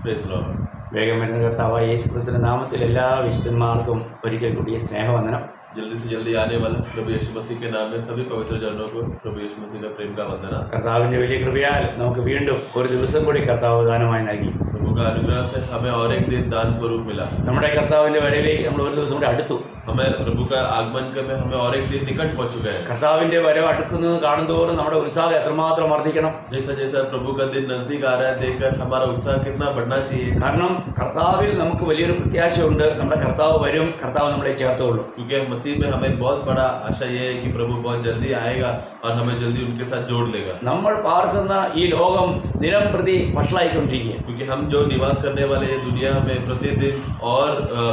Praise the Lord. വേഗം വരുന്ന കർത്താവായ യേശു ക്രിസ്തുവിന്റെ നാമത്തിൽ എല്ലാ വിശുദ്ധന്മാർക്കും ഒരിക്കൽ കൂടി സ്നേഹവന്ദനം. जल्दी से जल्दी आने वाला प्रभु यीशु मसीह के नाम में सभी पवित्र जनों को प्रभु यीशु मसीह का प्रेम का वंदना. കർത്താവിന്റെ വലിയ കൃപയാൽ നമുക്ക് വീണ്ടും ഒരു ദിവസം കൂടി കർത്താവ് ദാനമായി നൽകി. प्रभु का अनुग्रह से हमें और एक दिन दान स्वरूप मिला. നമ്മുടെ കർത്താവിന്റെ വരവിലേക്ക് നമ്മൾ ഒരു ദിവസം കൂടി അടുത്തു. हमें प्रभु का आगमन में हमें और एक दिन निकट पहुंच चुके हैं. കർത്താവിന്റെ വരവ് അടുക്കുന്നത് കാണുന്തോറും നമ്മുടെ ഉത്സാഹം എത്രമാത്രം വർദ്ധിക്കണം. जैसा जैसा प्रभु का दिन नजदीक आ रहा है देखकर हमारा उत्साह कितना बढ़ना चाहिए. കാരണം കർത്താവിൽ നമുക്ക് വലിയൊരു പ്രത്യാശയുണ്ട്. നമ്മുടെ കർത്താവ് വരും, കർത്താവ് നമ്മളെ ചേർത്തുകൊള്ളും. क्योंकि मसीह में हमें बहुत बड़ा आशा ये है कि प्रभु बहुत जल्दी आएगा और हमें जल्दी उनके साथ जोड़ लेगा. നമ്മൾ പാർക്കുന്ന ഈ ലോകം ദിനം പ്രതി വഷളായിക്കൊണ്ടിരിക്കുകയാണ്. क्योंकि हम जो निवास करने वाले ये दुनिया में प्रतिदिन और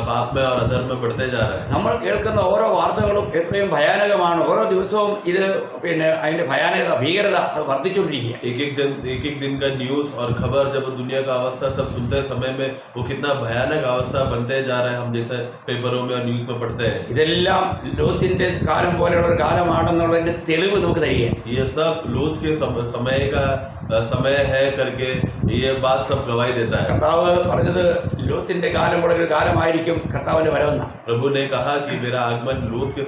पाप में और अधर्म में बढ़ते जा रहे हैं. നമ്മൾ കേൾക്കുന്ന ഓരോ വാർത്തകളും എത്രയും ഭയാനകമാണ്. ഓരോ ദിവസവും ഇത് അതിന്റെ ഭയാനകത, ഭീകരത അത് വർദ്ധിച്ചുകൊണ്ടിരിക്കുക. एक एक दिन का न्यूज और खबर जब दुनिया का अवस्था सब सुनते समय में वो कितना भयानक अवस्था बनते जा रहा है. हम जैसे पेपरों में और न्यूज में पढ़ते हैं. ഇതെല്ലാം ലോത്തിന്റെ കാലം പോലെയുള്ള ഒരു കാലമാണെന്നുള്ളതിന്റെ തെളിവ് നമുക്ക് തരികയാണ്. ये सब लूत के समय का समय है करके ये बात सब गवाही देता है. കർത്താവ് പറഞ്ഞത് ലോത്തിന്റെ കാലം പോലെ ഒരു കാലമായിരിക്കും കർത്താവിന്റെ വരവെന്ന. प्रभु ने कहा कि मेरा आगमन लूत के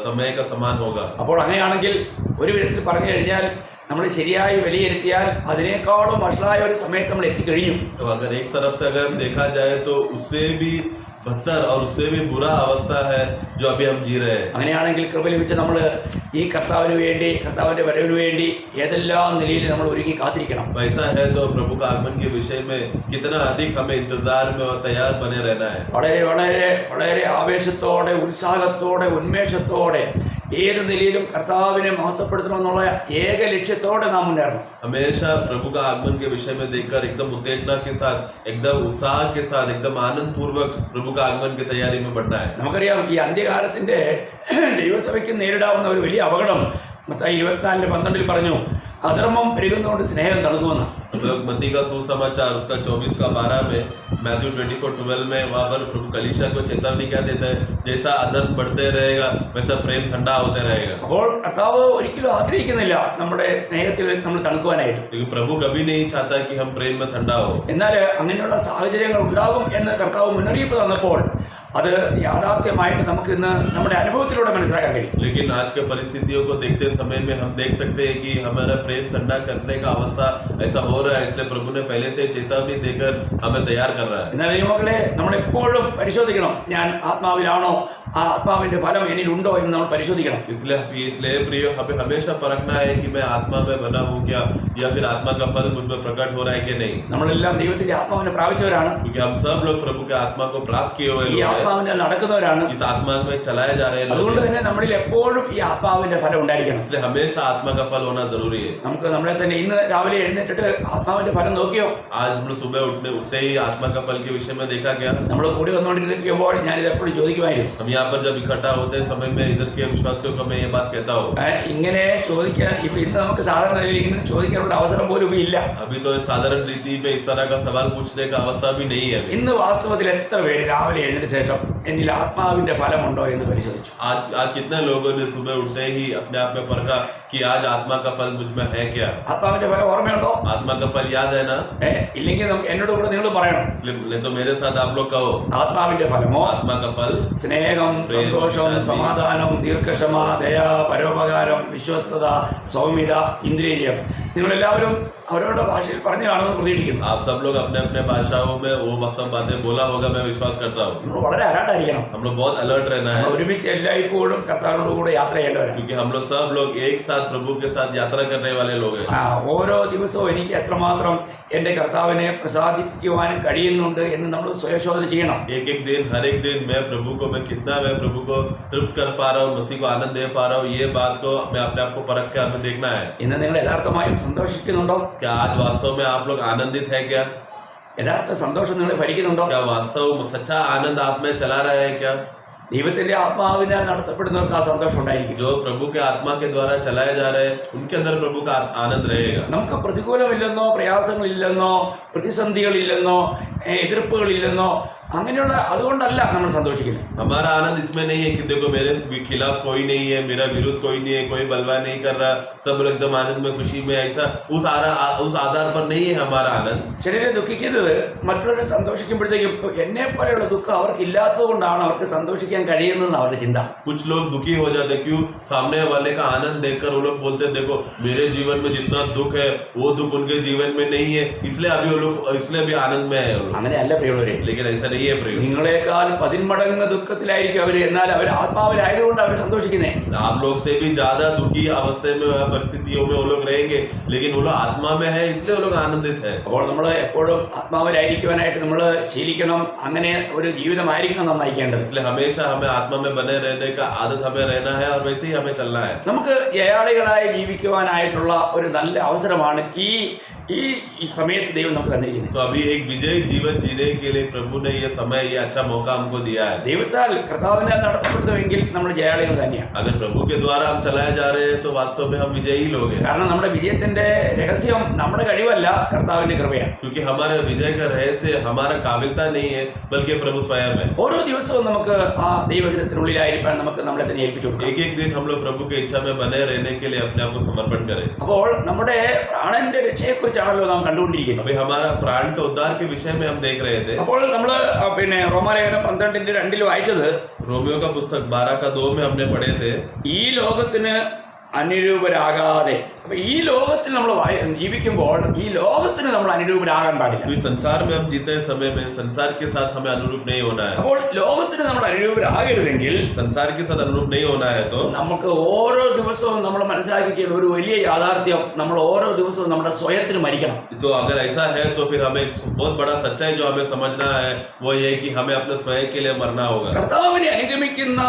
समय का समान होगा. അപ്പോൾ അങ്ങനെയാണെങ്കിൽ ഒരു വിധത്തിൽ പറഞ്ഞു കഴിഞ്ഞാൽ നമ്മൾ ശരിയായി വിലയിരുത്തിയാൽ അതിനേക്കാളും വഷളായ ഒരു സമയത്ത് നമ്മൾ എത്തിക്കഴിഞ്ഞു. तो अगर एक तरफ से अगर हम देखा जाए तो उससे भी बदतर और उससे भी बुरा अवस्था है जो अभी हम जी रहे हैं. അങ്ങനെയാണെങ്കിൽ കൃപ ലഭിച്ച നമ്മൾ ഈ കർത്താവിന് വേണ്ടി, കർത്താവിന്റെ വരവിന് വേണ്ടി ഏതെല്ലാം നിലയിൽ നമ്മൾ ഒരുങ്ങി കാത്തിരിക്കണം. ऐसा है तो प्रभु का आगमन के विषय में कितना अधिक हमें इंतजार में और तैयार बने रहना है. വളരെ വളരെ വളരെ ആവേശത്തോടെ, ഉത്സാഹത്തോടെ, ഉന്മേഷത്തോടെ ഏത് നിലയിലും കർത്താവിനെ മഹത്വപ്പെടുത്തണമെന്നുള്ള ഏക ലക്ഷ്യത്തോടെ നാം മുന്നേറണം. हमेशा प्रभु का आगमन के विषय में देखकर एकदम उत्तेजना के साथ, एकदम उत्साह के साथ, एकदम आनंद पूर्वक प्रभु का आगमन की तैयारी में बढ़ना है. നമുക്കറിയാം ഈ അന്ത്യകാലത്തിന്റെ ദൈവസഭയ്ക്ക് നേരിടാവുന്ന ഒരു വലിയ അപകടം മത്തായി 24:12 പറഞ്ഞു, അധർമ്മം പെരുകുന്നതുകൊണ്ട് സ്നേഹം തണുക്കുമെന്ന്. मत्ती का सुसमाचार उसका 24:12 में, मैथ्यू 24:12 में वहाँ पर प्रभु कलीसिया को चेतावनी क्या देता है, जैसा अधर्म बढ़ते रहेगा वैसा प्रेम ठंडा होते रहेगा. അപ്പോൾ കർത്താവ് ഒരിക്കലും ആഗ്രഹിക്കുന്നില്ല നമ്മുടെ സ്നേഹത്തിൽ നമ്മൾ തണുക്കുവാനായിട്ട്. क्योंकि प्रभु कभी नहीं चाहता कि हम प्रेम में ठंडा हो. എന്നാൽ അങ്ങനെയുള്ള സാഹചര്യങ്ങൾ ഉണ്ടാകും എന്ന് കർത്താവ് മുന്നറിയിപ്പ് തന്നപ്പോൾ അത് യാഥാർത്ഥ്യമായിട്ട് നമുക്ക് ഇന്ന് നമ്മുടെ അനുഭവത്തിലൂടെ മനസ്സിലാക്കാൻ കഴിയും. लेकिन आज के परिस्थितियों को देखते समय में हम देख सकते हैं कि हमारा प्रेम ठंडा करने का अवस्था ऐसा हो रहा है. इसलिए प्रभु ने पहले से चेतावनी देकर हमें तैयार कर रहा है. എന്നാൽ ദൈവമക്കളെ, നമ്മൾ എപ്പോഴും പരിശോധിക്കണം, ഞാൻ ആത്മാവിലാണോ, ആ ആത്മാവിന്റെ ഫലം എന്നിലുണ്ടോ എന്ന് നമ്മൾ പരിശോധിക്കണം. इसलिए प्रिय हमें हमेशा परखना है कि मैं आत्मा में बना हूँ क्या, या फिर आत्मा का फल मुझ में प्रकट हो रहा है कि नहीं. നമ്മളെല്ലാം ദൈവത്തിന്റെ ആത്മാവിനെ പ്രാപിച്ചവരാണ്. क्योंकि हम सब लोग प्रभु के आत्मा को प्राप्त किए हुए ഈ लोग हैं. ആത്മാവിനാൽ നടക്കുന്നവരാണ്. इस आत्मा में चलाए जा रहे हैं लोग അതുകൊണ്ട് हैं. തന്നെ നമ്മളിൽ എപ്പോഴും ഈ ആത്മാവിന്റെ ഫലം ഉണ്ടായിരിക്കണം. इसलिए हमेशा आत्मा का फल होना जरूरी है. നമുക്ക് നമ്മളെ തന്നെ ഇന്ന് രാവിലെ എഴുന്നേറ്റിട്ട് ആത്മാവിന്റെ ഫലം നോക്കിയോ? आज हम लोग सुबह उठते ही आत्मा का फल के विषय में देखा क्या? നമ്മൾ കൂടി വന്നുകൊണ്ടിരിക്കുമ്പോൾ ഞാനിത് എപ്പോഴും ചോദിക്കുമായിരുന്നു. हम यहाँ पर जब इकट्ठा होते समय में इधर के विश्वासियों को मैं ये बात कहता हूँ. ഇങ്ങനെ ചോദിക്കാൻ ഇപ്പൊ ഇന്ന് നമുക്ക് സാധാരണ ഇങ്ങനെ ചോദിക്കാനുള്ള അവസരം പോലും ഇല്ല. अभी तो साधारण रीति में इस तरह का सवाल पूछने का अवस्था भी नहीं है. ഇന്ന് വാസ്തവത്തിൽ എത്ര പേര് രാവിലെ എഴുന്നതിന് ശേഷം എന്നിൽ ആത്മാവിന്റെ ഫലമുണ്ടോ എന്ന് പരിശോധിച്ചു? आज कितने लोगों ने सुबह उठते ही अपने आप में परखा कि आज आत्मा का फल मुझ में है क्या? ആത്മാവിന്റെ ഫലം ഓർമ്മയുണ്ടോ? आत्मा का फल याद है ना? ഇല്ലെങ്കിൽ എന്നോട് കൂടെ നിങ്ങൾ പറയണം. इसलिए नहीं तो मेरे साथ आप लोग कहो. ആത്മാവിന്റെ ഫലമോ? आत्मा का फल സ്നേഹം, സന്തോഷം, സമാധാനം, ദീർഘക്ഷമ, ദയ, പരോപകാരം, വിശ്വസ്തത, സൗമ്യത, ഇന്ദ്രിയം. നിങ്ങളെല്ലാവരും അവരവരുടെ ഭാഷയിൽ പറഞ്ഞു കാണുമെന്ന് പ്രതീക്ഷിക്കുന്നു. आप सब लोग अपने अपने भाषाओं में वो सब बातें बोला होगा, मैं विश्वास करता हूँ. നമ്മൾ വളരെ അലർട്ടായിരിക്കണം. हम लोग बहुत अलर्ट रहना है. ഒരുമിച്ച് എല്ലായ്പ്പോഴും കർത്താവിനോട് കൂടെ യാത്ര ചെയ്യേണ്ടവരാണ്. क्योंकि हम लोग सब लोग एक साथ प्रभु के साथ यात्रा करने वाले लोग हैं. ഓരോ ദിവസവും എനിക്ക് എത്രമാത്രം എന്റെ കർത്താവിനെ പ്രസാദിപ്പിക്കുവാനും കഴിയുന്നുണ്ട് എന്ന് നമ്മൾ സ്വയശോധന ചെയ്യണം. एक एक दिन, हर एक दिन मैं कितना मैं प्रभु को तृप्त कर पा रहा हूँ, मसीह को आनंद दे पा रहा हूँ, ये बात को हमें अपने आप को परख के हमें देखना है. ഇന്ന് നിങ്ങൾ യഥാർത്ഥമായും സന്തോഷിക്കുന്നുണ്ടോ? क्या आज वास्तव में आप लोग आनंदित है क्या? യഥാർത്ഥ സന്തോഷം നിങ്ങളെ ഭരിക്കുന്നുണ്ടോ? क्या वास्तव सच्चा आनंद आप में चला रहा है क्या? ദൈവത്തിന്റെ ആത്മാവിനാൽ നടത്തപ്പെടുന്നവർക്ക് ആ സന്തോഷം ഉണ്ടായിരിക്കും. जो प्रभु के आत्मा के द्वारा चलाए जा रहे हैं उनके अंदर प्रभु का आनंद रहेगा. നമുക്ക് പ്രതികൂലമില്ലെന്നോ, പ്രയാസങ്ങളില്ലെന്നോ, പ്രതിസന്ധികളില്ലെന്നോ, എതിർപ്പുകളില്ലെന്നോ അങ്ങനെയുള്ള അതുകൊണ്ടല്ല നമ്മൾ സന്തോഷിക്കുന്നത്. हमारा आनंद इसमें नहीं है कि देखो मेरे खिलाफ कोई नहीं है, मेरा विरोध कोई नहीं है, कोई बलवा नहीं कर रहा, सब लोग एकदम आनंद में खुशी में, ऐसा उस आधार पर नहीं है हमारा आनंद. ചിലരെ ദുഃഖിക്കുന്നത് മറ്റുള്ളവരെ സന്തോഷിക്കുമ്പോഴത്തേക്കും എന്നെ പോലെയുള്ള ദുഃഖം അവർക്ക് ഇല്ലാത്തത് കൊണ്ടാണ് അവർക്ക് സന്തോഷിക്കാൻ കഴിയുന്നതെന്ന് അവരുടെ ചിന്ത. कुछ लोग दुखी हो जाते क्यों? सामने वाले का आनंद देखकर वो लोग बोलते देखो मेरे जीवन में जितना दुख है वो दुख उनके जीवन में नहीं है, इसलिए अभी वो लोग इसलिए भी आनंद में है. അങ്ങനെയല്ല പ്രിയമുള്ളവരെ. लेकिन ऐसा नहीं है प्रिय. നിങ്ങളെക്കാൾ 10 മടങ്ങ് ദുഃഖത്തിലായിരിക്കും അവര്, എന്നാൽ അവർ ആത്മാവിലായതുകൊണ്ട് അവർ സന്തോഷിക്കുന്നേ. आप लोग से भी ज्यादा दुखी अवस्था में परिस्थितियों में वो लोग रहेंगे, लेकिन वो लोग आत्मा में है इसलिए वो लोग आनंदित है. അപ്പോൾ നമ്മൾ എപ്പോഴും ആത്മാവിലായിരിക്കുവാനായിട്ട് നമ്മൾ ശീലിക്കണം. അങ്ങനെ ഒരു ജീവിതമായിരിക്കണം നാം നയിക്കേണ്ടത്. इसलिए हमेशा हमें आत्मा में बने रहने का आदत हमें रहना है और वैसे ही हमें चलना है. നമുക്ക് ജയാളികളായി ജീവിക്കുവാനായിട്ടുള്ള ഒരു നല്ല അവസരമാണ് ഈ സമയത്ത് ദൈവം നമുക്ക് തന്നിരിക്കുന്നത്. तो अभी एक विजयी जीवन जीने के लिए प्रभु ने ये समय, ये अच्छा मौका हमको दिया है. ദൈവത്താൽ കർത്താവിനാൽ നടത്തപ്പെടുന്നുവെങ്കിൽ നമ്മൾ ജയാളികൾ തന്നെയാണ്. अगर प्रभु के द्वारा हम चलाए जा रहे हैं तो वास्तव में हम विजयी लोग हैं. കാരണം നമ്മുടെ വിജയത്തിന്റെ രഹസ്യം നമ്മുടെ കഴിവല്ല, കർത്താവിന്റെ കൃപയാണ്. क्योंकि हमारे विजय का रहस्य हमारा काबिलता नहीं है बल्कि प्रभु स्वयं है. ഓരോ ദിവസവും നമുക്ക് ആ ദൈവഹിതത്തിനുള്ളിലായിരിക്കാൻ നമുക്ക് നമ്മളെ തന്നെ ഏൽപ്പിച്ചു കൊടുക്കാം. एक दिन हम लोग प्रभु की इच्छा में बने रहने के लिए अपने आप को समर्पण करें. അപ്പോൾ നമ്മുടെ പ്രാണന്റെ രക്ഷയെക്കുറിച്ചാണല്ലോ നാം കണ്ടുകൊണ്ടിരിക്കുന്നത്. अभी हमारा प्राण के उद्धार के विषय में हम देख रहे थे. അപ്പോൾ നമ്മൾ റോമാലേഖനം 12:2 വായിച്ചത്, रोमियो का पुस्तक 12:2 में हमने पढ़े थे, ഈ ലോകത്തിന് അനുരൂപരാകാതെ. അപ്പൊ ഈ ലോകത്തിൽ നമ്മൾ ജീവിക്കുമ്പോൾ ഈ ലോകത്തിന് നമ്മൾ അനുരൂപരാകാൻ പാടില്ല. इस संसार में हम जीते समय में संसार के साथ हमें अनुरूप नहीं होना है. അപ്പോൾ ലോകത്തിന് നമ്മൾ അനുരൂപരാകരുതെങ്കിൽ, संसार के साथ अनुरूप नहीं होना है तो നമുക്ക് ഓരോ ദിവസവും നമ്മൾ മനസ്സിലാക്കിയ ഒരു വലിയ യാഥാർത്ഥ്യം, നമ്മൾ ഓരോ ദിവസവും നമ്മുടെ സ്വയത്തിന് മരിക്കണം. तो अगर ऐसा है तो फिर हमें बहुत बड़ा सच्चाई जो हमें समझना है वो ये है कि हमें अपने स्वयं के लिए मरना होगा. കർത്താവിനെ അനുഗമിക്കുന്ന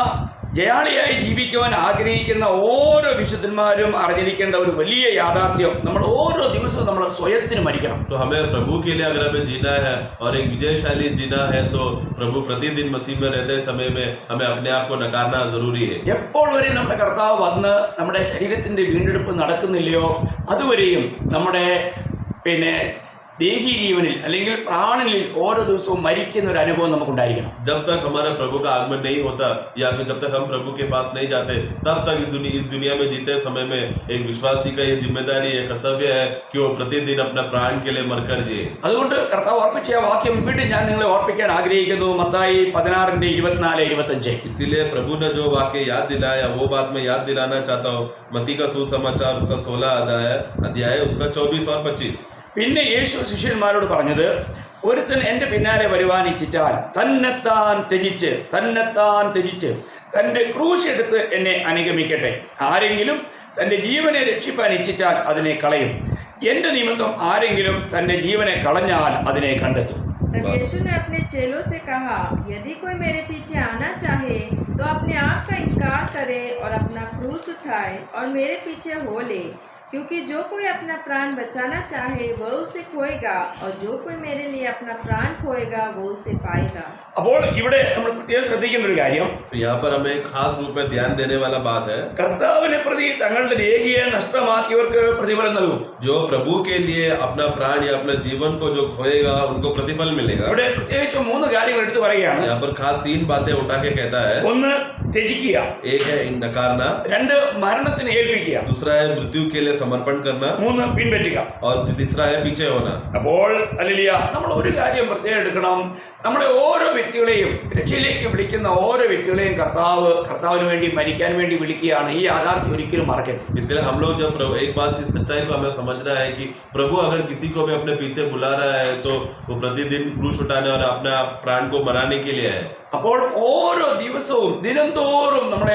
ജയാളിയായി ജീവിക്കുവാൻ ആഗ്രഹിക്കുന്ന ഓരോ വിശുദ്ധന്മാരും അറിഞ്ഞിരിക്കേണ്ട ഒരു വലിയ യാഥാർത്ഥ്യം, നമ്മൾ ഓരോ ദിവസവും നമ്മുടെ സ്വയത്തിന് മരിക്കണം. तो हमें प्रभु के लिए अगर हमें जीना है और एक विजयशाली जीना है तो प्रभु प्रतिदिन मसीह में रहते समय में हमें अपने आप को नकारना जरूरी है. എപ്പോൾ വരെ നമ്മുടെ കർത്താവ് വന്ന് നമ്മുടെ ശരീരത്തിന്റെ വീണ്ടെടുപ്പ് നടക്കുന്നില്ലയോ അതുവരെയും നമ്മുടെ ദേഹി ജീവനിൽ അല്ലെങ്കിൽ പ്രാണനിൽ ഓരോ ദിവസവും മരിക്കുന്ന ഒരു അനുഭവം നമുക്കുണ്ടായിരിക്കണം. जब तक हमारा प्रभु का आगमन नहीं होता या फिर जब तक हम प्रभु के पास नहीं जाते तब तक इस दुनिया में जीते समय में एक विश्वासी का ये जिम्मेदारी है, कर्तव्य है कि वो प्रतिदिन अपना प्राण के लिए मरकर जिए. അതുകൊണ്ട് കർത്താവ് ഓർപ്പിച്ച വാക്യം വീണ്ടും ഞാൻ നിങ്ങളെ ഓർപ്പിക്കാൻ ആഗ്രഹിക്കുന്നു. മത്തായി 16:24-25. इसीलिए प्रभु ने जो वाक्य याद दिलाया वो बात मैं याद दिलाना चाहता हूँ. मत्ती का सुसमाचार उसका 16 अध्याय उसका 24 और 25. പിന്നെ യേശു ശിഷ്യന്മാരോട് പറഞ്ഞത്, ഒരുത്തൻ എൻ്റെ പിന്നാലെ വരുവാൻ ഇച്ഛിച്ചാൽ തന്നെത്താൻ ത്യജിച്ച് തൻ്റെ ക്രൂശ് എടുത്ത് എന്നെ അനുഗമിക്കട്ടെ. ആരെങ്കിലും തൻ്റെ ജീവനെ രക്ഷിപ്പാൻ ഇച്ഛിച്ചാൽ അതിനെ കളയും. എൻ്റെ നിമിത്തം ആരെങ്കിലും തൻ്റെ ജീവനെ കളഞ്ഞാൽ അതിനെ കണ്ടെത്തും. तब यीशु ने अपने चेलों से कहा, यदि कोई मेरे पीछे आना चाहे तो अपने आप का इनकार करे और अपना क्रूस उठाए और मेरे पीछे हो ले. क्योंकि जो कोई अपना प्राण बचाना चाहे वह उसे खोएगा और जो कोई मेरे लिए अपना प्राण खोएगा वो उसे पाएगा. അപ്പോൾ ഇവിടെ നമ്മൾ പ്രത്യേകം ശ്രദ്ധിക്കേണ്ട ഒരു കാര്യം, यहाँ पर हमें खास रूप में ध्यान देने वाला बात है, കർത്താവിനെ പ്രതി തങ്ങളുടെ ദേഹിയെ നഷ്ടമാക്കിയവർക്ക് പ്രതിഫലം നൽകും. जो प्रभु के लिए अपना प्राण या अपने जीवन को जो खोएगा उनको प्रतिफल मिलेगा. ഇവിടെ പ്രത്യേകിച്ച് 3 കാര്യങ്ങൾ എടുത്തു പറയുകയാണ്. यहाँ पर खास 3 बातें उठा के कहता है. ഒന്ന് ത്യജിക്കുക, एक है नकारना, 2 മരണത്തിന് ഏൽപ്പിക്കുക, दूसरा है मृत्यु के लिए समर्पण करना 3 പിൻപറ്റുക. और तीसरा है पीछे होना. അപ്പോൾ ഹല്ലേലൂയ, നമ്മൾ ഒരു കാര്യം പ്രത്യേകം എടുക്കണം. നമ്മളെ ഓരോ വ്യക്തികളെയും രക്ഷയിലേക്ക് വിളിക്കുന്ന ഓരോ വ്യക്തികളെയും കർത്താവിന് വേണ്ടി മരിക്കാൻ വേണ്ടി വിളിക്കുകയാണ്. ഈ യാഥാർത്ഥ്യം ഒരിക്കലും മറക്കരുത്. इसलिए हम लोग जब एक बात इस सच्चाई को हमें समझना है कि प्रभु अगर किसी को भी अपने पीछे बुला रहा है तो वो प्रतिदिन क्रूस उठाने और अपने प्राण को मराने के लिए है. അപ്പോൾ ഓരോ ദിവസവും ദിനംതോറും നമ്മളെ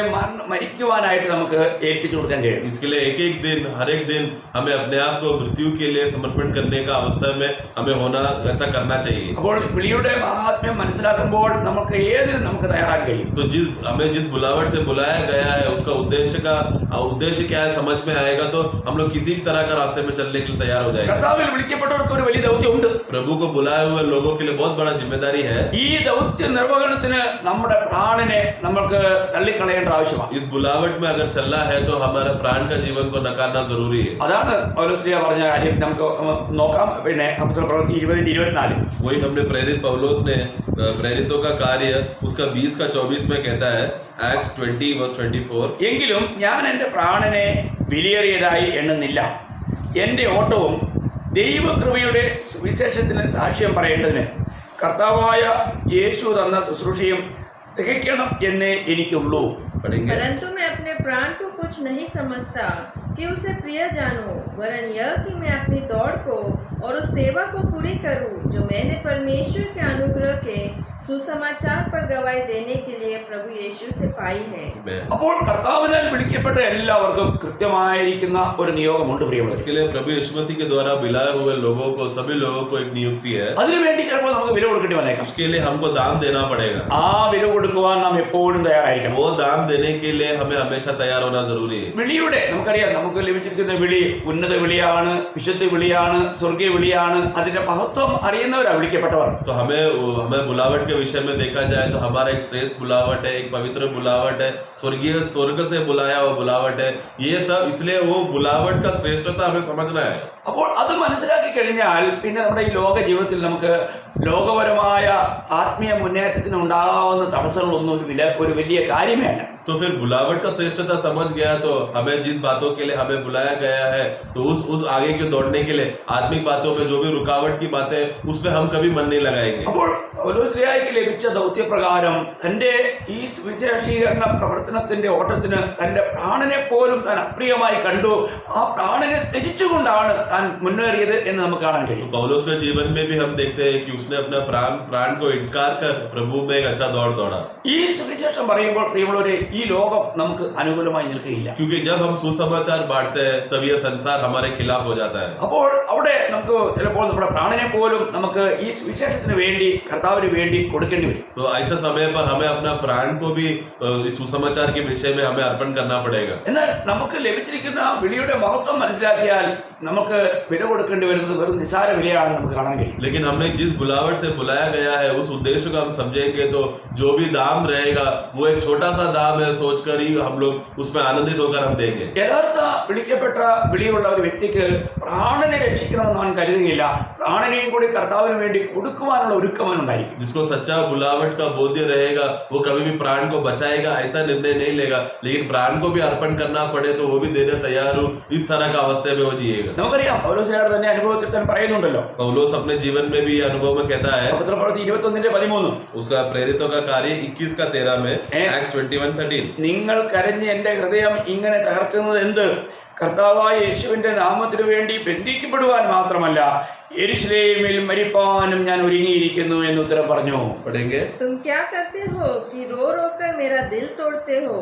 മരിക്കുവാനായിട്ട് നമുക്ക് ഏൽപ്പിച്ചു കൊടുക്കാൻ കഴിയും. इसके लिए एक दिन हर एक दिन हमें अपने आप को मृत्यु के लिए समर्पण करने का अवस्था में हमें होना ऐसा करना चाहिए. അപ്പോൾ വിളിയുടെ മഹാത്മ്യം മനസ്സിലാക്കുമ്പോൾ നമുക്ക് ഏതിനും നമുക്ക് തയ്യാറാക്കാൻ കഴിയും. तो हमें जिस बुलावट से बुलाया गया है उसका उद्देश्य क्या है समझ में आएगा तो हम लोग किसी तरह का रास्ते में चलने के लिए तैयार हो जाएंगे. കർത്താവിൽ വിളിക്കപ്പെട്ടവർക്ക് ഒരു വലിയ ദൗത്യമുണ്ട്. प्रभु को बुलाए हुए लोगों के लिए बहुत बड़ा जिम्मेदारी है. ഈ ദൗത്യ നിർവഹണത്തിന് നമ്മുടെ പ്രാണനെ നമുക്ക് തള്ളിക്കളയേണ്ട ആവശ്യമാണ്. इस बुलावट में अगर चलना है तो हमारे प्राण का जीवन को नकारना जरूरी है. അതാണ് പൗലോസ് പറഞ്ഞ കാര്യം. നമുക്ക് നോക്കാം. പിന്നെ അപ്പോസ്തല പ്രവൃത്തി 20:24. वही हमने प्रेरित पौलुस पौलुस ने प्रेरितों का कार्य उसका 20 का 24 में कहता है, Acts 20:24, എങ്കിലും ഞാൻ എൻ്റെ പ്രാണനെ വിലയേറിയതായി എണ്ണുന്നില്ല. എൻ്റെ ഓട്ടവും ദൈവകൃപയുടെ സുവിശേഷത്തിന് സാക്ഷ്യം പറയേണ്ടതിന് കർത്താവായ യേശു തന്ന ശുശ്രൂഷയും തികയ്ക്കണം എന്നേ എനിക്കുള്ളൂ. परंतु मैं अपने प्राण को कुछ नहीं समझता कि उसे प्रिय जानूं, वरन यह कि मैं अपनी दौड़ को और उस सेवा को पूरी करूं जो मैंने परमेश्वर के अनुग्रह के सुसमाचार पर गवाही देने के लिए प्रभु यीशु से पाई है. അപ്പോൾ കർത്താവിനാൽ വിളിക്കപ്പെട്ട എല്ലാവർക്കും കൃത്യമായിരിക്കുന്ന ഒരു നിയോഗമുണ്ട് പ്രിയമുള്ളവരെ. इसके लिए प्रभु यीशु मसीह के द्वारा बुलाए हुए लोगों को, सभी लोगों को एक नियुक्ति है. അതിനുവേണ്ടി ചിലപ്പോൾ നമുക്ക് വില കൊടുക്കേണ്ടി വന്നേക്കാം. उसके लिए हमको दाम देना पड़ेगा. ആ വില കൊടുക്കുവാൻ നാം എപ്പോഴും തയ്യാറായിരിക്കണം. वो दाम देने के लिए हमें हमेशा तैयार होना जरूरी है. വിളിയുടെ നമുക്കറിയാം, നമുക്ക് ലഭിച്ചിരിക്കുന്ന വിളി ഉന്നത വിളിയാണ്, വിശുദ്ധ വിളിയാണ്, സ്വർഗീയ വിളിയാണ്. അതിന്റെ മഹത്വം അറിയുന്നവരാ വിളിക്കപ്പെട്ടവർ. तो हमें बुलावट के विषय में देखा जाए तो हमारा एक श्रेष्ठ बुलावट है, एक पवित्र बुलावट है, स्वर्ग से बुलाया हुआ बुलावट है. ये सब इसलिए वो बुलावट का श्रेष्ठता हमें समझना है. അപ്പോൾ അത് മനസ്സിലാക്കി കഴിഞ്ഞാൽ പിന്നെ നമ്മുടെ ഈ ലോക ജീവിതത്തിൽ നമുക്ക് ലോകപരമായ ആത്മീയ മുന്നേറ്റത്തിന് ഉണ്ടാകാവുന്ന തടസ്സങ്ങളൊന്നും ഒരു വലിയ കാര്യമേ അല്ല. तो फिर बुलावट का श्रेष्ठता समझ गया तो हमें जिस बातों के लिए हमें बुलाया गया है तो उस आगे के दौड़ने के लिए आत्मिक बातों में जो भी रुकावट की बातें उस पे हम कभी मन नहीं लगाएंगे. അപ്പോൾ പൗലോസ്ലീഹായ്ക്ക് ലഭിച്ച ദൗത്യപ്രകാരം തന്റെ ഈ സുവിശേഷീകരണ പ്രവർത്തനത്തിന്റെ ഓട്ടത്തിന് തന്റെ പ്രാണനെ പോലും താൻ അപ്രിയമായി കണ്ടു. ആ പ്രാണനെ ത്യജിച്ചുകൊണ്ടാണ് താൻ മുന്നേറിയത് എന്ന് നമുക്ക് കാണാൻ കഴിയും. पौलुस के जीवन में भी हम देखते हैं कि उसने अपना प्राण को इनकार कर प्रभु में एक अच्छा दौड़ दौड़ा. ഈ സുവിശേഷം പറയുമ്പോൾ പ്രിയമുള്ളവരെ, ഈ ലോകം നമുക്ക് അനുകൂലമായി നിൽക്കുകയില്ല. क्योंकि जब हम सुसमाचार बांटते हैं तब यह संसार हमारे खिलाफ हो जाता है. അപ്പോൾ അവിടെ നമുക്ക് ചിലപ്പോൾ നമ്മുടെ പ്രാണനെ പോലും നമുക്ക് ഈ സുവിശേഷത്തിന് വേണ്ടി, കർത്താവിന് വേണ്ടി കൊടുക്കേണ്ടി വരും. तो ऐसे समय पर हमें अपना प्राण को भी इस सुसमाचार के विषय में हमें अर्पण करना पड़ेगा. എന്നാൽ നമുക്ക് ലഭിച്ചിരിക്കുന്ന വിളിയുടെ മഹത്വം മനസ്സിലാക്കിയാൽ നമുക്ക് വില കൊടുക്കേണ്ടി വരുന്നത് വെറും നിസാര വിലയാണെന്ന് നമുക്ക് കാണാൻ കഴിയും. लेकिन हमने जिस बुलावट से बुलाया गया है उस उद्देश्य को हम समझेंगे तो जो भी दाम रहेगा वो एक छोटा सा दाम है सोचकर ही हम लोग उसमें आनंदित होकर हम देंगे. യഥാർത്ഥ വിളിക്കപ്പെട്ട വിളിയുള്ള ഒരു വ്യക്തിക്ക് പ്രാണനെ രക്ഷിക്കണമെന്ന് അവൻ കരുതുകയില്ല. പ്രാണനെയും കൂടി കർത്താവിന് വേണ്ടി കൊടുക്കുവാനുള്ള ഒരുക്കം അവനുണ്ടായിരിക്കും. जिसको सच्चा बुलावट का बोध्य रहेगा वो कभी भी प्राण को बचाएगा ऐसा निर्णय नहीं लेगा, लेकिन प्राण को भी अर्पण करना पड़े तो वो भी देने तैयार हो, इस तरह का अवस्था में वो जिएगा. നമുക്കറിയാം, പൗലോസ്ലീഹയുടെ തന്നെ അനുഭവത്തിൽ തന്നെ പറയുന്നുണ്ടല്ലോ. पौलुस अपने जीवन में भी अनुभव में कहता है, പത്രപ്രവൃത്തി 21:13 उसका प्रेरितों का कार्य 21:13 में, Acts 21:13, നിങ്ങൾ കരഞ്ഞ് എന്റെ ഹൃദയം ഇങ്ങനെ തകർക്കുന്നത് എന്ത്? കർത്താവായ യേശുവിന്റെ നാമത്തിനു വേണ്ടി ബന്ധിക്കപ്പെടുവാൻ മാത്രമല്ല യെരുശലേമിൽ മരിപ്പാനും ഞാൻ ഒരുങ്ങിയിരിക്കുന്നു എന്ന് ഉത്തരം പറഞ്ഞു. पढ़ेंगे. तुम क्या करते हो कि रो रो कर मेरा दिल तोड़ते हो?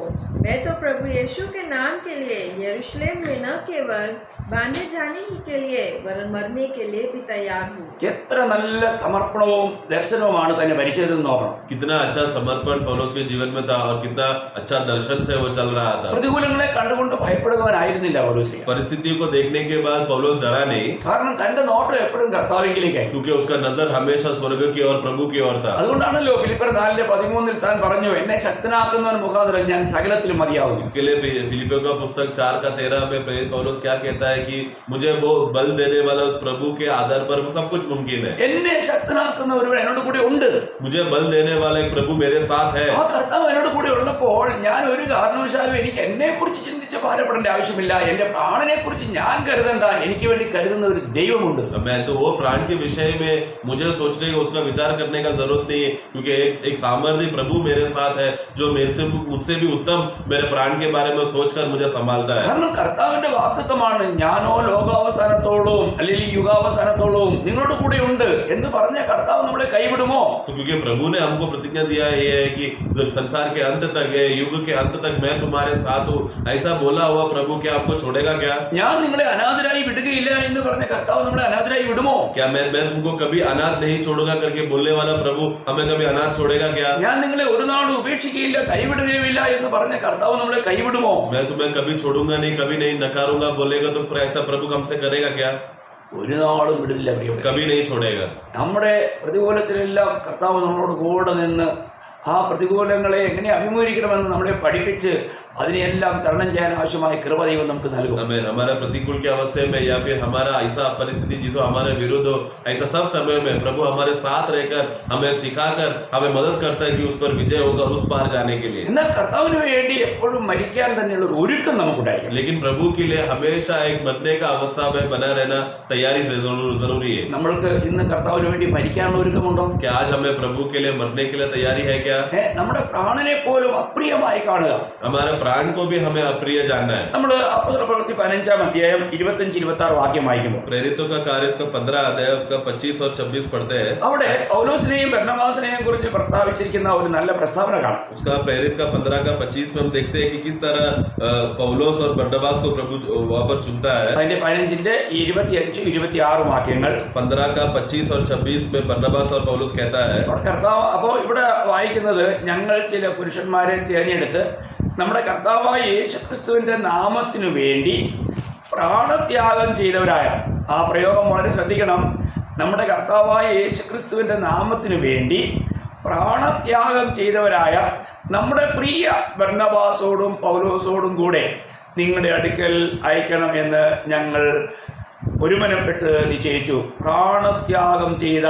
मैं तो प्रभु यीशु के नाम के लिए यरूशलेम में न केवल बांधे जाने ही के लिए वरन मरने के लिए भी तैयार हूँ. എത്ര നല്ല സമർപ്പണവും ദർശനവുമാണ് തന്നെ ഭരിച്ചതെന്ന് നോക്കണം. कितना अच्छा समर्पण पौलुस के जीवन में था और कितना अच्छा दर्शन से वो चल रहा था. പ്രതികൂലങ്ങളെ കണ്ടുകൊണ്ട് ഭയപ്പെടുന്നവനായിരുന്നില്ല പൗലോസ്ലീഹ. परिस्थितियों को देखने के बाद पौलुस डरा नहीं, കാരണം തന്റെ നോട്ടം എപ്പോഴും കർത്താവിലേക്കായിരുന്നു. क्योंकि उसका नजर हमेशा स्वर्ग की ओर, प्रभु की ओर था. അതുകൊണ്ടാണല്ലോ ഫിലിപ്പിയർ 4:13 താൻ പറഞ്ഞു, എന്നെ ശക്തനാക്കുന്നവൻ മുഖാന്തരം ഞാൻ സകലത്തിലും മതിയാകുന്നു. इसके लिए फिलिपियों का पुस्तक 4:13 में प्रेरित पौलुस क्या कहता है कि मुझे वो बल देने वाला उस प्रभु के आधार पर सब कुछ मुमकिन है. എന്നെ ശക്തനാക്കുന്ന ഒരുവൻ എന്നോട് കൂടെ ഉണ്ട്. मुझे बल देने वाला एक प्रभु मेरे साथ है. ആ കർത്താവ് എന്നോട് കൂടെ ഉള്ളപ്പോൾ ഞാൻ ഒരു കാരണവശാലും എനിക്ക് എന്നെ കുറിച്ച് ചിന്തിച്ച് ഭാരപ്പെടേണ്ട ആവശ്യമില്ല. എന്റെ പ്രാണനെ കുറിച്ച് ഞാൻ കരുതണ്ട. എനിക്ക് വേണ്ടി കരുതുന്ന ഒരു ദൈവമുണ്ട്. मैं तो वो प्राण के विषय में मुझे सोचने का, उसका विचार करने का जरूरत नहीं है, क्योंकि एक सामर्थ्य प्रभु मेरे साथ है जो मुझसे भी उत्तम मेरे प्राण के बारे में सोचकर मुझे संभालता है. കാരണം കർത്താവിന്റെ വാഗ്ദത്തമാണ്, ഞാനോ ലോകാവസാനത്തോളവും അല്ലെങ്കിൽ യുഗാവസാനത്തോളവും നിങ്ങളോട് കൂടെ ഉണ്ട് എന്ന് പറഞ്ഞ കർത്താവ് നമ്മളെ കൈവിടുമോ? तो क्योंकि प्रभु ने हमको प्रतिज्ञा दिया ये है कि जब संसार के अंत तक है, युग के अंत तक मैं तुम्हारे साथ हूँ, ऐसा बोला हुआ प्रभु क्या हमको छोड़ेगा क्या? ഞാൻ നിങ്ങളെ അനാഥരായി വിടുകയില്ല എന്ന് പറഞ്ഞ കർത്താവ് നമ്മളെ അനാഥരായി വിടുമോ? क्या मैं तुमको कभी अनाथ नहीं छोड़ूंगा करके बोलने वाला प्रभु हमें कभी अनाथ छोड़ेगा क्या? ഞാൻ നിങ്ങളെ ഒരു നാളും ഉപേക്ഷിക്കുകയില്ല കൈവിടുകയുമില്ല എന്ന് പറഞ്ഞ കർത്താവ് നമ്മളെ കൈവിടുമോ? मैं तुम्हें कभी छोड़ूंगा नहीं, कभी नहीं नकारूंगा बोलेगा तो ऐसा प्रभु हमसे करेगा क्या? ഒരു നാളും വിടില്ല പ്രിയപ്പെട്ടവരെ. कभी नहीं छोड़ेगा. നമ്മുടെ പ്രതികൂലത്തിലെല്ലാം കർത്താവ് നമ്മളോട് കൂടെ നിന്ന് ആ പ്രതികൂലങ്ങളെ എങ്ങനെ അഭിമുഖീകരിക്കണമെന്ന് നമ്മളെ പഠിപ്പിച്ച് അതിനെല്ലാം തരണം ചെയ്യാൻ ആവശ്യമായ കൃപ ദൈവം നമുക്ക് നൽകും. आमीन. हमारा प्रतिकूल की अवस्था में या फिर हमारा ऐसा परिस्थिति जिसको हमारे विरुद्ध हो, ऐसा सब समय में प्रभु हमारे साथ रहकर हमें सिखाकर हमें मदद करता है कि उस पर विजय होकर उस पार जाने के लिए. എന്നാൽ കർത്താവിന് വേണ്ടി എപ്പോഴും മരിക്കാൻ തന്നെയുള്ള ഒരു ഒരുക്കം നമുക്കുണ്ടായിരിക്കും. लेकिन प्रभु के लिए हमेशा एक मरने का अवस्था में बना रहना तैयारी से जरूरी है. നമ്മൾക്ക് ഇന്ന് കർത്താവിന് വേണ്ടി മരിക്കാനുള്ള ഒരുക്കമുണ്ടോ? क्या आज हमें प्रभु के लिए मरने के लिए तैयारी है क्या? നമ്മുടെ പ്രാണനെ പോലും അപ്രിയമായി കാണുക. हमारे प्राण को भी हमें अप्रिय जानना है. നമ്മൾ അപ്പോസ്തലപ്രവൃത്തി 15-ാം അധ്യായം 25-26 വാക്യം വായിക്കുമ്പോൾ प्रेरितों का कार्य उसका 15 अध्याय उसका 25 और 26 पढ़ते हैं. അവിടെ പൗലോസിനെയും ബർന്നബാസിനെയും കുറിച്ച് പ്രസ്താവിച്ചിരിക്കുന്ന ഒരു നല്ല പ്രസ്താവന കാണാം. उसका प्रेरित का 15 का 25 में हम देखते हैं कि किस तरह पौलोस और बरनबास को प्रभु वहां पर चुनता है. അതിന്റെ 15-ന്റെ 25-26 വാക്യങ്ങൾ 15 का 25 और 26 में बरनबास और पौलुस कहता है. കർത്താവ് അപ്പോൾ ഇവിടെ വായിക്കുന്നത് ഞങ്ങൾ ചില പുരുഷന്മാരെ തിരഞ്ഞെടുത്ത് നമ്മുടെ കർത്താവായ യേശുക്രിസ്തുവിന്റെ നാമത്തിനു വേണ്ടി പ്രാണത്യാഗം ചെയ്തവരായ, ആ പ്രയോഗം വളരെ ശ്രദ്ധിക്കണം, നമ്മുടെ കർത്താവായ യേശുക്രിസ്തുവിന്റെ നാമത്തിനു വേണ്ടി പ്രാണത്യാഗം ചെയ്തവരായ നമ്മുടെ പ്രിയ ബർന്നബാസോടും പൗലോസോടും കൂടെ നിങ്ങളുടെ അടുക്കൽ അയക്കണം എന്ന് ഞങ്ങൾ ഒരുമനപ്പെട്ട് നിശ്ചയിച്ചു. പ്രാണത്യാഗം ചെയ്ത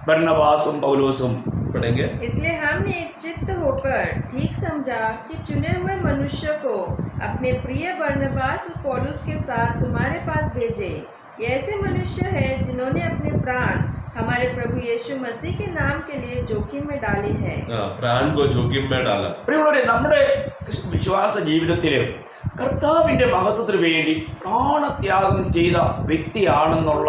ബർന്നബാസും പൗലോസും. पढ़ेंगे. इसलिए हमने एक चित्त होकर ठीक समझा कि चुने हुए मनुष्य को अपने प्रिय बरनबास और पौलुस के साथ तुम्हारे पास भेजे. ये ऐसे मनुष्य हैं जिन्होंने अपने प्राण हमारे प्रभु यीशु मसीह के नाम के लिए जोखिम में डाले हैं. प्राण को जोखिम में डाला. പ്രിയമുള്ളവരെ, നമ്മുടെ വിശ്വാസ ജീവിതത്തിൽ കർത്താവിൻ്റെ മഹത്വത്തിന് വേണ്ടി പ്രാണത്യാഗം ചെയ്ത വ്യക്തിയാണെന്നുള്ള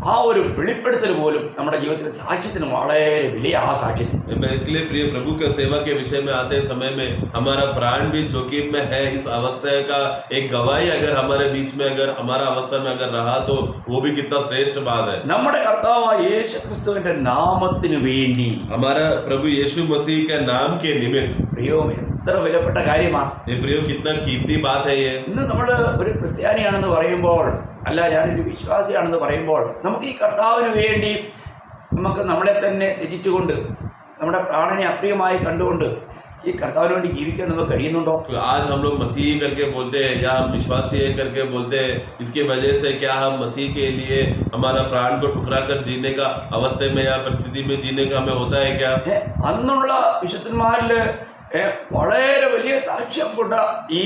ആ ഒരു വെളിപ്പെടുത്തൽ പോലും നമ്മുടെ ജീവിതത്തിലെ സാക്ഷ്യത്തിന് വളരെ വലിയ ആ സാക്ഷ്യത്തിന്. इसलिए प्रिय प्रभु के सेवा के विषय में आते समय में हमारा प्राण भी जोखिम में है. इस अवस्था का एक गवाही अगर हमारे बीच में अगर हमारा अवस्था में अगर रहा तो वो भी कितना श्रेष्ठ बात है. നമ്മുടെ കർത്താവായ യേശുക്രിസ്തുവിന്റെ നാമത്തിന് വേണ്ടി, हमारा प्रभु यीशु मसीह के नाम के निमित्त. പ്രിയോ, എത്ര വിലപ്പെട്ട കാര്യമാണ്. ये प्रियो कितना कीमती बात है ये. ഇന്ന് നമ്മൾ ഒരു ക്രിസ്ത്യാനിയാണെന്ന് പറയുമ്പോൾ, അല്ല ഞാനൊരു വിശ്വാസിയാണെന്ന് പറയുമ്പോൾ, നമുക്ക് ഈ കർത്താവിന് വേണ്ടി നമുക്ക് നമ്മളെ തന്നെ ത്യജിച്ചുകൊണ്ട് നമ്മുടെ പ്രാണനെ അപ്രിയമായി കണ്ടുകൊണ്ട് ഈ കർത്താവിന് വേണ്ടി ജീവിക്കാൻ നമുക്ക് കഴിയുന്നുണ്ടോ? आज हम लोग मसीह करके बोलते हैं या हम विश्वासी है करके बोलते हैं, इसके वजह से क्या हम मसीह के लिए हमारा प्राण को ठुकरा कर जीने का अवस्था में या परिस्थिति में जीने का हमें होता है क्या? അന്നുള്ള വിശുദ്ധന്മാരില് വളരെ വലിയ സാക്ഷ്യം കൊണ്ട ഈ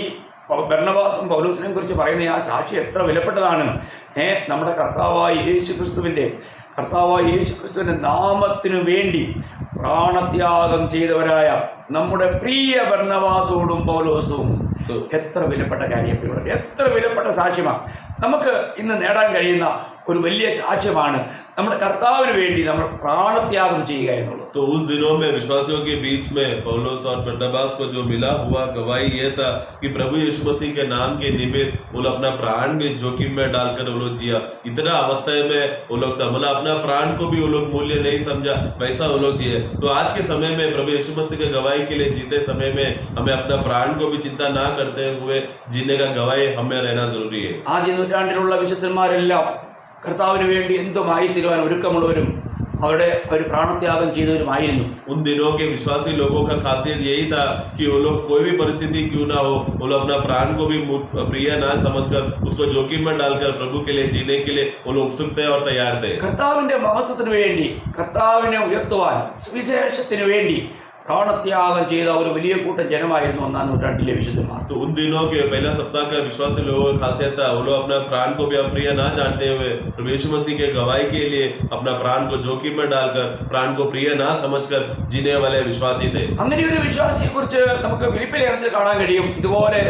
ബർന്നബാസും പൗലോസിനെ കുറിച്ച് പറയുന്ന ആ സാക്ഷ്യം എത്ര വിലപ്പെട്ടതാണ്. നമ്മുടെ കർത്താവായ യേശുക്രിസ്തുവിന്റെ നാമത്തിനു വേണ്ടി പ്രാണത്യാഗം ചെയ്തവരായ നമ്മുടെ പ്രിയ ബർന്നബാസോടും പൗലോസും. എത്ര വിലപ്പെട്ട കാര്യം, എത്ര വിലപ്പെട്ട സാക്ഷ്യമാണ് നമുക്ക് ഇന്ന് നേടാൻ കഴിയുന്ന ഒരു വലിയ സാക്ഷ്യമാണ് നമ്മുടെ കർത്താവിന് വേണ്ടി നമ്മൾ പ്രാണത്യാഗം ചെയ്യുക എന്നുള്ളത്. तो उस दिनों में विश्वासियों के बीच में पौलुस और बरनबास को जो मिला हुआ गवाही ये था कि प्रभु यीशु मसीह के नाम के निमित्त वो लोग अपना प्राण भी जोखिम में डालकर वो लोग जिया. इतना अवस्था में वो लोग था, मतलब अपना प्राण को भी वो लोग मूल्य नहीं समझा, वैसा वो लोग जिए. तो आज के समय में प्रभु यीशु मसीह के गवाही के लिए जीते समय में हमें अपना प्राण को भी चिंता ना करते हुए जीने का गवाही हमें रहना जरूरी है. ആദ്യ നൂറ്റാണ്ടിലുള്ള വിശുദ്ധന്മാരെല്ലാം കർത്താവിന് വേണ്ടി എന്തുമായി തീരുവാൻ ഒരുക്കമുള്ളവരും അവരുടെ ഒരു പ്രാണത്യാഗം ചെയ്തവരുമായിരുന്നു. उन दिनों के विश्वासी लोगों का खासियत यही था कि वो लोग कोई भी परिस्थिति क्यों ना हो, वो लोग अपना प्राण को भी प्रिय ना समझकर उसको जोखिम में डालकर प्रभु के लिए जीने के लिए वो लोग उत्सुक थे और तैयार थे. കർത്താവിന്റെ മഹത്വത്തിന് വേണ്ടി, കർത്താവിനെ ഉയർത്തുവാൻ, സുവിശേഷത്തിന് വേണ്ടി പ്രാണത്യാഗം ചെയ്ത ഒരു വലിയ കൂട്ടം ജനമായിരുന്നു ഒന്നാം നൂറ്റാണ്ടിലെ വിശുദ്ധന്മാർ. तो उन दिनों के पहला सप्ताह का विश्वासी लोगों की खासियत था, वो लोग अपना प्राण को भी अप्रिय ना जानते हुए यीशु मसीह के गवाही के लिए अपना प्राण को जोखिम में डालकर प्राण को प्रिय ना समझकर जीने वाले विश्वासी थे. അങ്ങനെ ഒരു വിശ്വാസിയെ കുറിച്ച് നമുക്ക് ഫിലിപ്പിലെ ലേഖനത്തിൽ കാണാൻ കഴിയും. ഇതുപോലെ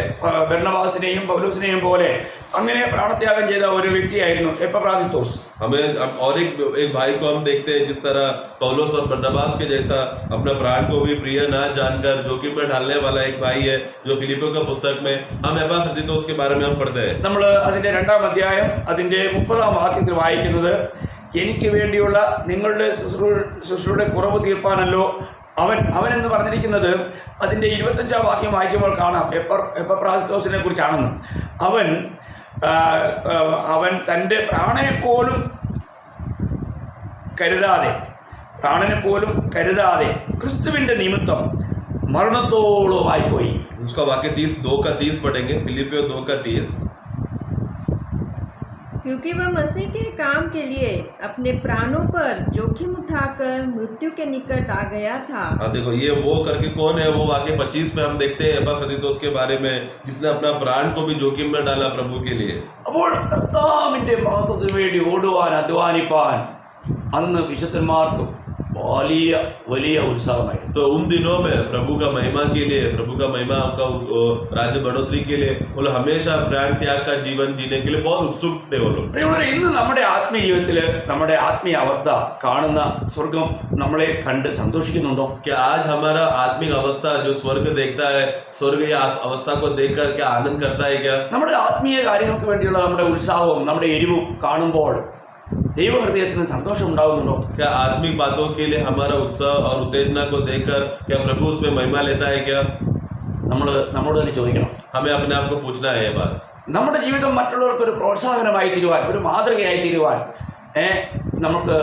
ബർന്നബാസിനെയും പൗലോസിനെയും പോലെ അങ്ങനെ പ്രാണത്യാഗം ചെയ്ത ഒരു വ്യക്തിയായിരുന്നു എപ്പഫ്രാദിത്തോസ്. हमें और एक भाई को हम देखते हैं जिस तरह पौलुस और बरनबास के जैसा अपना प्राण को भी प्रिय ना जानकर जोखिम में डालने वाला एक भाई है जो फिलिपियों का पुस्तक में हम एपफ्रादितोस के बारे में हम पढ़ते हैं. നമ്മൾ അതിന്റെ 2-ാം അധ്യായം അതിന്റെ 30-ാം വാക്യത്തിൽ വായിക്കുന്നത്, എനിക്ക് വേണ്ടിയുള്ള നിങ്ങളുടെ ശുശ്രൂഷയുടെ കുറവ് തീർപ്പാനല്ലോ അവൻ എന്ന് പറഞ്ഞിരിക്കുന്നത്. അതിന്റെ 25-ാം വാക്യം വായിക്കുമ്പോൾ കാണാം എപ്പഫ്രാദിത്തോസിനെ കുറിച്ചാണെന്ന്. അവൻ തൻ്റെ പ്രാണനെ പോലും കരുതാതെ പ്രാണനെ പോലും കരുതാതെ ക്രിസ്തുവിന്റെ നിമിത്തം മരണത്തോളമായി പോയി. उसका वाक्य 2:30 पढ़ेंगे, फिलिपियों 2:30। क्योंकि वह मसीह के काम के लिए अपने प्राणों पर जोखिम उठाकर मृत्यु के निकट आ गया था। हाँ देखो, ये वो करके कौन है? वो वाक्य 25 में हम देखते हैं एपफ्रोदितोस के बारे में, जिसने अपना प्राण को भी जोखिम में डाला प्रभु के लिए। അപ്പോൾ കർത്താവിന്റെ മഹത്വത്തിന് വേണ്ടി ഓടുവാൻ അധ്വാനിപ്പാൻ അന്ന് വിശുദ്ധന്മാർക്ക് വലിയ വലിയ उत्साहമായിരുന്നു. तो उन दिनों में प्रभु का महिमा के लिए, प्रभु का महिमा का राज्य बढ़ोतरी के लिए वो लोग हमेशा प्राण त्याग का जीवन जीने के लिए बहुत उत्सुक थे वो लोग। ഇന്ന് നമ്മുടെ ആത്മീയ ജീവിതത്തിൽ നമ്മുടെ ആത്മീയ അവസ്ഥ കാണുന്ന സ്വർഗം നമ്മളെ കണ്ട് സന്തോഷിക്കുന്നുണ്ടോ? क्या आज हमारा आत्मिक अवस्था जो स्वर्ग देखता है, स्वर्ग या अवस्था को देखकर क्या आनंद करता है क्या? നമ്മുടെ ആത്മീയ കാര്യങ്ങൾക്ക് വേണ്ടിയുള്ള നമ്മുടെ ഉത്സാഹവും നമ്മുടെ എരിവും കാണുമ്പോൾ ദൈവഹൃദയത്തിന് സന്തോഷം ഉണ്ടാകുന്നുണ്ടോ? क्या आत्मिक बातों के लिए हमारा उत्साह और उत्तेजना को देखकर क्या प्रभु उसमें महिमा लेता है क्या? നമ്മളോട് തന്നെ ചോദിക്കണം. हमें अपने आप को पूछना है ये बात। നമ്മുടെ ജീവിതം മറ്റുള്ളവർക്ക് ഒരു പ്രോത്സാഹനമായി തീരുവാൻ, ഒരു മാതൃകയായി തീരുവാൻ നമുക്ക്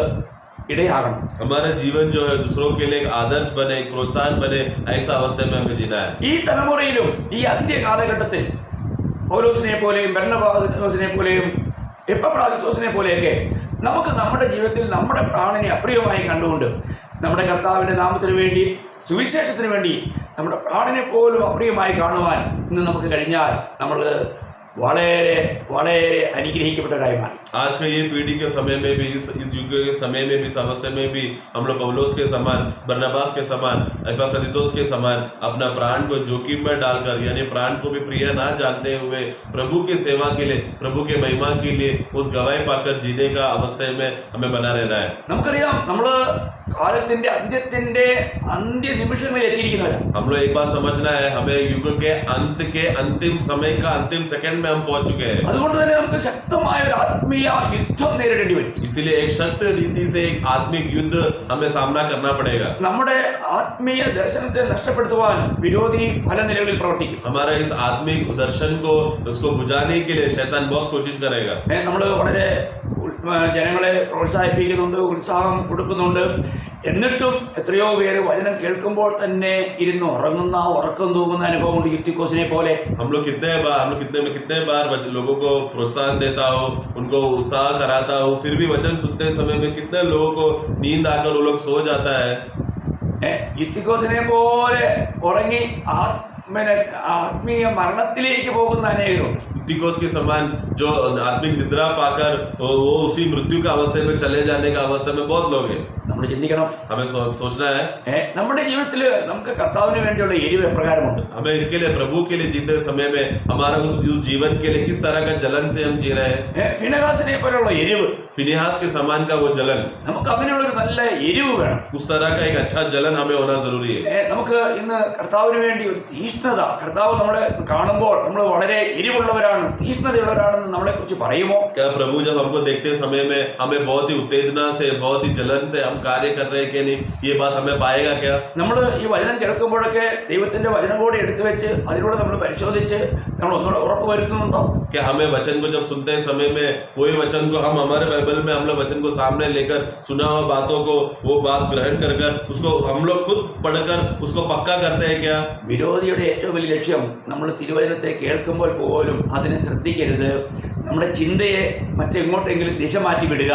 ഇടയാകണം. हमारा जीवन जो है दूसरों के लिए एक आदर्श बने, एक प्रोत्साहन बने, ऐसा अवस्था में हमें जीना है। ഈ തലമുറയിലും ഈ അന്ത്യ കാലഘട്ടത്തിൽ പൗലോസിനെ പോലെയും ബർന്നബാസിനെ പോലെയും എപ്പഫ്രാദിത്തോസിനെ പോലെയൊക്കെ നമുക്ക് നമ്മുടെ ജീവിതത്തിൽ നമ്മുടെ പ്രാണനെ അപ്രിയമായി കണ്ടുകൊണ്ട് നമ്മുടെ കർത്താവിൻ്റെ നാമത്തിന് വേണ്ടി, സുവിശേഷത്തിന് വേണ്ടി നമ്മുടെ പ്രാണനെ പോലും അപ്രിയമായി കാണുവാൻ ഇന്ന് നമുക്ക് കഴിഞ്ഞാൽ നമ്മൾ വളരെ വളരെ അനുഗ്രഹിക്കപ്പെട്ടവരായി മാറി. आज के ये पीढ़ी के समय में भी, इस युग के समय में भी, इस अवस्था में भी हम लोग पौलुस के समान, बरनबास के समान, एपफ्रोदितोस के समान अपना प्राण को जोखिम में डालकर, यानी प्राण को भी प्रिय ना जानते हुए प्रभु की सेवा के लिए, प्रभु के महिमा के लिए उस गवाही पाकर जीने का अवस्था में हमें बना रहना है। നമുക്കറിയാം, നമ്മൾ കാലത്തിന്റെ അന്ത്യ നിമിഷങ്ങളിൽ എത്തിയിരിക്കുന്നവരാണ്. हम लोग एक बात समझना है, हमें युग के अंत के अंतिम समय का अंतिम सेकंड में हम पहुंच चुके हैं। അതുകൊണ്ട് തന്നെ നമുക്ക് ശക്തമായ ഒരു ആത്മീയ യുദ്ധം നേരിടേണ്ടി വരും. इसीलिए एक शक्त रीति से एक आत्मिक युद्ध हमें सामना करना पड़ेगा। നമ്മുടെ ആത്മീയ ദർശനത്തെ നഷ്ടപ്പെടുത്തുവാൻ വിരോധി പല നിലകളിൽ പ്രവർത്തിക്കും. हमारा इस आत्मिक दर्शन को, उसको बुझाने के लिए शैतान बहुत कोशिश करेगा। നമ്മൾ വളരെ ജനങ്ങളെ പ്രോത്സാഹിപ്പിക്കുന്നുണ്ട്, ഉത്സാഹം കൊടുക്കുന്നുണ്ട്. എന്നിട്ടും എത്രയോ പേര് വചനം കേൾക്കുമ്പോൾ തന്നെ ഇരുന്ന് ഉറക്കം തൂങ്ങുന്ന അനുഭവം ഉണ്ട്. യുത്തിക്കോസിനെ പോലെ हम लोग कितने बार लोगों को प्रोत्साहन देता हो, उनको उत्साह कराता हो, फिर भी वचन सुनते समय में कितने लोगों को नींद आकर वो लोग सो जाता है। യുത്തിക്കോസിനെ പോലെ ഉറങ്ങി ആത്മീയ മരണത്തിലേക്ക് പോകുന്ന അനേകരുണ്ട്. യുത്തിकोस के समान जो आत्मिक निद्रा पाकर वो उसी मृत्यु का अवस्था में चले जाने का अवस्था में बहुत लोग हैं। നമ്മൾ ചിന്തിക്കണം, हमें सोचना है നമ്മുടെ ജീവിതത്തിൽ നമുക്ക് കർത്താവിന് വേണ്ടിയുള്ള എരിവ് എപ്രകാരമുണ്ട്. हमें इसके लिए, प्रभु के लिए जीते समय में हमारा उस जीवन के लिए किस तरह का जलन से हम जी रहे हैं। ഫിനെഹാസിനെ പോലുള്ള എരിവ്, फिनिहास के समान का वो जलन, നമുക്ക് അങ്ങനെയുള്ള ഒരു നല്ല എരിവ് വേണം. उस तरह का एक अच्छा जलन हमें होना जरूरी है। നമുക്ക് ഇന്ന് കർത്താവിന് വേണ്ടി ഒരു തീഷ്ണത, കർത്താവ് നമ്മളെ കാണുമ്പോൾ നമ്മൾ വളരെ എരിവുള്ളവരാണ്, തീഷ്ണതയുള്ളവരാണെന്ന് നമ്മളെ കുറിച്ച് പറയുമോ? क्या प्रभु जब हमको देखते समय में हमें बहुत ही उत्तेजना से, बहुत ही जलन से हम कार्य कर रहे हैं कि नहीं, ये बात हमें पाएगा क्या? നമ്മൾ ഈ വചനം കേൾക്കുമ്പോഴൊക്കെ ദൈവത്തിന്റെ വചനം കൂടെ എടുത്തു വെച്ച് അതിലൂടെ നമ്മൾ പരിശോധിച്ച് നമ്മൾ ഒന്നുകൂടെ ഉറപ്പ് വരുത്തുന്നുണ്ടോ? क्या हमें वचन को जब सुनते समय में वही वचन को हम हमारे बाइबल में हम लोग वचन को सामने लेकर सुना हुआ बातों को वो बात ग्रहण कर उसको हम लोग खुद पढ़कर उसको पक्का करते हैं क्या? വിരോധിയുടെ ഏറ്റവും വലിയ ലക്ഷ്യം നമ്മൾ തിരുവചനത്തെ കേൾക്കുമ്പോൾ പോലും അതിനെ ശ്രദ്ധിക്കരുത്, നമ്മുടെ ചിന്തയെ മറ്റെങ്ങോട്ടെങ്കിലും ദിശ മാറ്റി വിടുക,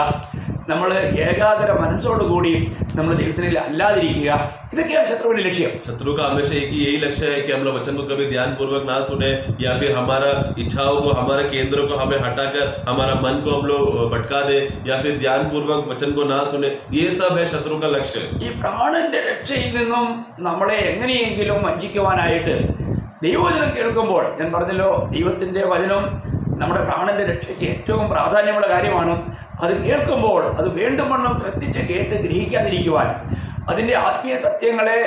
നമ്മൾ ഏകാഗ്ര മനസ്സോടുകൂടി നമ്മൾ ദൈവത്തിനിൽ അല്ലാതിരിക്കുക, ഇതൊക്കെയാണ് ശത്രുവിന്റെ ലക്ഷ്യം. शत्रु का हमेशा एक ही यही लक्ष्य है कि हम लोग वचन को कभी ध्यान पूर्वक ना सुने, या फिर हमारा इच्छाओं को, हमारे केंद्र को हमें हटाकर हमारा मन को हम लोग भटका दे, या फिर ध्यान पूर्वक वचन को ना सुने। ये सब है शत्रु का लक्ष्य। ഈ പ്രാണന്റെ രക്ഷയിൽ നിന്നും നമ്മളെ എങ്ങനെയെങ്കിലും വഞ്ചിക്കുവാനായിട്ട് ദൈവവചനം കേൾക്കുമ്പോൾ, ഞാൻ പറഞ്ഞല്ലോ, ദൈവത്തിന്റെ വചനം നമ്മുടെ പ്രാണന്റെ രക്ഷയ്ക്ക് ഏറ്റവും പ്രാധാന്യമുള്ള കാര്യമാണ്. അത് കേൾക്കുമ്പോൾ അത് വേണ്ടും വണ്ണം ശ്രദ്ധിച്ച് കേട്ട് ഗ്രഹിക്കാതിരിക്കുവാൻ, അതിൻ്റെ ആത്മീയ സത്യങ്ങളെ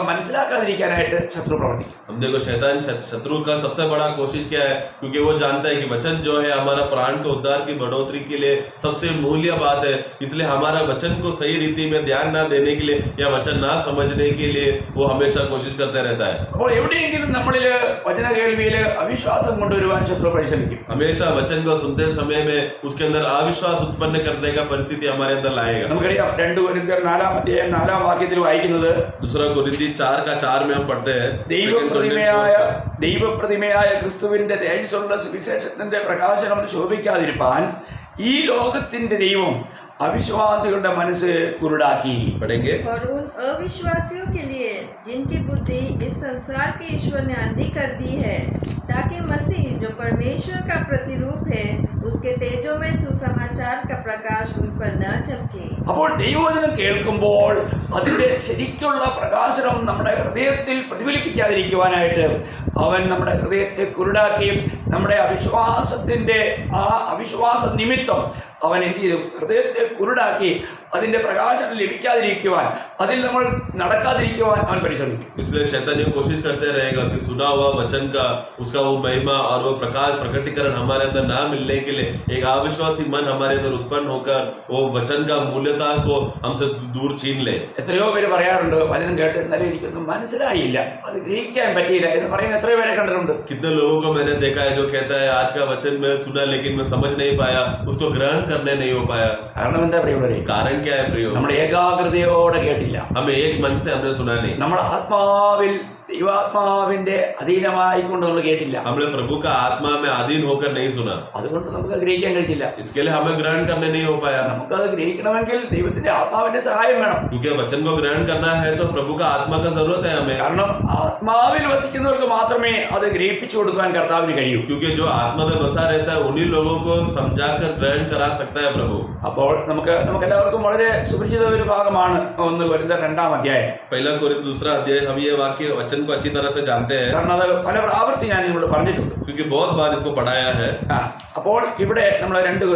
മനസ്സിലാക്കാതിരിക്കാനായിട്ട് ശത്രു പ്രവർത്തിക്കും. हम देखो शैतान शत्रु का सबसे बड़ा कोशिश क्या है, क्योंकि वो जानता है कि वचन जो है हमारा प्राण के उद्धार की बढ़ोतरी के लिए सबसे मूल्य बात है, इसलिए हमारा वचन को सही रीति में ध्यान ना देने के लिए या वचन ना समझने के लिए वो हमेशा कोशिश करते रहता है. അപ്പോൾ എവിടെയെങ്കിലും നമ്മളിൽ വചന കേൾവിയിൽ അവിശ്വാസം കൊണ്ടുവരുവാൻ ശത്രു പരിശ്രമിക്കും. हमेशा वचन को सुनते समय में उसके अंदर अविश्वास उत्पन्न करने का परिस्थिति हमारे अंदर लाएगा. നമുക്കറിയാം 2 കൊരിന്ത്യർ 4-ാം വാക്യത്തിൽ വായിക്കുന്നത്, दूसरा कोरिन्थी 4:4 में हम पढ़ते हैं, ദൈവപ്രതിമയായ ക്രിസ്തുവിന്റെ തേജസ്സുള്ള സുവിശേഷത്തിന്റെ പ്രകാശനം ശോഭിക്കാതിരിപ്പാൻ ഈ ലോകത്തിന്റെ ദൈവം अविश्वासियों മനസ്സ് കുരുടാക്കി. पढ़ेंगे. और उन अविश्वासियों के लिए जिनकी बुद्धि इस संसार के ईश्वर ने अंधी कर दी है, ताकि मसीह जो परमेश्वर का प्रतिरूप है उसके तेजो में सुसमाचार का प्रकाश उन पर न चमके. അപ്പോൾ ദൈവവചനം കേൾക്കുമ്പോൾ അതിന്റെ ശരിക്കുള്ള പ്രകാശനം നമ്മുടെ ഹൃദയത്തിൽ പ്രതിഫലിപ്പിക്കാതിരിക്കുവാനായിട്ട് അവൻ നമ്മുടെ ഹൃദയത്തെ കുരുടാക്കി നമ്മുടെ അവിശ്വാസത്തിന്റെ ആ അവിശ്വാസ നിമിത്തം അവൻ എന്ത് ചെയ്തു? ഹൃദയത്തെ കുരുടാക്കി അതിന്റെ പ്രകാശനം ലഭിക്കാതിരിക്കുവാൻ, അതിൽ നമ്മൾ നടക്കാതിരിക്കുവാൻ അവൻ പരിശ്രമിക്കും. इसलिए शैतान ये कोशिश करते रहेगा कि सुना हुआ वचन का उसका वो महिमा और वो प्रकाश प्रकटीकरण हमारे अंदर ना मिलने के लिए एक अविश्वासी मन हमारे अंदर उत्पन्न होकर वो वचन का मूल्यता को हमसे दूर छीन ले. എത്രയോ പേര് പറയാറുണ്ട്, വചനം കേട്ട് എന്നാലും എനിക്കൊന്നും മനസ്സിലായില്ല, അത് ഗ്രഹിക്കാൻ പറ്റിയില്ല എന്ന് പറയുന്ന എത്രയോ പേരെ കണ്ടിട്ടുണ്ട്. कितने लोगों को मैंने देखा है जो कहता है आज का वचन मैं सुना लेकिन मैं समझ नहीं पाया, उसको ग्रहण करने नहीं हो पाया. കാരണം എന്താ പ്രിയമുള്ളവരെ? कारण क्या है प्रियो? നമ്മുടെ ഏകാഗ്രതയോടെ കേട്ടില്ല. हमें एक मन से हमने सुना नहीं. നമ്മുടെ ആത്മാവിൽ ദൈവാത്മാവിന്റെ അധീനമായിക്കൊണ്ട് നമ്മൾ കേട്ടില്ല. हमने प्रभु का आत्मा में अधीन होकर नहीं सुना, അതുകൊണ്ട് നമുക്ക് ഗ്രഹിക്കാൻ കഴിഞ്ഞില്ല. इसके लिए हमें ग्रहण करने नहीं हो पाया. നമുക്കത് ഗ്രഹിക്കണമെങ്കിൽ ദൈവത്തിന്റെ ആത്മാവിന്റെ സഹായം വേണം. क्योंकि वचन को ग्रहण करना है तो प्रभु का आत्मा का जरूरत है हमें. കാരണം ആത്മാവിൽ വസിക്കുന്നവർക്ക് മാത്രമേ അത് ഗ്രഹിപ്പിച്ചു കൊടുക്കാൻ കർത്താവിന് കഴിയൂ. क्योंकि जो आत्मा में बसा रहता है उन्हीं लोगों को समझाकर ग्रहण करा सकता है प्रभु. അപ്പോൾ നമുക്കെല്ലാവർക്കും വളരെ സുപരിചിത ഒരു ഭാഗമാണ് 1 കൊരിന്ത്യർ 2-ാം അധ്യായം. पहला कोरिन्थ 2 अध्याय हम ये वाक्य वचन को अच्छी तरह से जानते हैं, കാരണം അത് പല പ്രാവർത്തി ഞാൻ ഇവിടെ പറഞ്ഞിട്ടുണ്ട്. क्योंकि बहुत बार इसको पढ़ाया है. അപ്പോൾ ഇവിടെ നമ്മൾ 1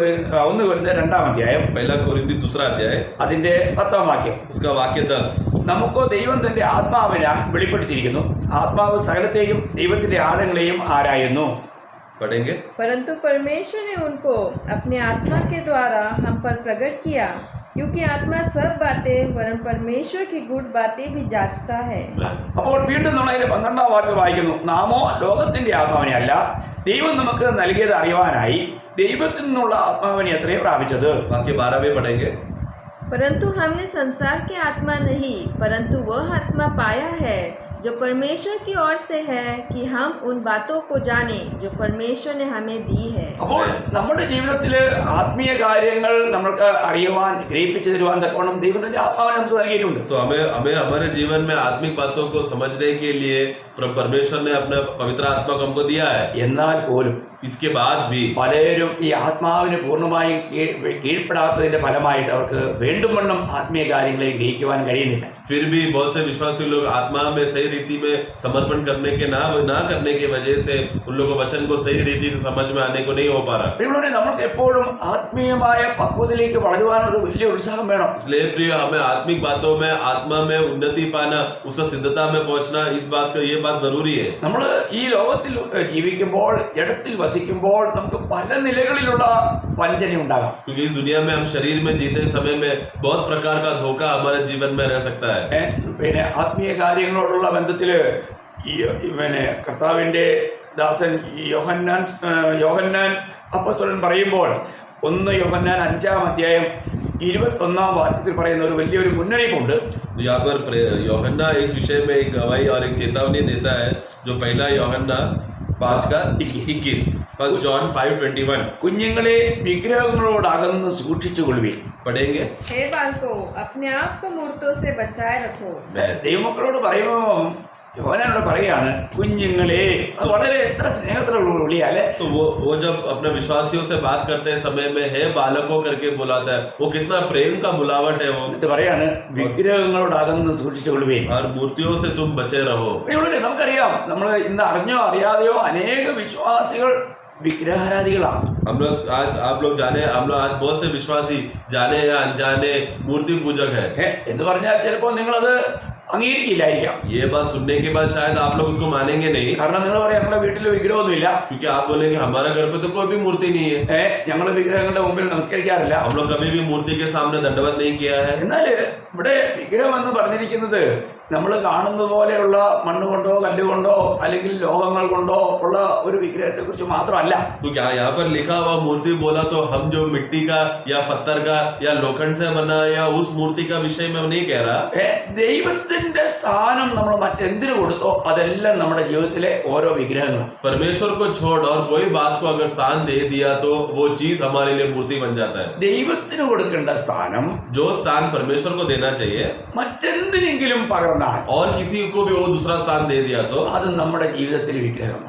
കൊരിന്ത്യർ 2-ാം അധ്യായം पहला कोरिन्थी 2 अध्याय അതിന്റെ 10-ാം വാക്യം. उसका वाक्य 10. നമുക്ക് ദൈവം തന്റെ ആത്മാവിനാൽ വെളിപ്പെടുത്തിയിരിക്കുന്നു. ആത്മാവ് സകലത്തെയും ദൈവത്തിന്റെ ആഴങ്ങളെയും ആരായുന്നു. पढ़ेंगे. परंतु परमेश्वर ने उनको अपने आत्मा के द्वारा हम पर प्रकट किया, क्योंकि आत्मा सब बातें वरन परमेश्वर की गुड़ बातें भी जांचता है. അപ്പോൾ വീണ്ടും നമ്മൾ അതിന്റെ 12-ാം വാക്യം വായിക്കുന്നു. നാമോ ലോകത്തിന്റെ ആത്മാവിനെ അല്ല, ദൈവം നമുക്ക് നൽകിയത് അറിയുവാനായി ദൈവത്തിൽ നിന്നുള്ള ആത്മാവിനെ അത്രയും പ്രാപിച്ചത്. वाक्य 12 में पढ़ेंगे. परंतु हमने संसार की आत्मा नहीं, परंतु वह आत्मा पाया है जो परमेश्वर की ओर से है, कि हम उन बातों को जाने जो परमेश्वर ने हमें दी है. അപ്പോൾ നമ്മുടെ ജീവിതത്തില് ആത്മീയ കാര്യങ്ങൾ നമ്മൾക്ക് അറിയുവാൻ, ഗ്രഹിപ്പിച്ചു തരുവാൻ തക്കവണ്ണം ദൈവത്തിന്റെ ആത്മാവിനെ നമുക്ക് നൽകിയിട്ടുണ്ട്. तो हमें हमारे जीवन में आत्मिक बातों को समझने के लिए परमेश्वर ने अपना पवित्र आत्मा को हमको दिया है. എന്നാൽ പോലും इसके बाद भी പലരും ഈ ആത്മാവിന് പൂർണ്ണമായും കീഴ്പ്പെടാത്തതിന്റെ ഫലമായിട്ട് അവർക്ക് വേണ്ടുവണ്ണം ആത്മീയ കാര്യങ്ങളെ ഗ്രഹിക്കുവാൻ കഴിയുന്നില്ല. फिर भी बहुत से विश्वासी लोग आत्मा में सही रीति में समर्पण करने के ना करने की वजह से उन लोगों को वचन को सही रीति से समझ में आने को नहीं हो पा रहा. ഇവിടെ നമുക്ക് एപ്പോഴും ആത്മീയമായ പക്വതയിലേക്ക് വളരുവാനുള്ള വലിയ ഉത്സാഹം വേണം. इसलिए प्रिय हमें आत्मिक बातों में आत्मा में उन्नति पाना, उसका सिद्धता में पहुंचना, ये बात जरूरी है. നമ്മൾ ഈ ലോകത്തിൽ ജീവിക്കുമ്പോൾ, ജഡത്തിൽ വസിക്കുമ്പോൾ നമുക്ക് പല നിലകളിലുള്ള വഞ്ചന ഉണ്ടാകാം. क्योंकि इस दुनिया में हम शरीर में जीते समय में बहुत प्रकार का धोखा हमारे जीवन में रह सकता है. പിന്നെ ആത്മീയ കാര്യങ്ങളോടുള്ള ബന്ധത്തില് പിന്നെ കർത്താവിന്റെ ദാസൻ യോഹന്നാൻ അപ്പോസ്തലൻ പറയുമ്പോൾ 1 യോഹന്നാൻ 5-ാം അധ്യായം 21-ാം വാക്യത്തിൽ പറയുന്ന ഒരു വലിയൊരു മുന്നറിയിപ്പുണ്ട്. यहाँ पर यूहन्ना इस विषय में एक गवाही और एक चेतावनी देता है, जो पहला यूहन्ना 5:21, 1 John 5:21. കുഞ്ഞുങ്ങളെ വിഗ്രഹങ്ങളോട് അകന്ന് സൂക്ഷിച്ചുകൊള്ളുവിൻ. पढ़ेंगे. हे बालकों, अपने आप को मूर्तों से बचाए रखो. ദൈവമക്കളോട് പറയുമ്പോൾ യോഹന്നാനോട് പറയാണ് കുഞ്ഞുങ്ങളെ. അത് വളരെ എത്ര സ്നേഹത്തിലുള്ള വിളിയാ അല്ലെ? तो वो जब अपने विश्वासियों से बात करते समय में हे बालकों करके बुलाता है, वो कितना प्रेम का बुलावट है वो. എന്നിട്ട് പറയാണ് വിഗ്രഹങ്ങളോട് അകന്ന് സൂക്ഷിച്ചുകൊള്ളുവിൻ. और मूर्तियों से तुम बचे रहो. നമുക്കറിയാം, നമ്മൾ ഇന്ന് അറിഞ്ഞോ അറിയാതെയോ അനേക വിശ്വാസികൾ വിഗ്രഹാരാധികളാണ്. हम लोग आज आप लोग जाने हम लोग आज बहुत से विश्वासी जाने या अनजाने मूर्ति पूजक है। എന്ന് പറഞ്ഞാൽ ചിലപ്പോൾ നിങ്ങളത് അംഗീകരിക്കില്ലായിരിക്കാം. ये बात सुनने के बाद शायद आप लोग उसको मानेंगे नहीं, കാരണം നിങ്ങൾ പറയാം നമ്മുടെ വീട്ടിൽ വിഗ്രഹമൊന്നുമില്ല, क्योंकि आप बोलेंगे हमारा घर पे तो कोई भी मूर्ति नहीं है, ഞങ്ങൾ വിഗ്രഹങ്ങളുടെ മുമ്പിൽ നമസ്കരിക്കാറില്ല. हम लोग कभी भी मूर्ति के सामने दंडवत नहीं किया है। എന്നാൽ ഇവിടെ വിഗ്രഹം എന്ന് പറഞ്ഞിരിക്കുന്നത് നമ്മൾ കാണുന്നത് പോലെയുള്ള മണ്ണ് കൊണ്ടോ കല്ലുകൊണ്ടോ അല്ലെങ്കിൽ ലോഹങ്ങൾ കൊണ്ടോ ഉള്ള ഒരു വിഗ്രഹത്തെ കുറിച്ച് മാത്രമല്ല. तो क्या यहाँ पर लिखा हुआ मूर्ति बोला तो हम जो मिट्टी का या पत्थर का या लोखंड से बना या उस मूर्ति का विषय में नहीं कह रहा। ദൈവത്തിന്റെ സ്ഥാനം നമ്മൾ മറ്റെന്തിനു കൊടുത്തോ അതെല്ലാം നമ്മുടെ ജീവിതത്തിലെ ഓരോ വിഗ്രഹങ്ങളാണ്. परमेश्वर को छोड़ और कोई बात को अगर स्थान दे दिया तो वो चीज हमारे लिए मूर्ति बन जाता है। ദൈവത്തിന് കൊടുക്കേണ്ട സ്ഥാനം जो स्थान परमेश्वर को देना चाहिए മറ്റെന്തിനെങ്കിലും പകർന്നാൽ और किसी को भी वो दूसरा स्थान दे दिया तो അത് നമ്മുടെ ജീവിതത്തിലെ വിഗ്രഹം.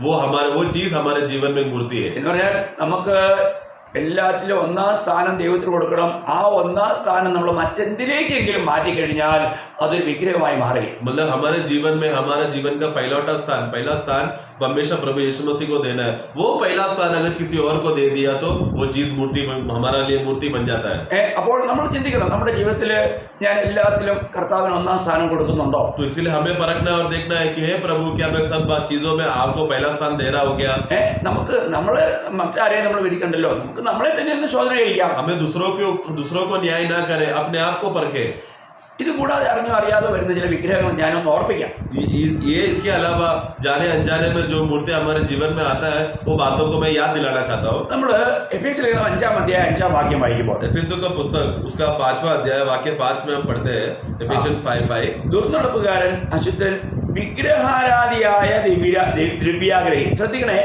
वो चीज हमारे जीवन में मूर्ति है। എന്ന് പറഞ്ഞാൽ നമുക്ക് എല്ലാത്തിലും ഒന്നാം സ്ഥാനം ദൈവത്തിന് കൊടുക്കണം. ആ ഒന്നാം സ്ഥാനം നമ്മൾ മറ്റെന്തിലേക്കെങ്കിലും മാറ്റിക്കഴിഞ്ഞാൽ അതൊരു വിഗ്രഹമായി മാറുകയും. मतलब हमारे जीवन में हमारा जीवन का पहला स्थान हमेशा प्रभु यीशु मसीह को देना है। वो पहला स्थान अगर किसी और को दे दिया तो वो चीज मूर्ति हमारा लिए मूर्ति बन जाता है। അപ്പോൾ നമ്മൾ ചിന്തിക്കണം നമ്മുടെ ജീവിതത്തിൽ ഞാൻ എല്ലാത്തിലും കർത്താവിന് ഒന്നാം സ്ഥാനം കൊടുക്കുന്നുണ്ടോ? तो इसलिए हमें परखना और देखना है कि हे प्रभु क्या मैं सब चीजों में आपको पहला स्थान दे रहा हूँ क्या? നമുക്ക് മറ്റാരെയും നമ്മൾ വിധിക്കണ്ടല്ലോ, നമുക്ക് നമ്മളെ തന്നെ ഒന്ന് ശോധന കഴിക്കാം. हमें दूसरों को न्याय ना करे, अपने आप को परखे। ഇത് കൂടാതെ അറിഞ്ഞോ അറിയാതെ വരുന്ന ചില വിഗ്രഹങ്ങൾ ഞാനൊന്ന് ഓർപ്പിക്കാം. ये इसके अलावा जाने अनजाने में जो मूर्ति हमारे जीवन में आता है वो बातों को मैं याद दिलाना चाहता हूँ। നമ്മൾ എഫേസ്യ ലേഖനം 5-ാം അധ്യായം 5-ാം വാക്യം വായിക്കുമ്പോൾ एफेसियों का पुस्तक उसका 5वां अध्याय वाक्य 5 में हम पढ़ते हैं एफिशियंस 5:5। ദുർനടപ്പുകാരൻ അശുദ്ധൻ വിഗ്രഹാരാധിയായ ദ്രവ്യാഗ്രഹി. ശ്രദ്ധിക്കണേ,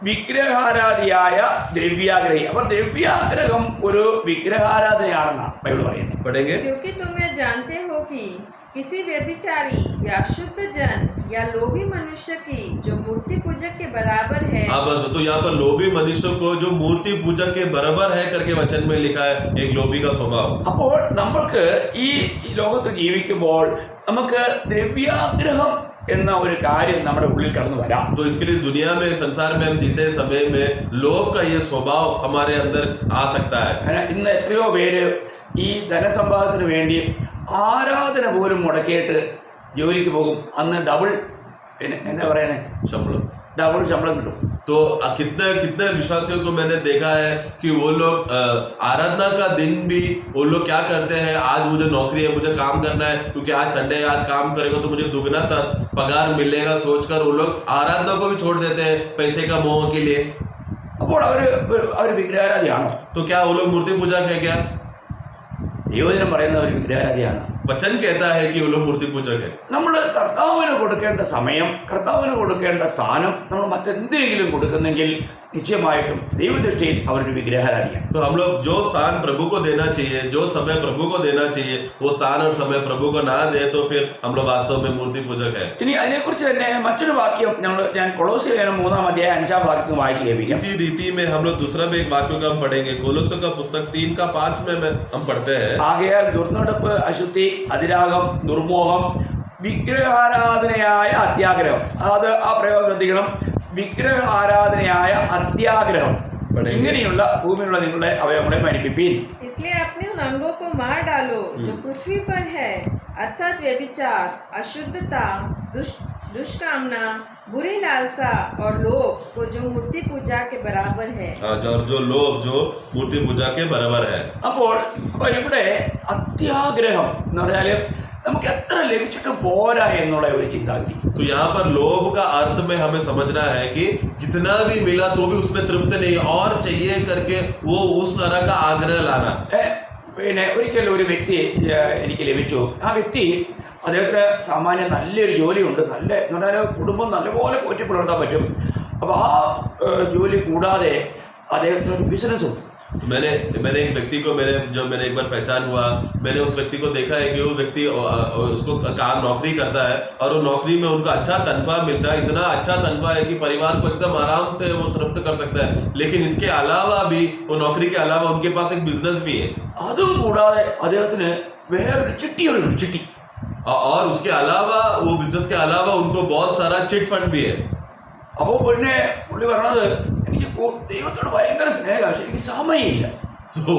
വിഗ്രഹാരാധിയായ ദ്രവ്യാഗ്രഹി. അപ്പൊ ദ്രവ്യാഗ്രഹം ഒരു വിഗ്രഹാരാധനയാണെന്നാണ് ബൈബിൾ പറയുന്നത്. पढ़ेंगे। क्योंकि तुम्हें जानते हो कि किसी व्यभिचारी या शुद्ध जन या लोभी मनुष्य की जो मूर्ति पूजक के बराबर है। हाँ बस, तो यहाँ पर लोभी मनुष्य को जो मूर्ति पूजक के बराबर है करके वचन में लिखा है, एक लोभी का स्वभाव। അപ്പോൾ നമ്മൾക്ക് ഈ ലോകത്ത് ജീവിക്കുമ്പോൾ നമുക്ക് ദ്രവ്യാഗ്രഹം എന്ന ഒരു കാര്യം നമ്മുടെ ഉള്ളിൽ കടന്നു വരാം. तो इसके लिए दुनिया में संसार में हम जीते समय में लोभ का ये स्वभाव हमारे अंदर आ सकता है। ഇന്ന് എത്രയോ പേര് ഈ ധനസമ്പാദത്തിന് വേണ്ടി ആരാധന പോലും മുടക്കിയിട്ട് ജോലിക്ക് പോകും. അന്ന് ഡബിൾ എന്താ പറയുന്നത് ഡബിൾ ശമ്പളം കിട്ടും. तो कितने विश्वासियों को मैंने देखा है कि वो लोग आराधना का दिन भी वो लोग क्या करते हैं, आज मुझे नौकरी है, मुझे काम करना है क्योंकि आज संडे है, आज काम करेगा तो मुझे दुगना पगार मिलेगा सोचकर वो लोग आराधना को भी छोड़ देते हैं पैसे का मोह के लिए। അപ്പോൾ അവർ വിഗ്രഹാരാധിയാണോ? तो क्या वो लोग मूर्ति पूजा है क्या? ദൈവജനം പറയുന്ന ഒരു വിഗ്രഹാരാധിയാണ്. वचन कहता है कि वो लोग मूर्ति पूजक है। നമ്മൾ കർത്താവിന് കൊടുക്കേണ്ട സമയം, കർത്താവിന് കൊടുക്കേണ്ട സ്ഥാനം നമ്മൾ മറ്റെന്തെങ്കിലും കൊടുക്കുന്നെങ്കിൽ നിശ്ചയമായിട്ടും ദൈവദൃഷ്ടിയിൽ അവരൊരു വിഗ്രഹാരാധിയാണ്. तो हम लोग जो स्थान प्रभु को देना चाहिए, जो समय प्रभु को देना चाहिए, वो स्थान और समय प्रभु को ना दे तो फिर हम लोग वास्तव में मूर्ति पूजक है। ഇനി അതിനെക്കുറിച്ച് തന്നെ മറ്റൊരു വാക്യം ഞാൻ കൊളോസ്യ ലേഖനം 3-ാം അധ്യായം 5-ാം വാക്യത്തിൽ വായിച്ചു കേൾപ്പിക്കാം. इसी रीति में हम लोग दूसरा भी एक वाक्य का हम पढ़ेंगे। कोलोस्यों का पुस्तक 3:5 में हम पढ़ते हैं। ആകയാൽ ദുർനടപ്പ്, അശുദ്ധി, അതിരാഗം, ദുർമോഹം, വിഗ്രഹാരാധനയായ അത്യാഗ്രഹം. അത് ആ പ്രയോഗം ശ്രദ്ധിക്കണം. വിഗ്രഹാരാധനയായ അത്യാഗ്രഹം ഇങ്ങനെയുള്ള ഭൂമിയിലുള്ള നിങ്ങളുടെ അവയവങ്ങളെ മരിപ്പിപ്പീൻ. इसलिए अपने उन अंगों को मार डालो जो पृथ्वी पर है, अर्थात व्यभिचार, अशुद्धता, दुष्कामना, बुरी लालसा और लोभ को जो मूर्ति पूजा के बराबर है। जो लोभ जो मूर्ति पूजा के बराबर है। അപ്പോൾ ഇവിടെ അത്യാഗ്രഹം എന്ന് പറഞ്ഞാൽ നമുക്ക് എത്ര ലഭിച്ചിട്ടും പോരാ എന്നുള്ള ഒരു ചിന്താഗതി. तो यहाँ पर लोभ का अर्थ में हमें समझना है कि जितना भी मिला तो भी उसमें तृप्त नहीं और चाहिए करके वो उस तरह का आग्रह लाना। പിന്നെ ഒരിക്കൽ ഒരു വ്യക്തി എനിക്ക് ലഭിച്ചു. ആ വ്യക്തി അദ്ദേഹത്തിന് സാമാന്യം നല്ലൊരു ജോലിയുണ്ട്, നല്ല എന്ന് പറഞ്ഞാൽ കുടുംബം നല്ലപോലെ പോറ്റി പുലർത്താൻ പറ്റും. അപ്പോൾ ആ ജോലി കൂടാതെ അദ്ദേഹത്തിന് ഒരു ബിസിനസ്സുണ്ട്. मैंने एक व्यक्ति को मैंने एक बार पहचान हुआ, मैंने उस व्यक्ति को देखा है कि वो व्यक्ति उसको काम नौकरी करता है और वो नौकरी में उनको अच्छा तनख्वाह मिलता है, इतना अच्छा तनख्वाह है कि परिवार को एकदम आराम से वो तृप्त कर सकता है। लेकिन इसके अलावा भी वो नौकरी के अलावा उनके पास एक बिजनेस भी है അതും കൂടാതെ അദ്ദേഹത്തിന് വേറൊരു ചിട്ടി और उसके अलावा वो बिजनेस के अलावा उनको बहुत सारा चिट फंड भी है। അപ്പോൾ പിന്നെ പുള്ളി പറഞ്ഞത് എനിക്ക് ദൈവത്തോട് ഭയങ്കര സ്നേഹം, പക്ഷെ എനിക്ക് സമയമില്ല. तो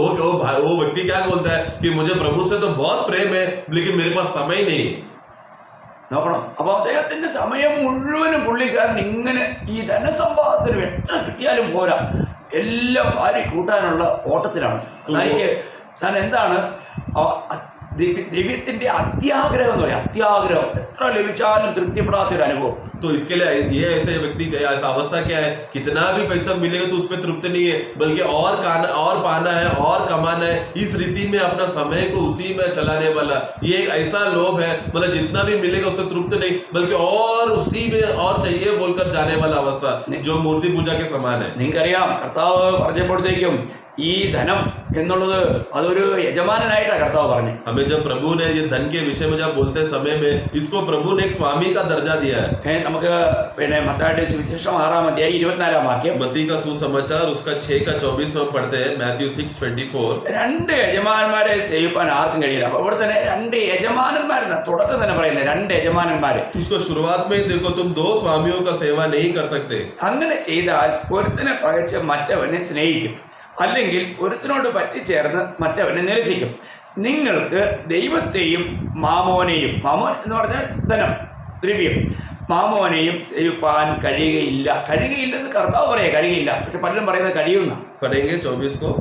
वो व्यक्ति क्या बोलता है कि मुझे प्रभु से तो बहुत प्रेम है लेकिन मेरे पास समय नहीं है. നോക്കണം. അപ്പോൾ അദ്ദേഹത്തിന്റെ സമയം മുഴുവനും പുള്ളിക്കാരൻ ഇങ്ങനെ ഈ ധനസമ്പാദത്തിന് എത്ര കിട്ടിയാലും പോരാ, എല്ലാം വാരി കൂട്ടാനുള്ള ഓട്ടത്തിലാണ്. തനിക്ക് താൻ എന്താണ് ദൈവത്തിന്റെ അത്യാഗ്രഹം എന്ന് പറയും. അത്യാഗ്രഹം എത്ര ലഭിച്ചാലും തൃപ്തിപ്പെടാത്തൊരു അനുഭവം. तो इसके लिए ये ऐसे व्यक्ति ऐसा अवस्था क्या है, कितना भी पैसा मिलेगा तो उस पर तृप्त नहीं है, बल्कि और पाना है और कमाना है. इस रीति में अपना समय को उसी में चलाने वाला ये एक ऐसा लोभ है, मतलब जितना भी मिलेगा उससे तृप्त नहीं, बल्कि और उसी में और चाहिए बोलकर जाने वाला अवस्था जो मूर्ति पूजा के समान है. നിങ്ങൾക്കറിയാം, കർത്താവ് പറഞ്ഞപ്പോഴത്തേക്കും ഈ ധനം എന്നുള്ളത് അതൊരു യജമാനനായിട്ടാണ് കർത്താവ് പറഞ്ഞു. हमें जब प्रभु ने ये धन के विषय में जब बोलते समय में इसको प्रभु ने एक स्वामी का दर्जा दिया है. നമുക്ക് മത്തായിയുടെ സുവിശേഷം 6-ാം അധ്യായം 24-ാം വാക്യം, मत्ती का सुसमाचार उसका 6:24 में हम पढ़ते हैं. मैथ्यू 6:24. രണ്ട് യജമാനന്മാരെ സേവിപ്പാൻ ആർക്കും കഴിയില്ല. അപ്പൊ ഇവിടെ തന്നെ രണ്ട് യജമാനന്മാരെന്ന തുടക്കം തന്നെ പറയുന്നത് രണ്ട് യജമാനന്മാര്. उसको शुरुआत में ही देखो, तुम दो स्वामियों का सेवा नहीं कर सकते. അങ്ങനെ ചെയ്താൽ ഒരുത്തനെ പകച്ച് മറ്റവനെ സ്നേഹിക്കും, അല്ലെങ്കിൽ ഒരുത്തനോട് പറ്റിച്ചേർന്ന് മറ്റവനെ നിരസിക്കും. നിങ്ങൾക്ക് ദൈവത്തെയും മാമോനെയും, മാമോൻ എന്ന് പറഞ്ഞാൽ ധനം, ദ്രവ്യം, മാമോനെയും സേവിപ്പാൻ കഴിയുകയില്ലെന്ന് കർത്താവ് പറയാം. കഴിയില്ല, പക്ഷെ പലരും പറയുന്നത് കഴിയുന്ന. पढ़ेंगे 24 को.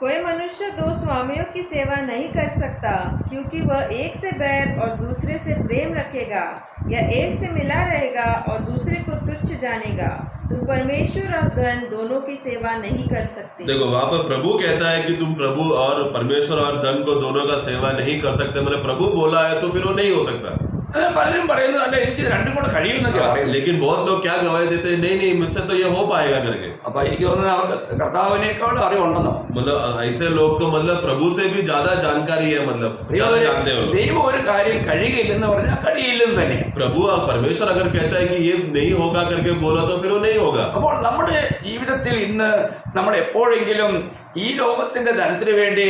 कोई मनुष्य दो स्वामियों की सेवा नहीं कर सकता, क्योंकि वह एक से बैर और दूसरे से प्रेम रखेगा, या एक से मिला रहेगा और दूसरे को तुच्छ जानेगा. तुम परमेश्वर और धन दोनों की सेवा नहीं कर सकते. देखो वहाँ पर प्रभु कहता है कि तुम प्रभु और परमेश्वर और धन को दोनों का सेवा नहीं कर सकते. मतलब प्रभु बोला है तो फिर वो नहीं हो सकता. പലരും പറയുന്നത് അല്ല, എനിക്ക് രണ്ടും കൂടെ കഴിയുന്നൊക്കെ പറയും. लेकिन बहुत लोग क्या गवाही देते हैं, नहीं मुझसे तो ये हो पाएगा करके. അപ്പൊ എനിക്ക് തോന്നുന്നത് അവർക്ക് കർത്താവിനേക്കാൾ അറിവുണ്ടെന്നോ. मतलब ऐसे लोग को मतलब प्रभु से भी ज्यादा जानकारी है, मतलब ज्यादा जानते हो. ദൈവം ഒരു കാര്യം കഴിയുകയില്ലെന്ന് പറഞ്ഞാൽ കഴിയില്ലെന്ന് തന്നെ. प्रभु परमेश्वर अगर कहता है कि ये नहीं होगा करके बोला तो फिर वो नहीं होगा. അപ്പോൾ നമ്മുടെ ജീവിതത്തിൽ ഇന്ന് നമ്മൾ എപ്പോഴെങ്കിലും ഈ ലോകത്തിന്റെ ധനത്തിന് വേണ്ടി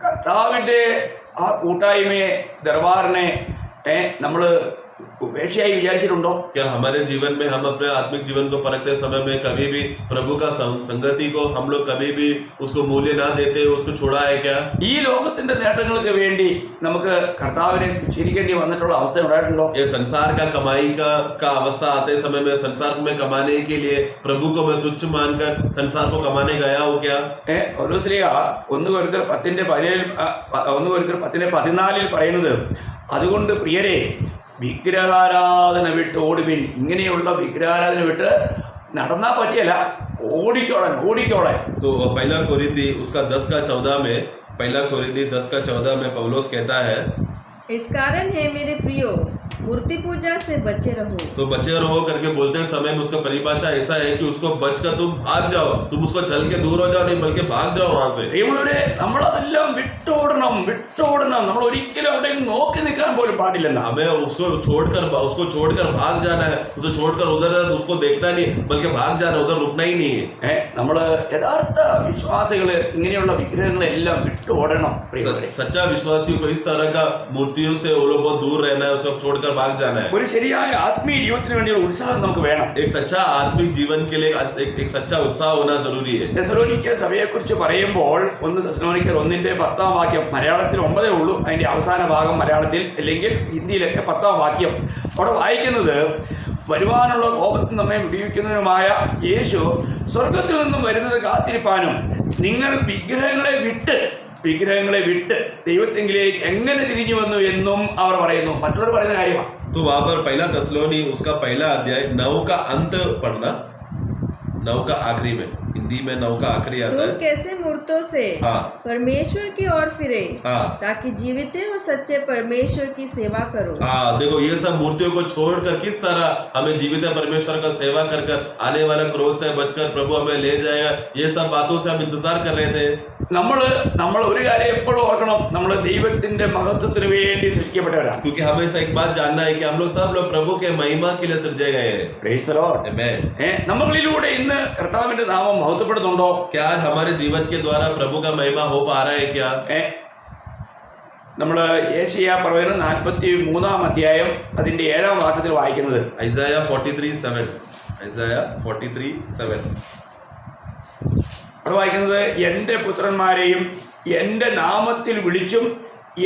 കർത്താവിന്റെ ആ കൂട്ടായ്മയെ, ദർബാറിനെ നമ്മൾ ഉപേക്ഷയായി വിചാരിച്ചിട്ടുണ്ടോ? क्या हमारे जीवन में हम अपने आत्मिक जीवन को परखते समय में कभी भी प्रभु का संगति को हम लोग कभी भी उसको मूल्य ना देते, उसको छोड़ा है क्या? ഈ ലോകത്തിന്റെ നേട്ടങ്ങൾക്ക് വേണ്ടി നമുക്ക് കർത്താവിനെ തുച്ഛീകരിക്കേണ്ടി വന്നിട്ടുള്ള അവസ്ഥ ഉണ്ടായിട്ടുണ്ടോ? ये संसार का कमाई का अवस्था आते समय में संसार में कमाने के लिए प्रभु को मैं तुच्छ मानकर संसार को कमाने गया हो क्या? പൗലോസ്ലീഹ 1 കൊരിന്ത്യർ 10:14 പറയുന്നത്, അതുകൊണ്ട് പ്രിയരെ വിഗ്രഹാരാധന വിട്ട് ഓടുവിൻ. ഇങ്ങനെയുള്ള വിഗ്രഹാരാധന വിട്ട് നടന്നാ പറ്റിയല്ല, ഓടിക്കോളെ. तो पहला कोरिन्थी उसका 10:14 में पौलुस कहता है, इस कारण है मेरे प्रियो, मूर्ति पूजा से बचे रहो. तो बचे रहो करके बोलते समय में उसका परिभाषा ऐसा है कि उसको बचकर तुम भाग जाओ, तुम उसको चल के दूर हो जाओ, नहीं बल्कि भाग जाओ वहां से. നമ്മളതെല്ലാം വിട്ടോടണം. നമ്മൾ ഒരിക്കലും അവിടെ നോക്കി നിൽക്കാൻ പോലും പാടില്ലെന്ന്. हमें उसको छोड़कर भाग जाना है. उसे छोड़कर उधर उसको देखना नहीं, बल्कि भाग जाना, उधर रुकना ही नहीं है. നമ്മള് യഥാർത്ഥ വിശ്വാസികള് ഇങ്ങനെയുള്ള വിഗ്രഹങ്ങളെല്ലാം വിട്ടോടണം. सच्चा विश्वासियों को इस तरह का मूर्तियों से वो लोग बहुत दूर रहना है, उसको छोड़कर भाग जाना है. ഒരു ശരിയായ ആത്മീയ ജീവിതത്തിന് വേണ്ടിയുള്ള ഉത്സാഹം നമുക്ക് വേണം. एक सच्चा आत्मिक जीवन के लिए एक सच्चा उत्साह होना जरूरी है. തെസ്സലോനിക്ക സഭയെക്കുറിച്ച് പറയുമ്പോൾ 1 തെസ്സലോനിക്കർ 1:10 വാക്യം, മലയാളത്തിൽ 9 ഉള്ളൂ, അതിന്റെ അവസാന ഭാഗം മലയാളത്തിൽ അല്ലെങ്കിൽ ഹിന്ദിയിലൊക്കെ 10 വാക്യം. അവിടെ വായിക്കുന്നത്, വരുവാനുള്ള കോപത്തിൽ നമ്മെ വിടിവിക്കുന്നതിനുമായ യേശു സ്വർഗത്തിൽ നിന്നും വരുന്നത് കാത്തിരിപ്പാനും നിങ്ങൾ വിഗ്രഹങ്ങളെ വിട്ട് ദൈവത്തെങ്കിലേക്ക് എങ്ങനെ തിരിഞ്ഞു വന്നു എന്നും അവർ പറയുന്നു. മറ്റുള്ളവർ പറയുന്ന കാര്യമാണ്. तो वहां पर पहला तेसलोनी उसका पहला अध्याय 9 का अंत पढ़ना, 9 का आखिरी में, हिंदी में 9 का आखिरी आता है. तुम कैसे मूर्तों से परमेश्वर की ओर फिरे, ताकि जीवित और सच्चे परमेश्वर की सेवा करो. देखो ये सब मूर्तियों को छोड़कर किस तरह हमें जीवित परमेश्वर का सेवा कर आने वाला क्रोध से बचकर प्रभु हमें ले जाएगा, ये सब बातों से हम इंतजार कर रहे थे. നമ്മൾ ഒരു കാര്യം എപ്പോഴും ഓർക്കണം, നമ്മൾ ദൈവത്തിന്റെ മഹത്വത്തിന് വേണ്ടി സൃഷ്ടിക്കപ്പെട്ടവരാണ്. क्योंकि हमें से एक बात जानना है कि हम लोग सब लोग प्रभु के महिमा के लिए सृजे गए हैं. Praise the Lord. Amen. നമ്മളിലൂടെ ഇന്ന് കർത്താവിന്റെ നാമം മഹത്വപ്പെടുന്നുണ്ടോ? क्या आज हमारे जीवन के द्वारा प्रभु का महिमा हो पा रहा है क्या? നമ്മള് യെശയ്യാ പ്രവചനം 43-ാം അധ്യായം അതിന്റെ 7-ാം വാക്യത്തിൽ വായിക്കുന്നത്, Isaiah 43:7. അവിടെ വായിക്കുന്നത് എൻ്റെ പുത്രന്മാരെയും എൻ്റെ നാമത്തിൽ വിളിച്ചും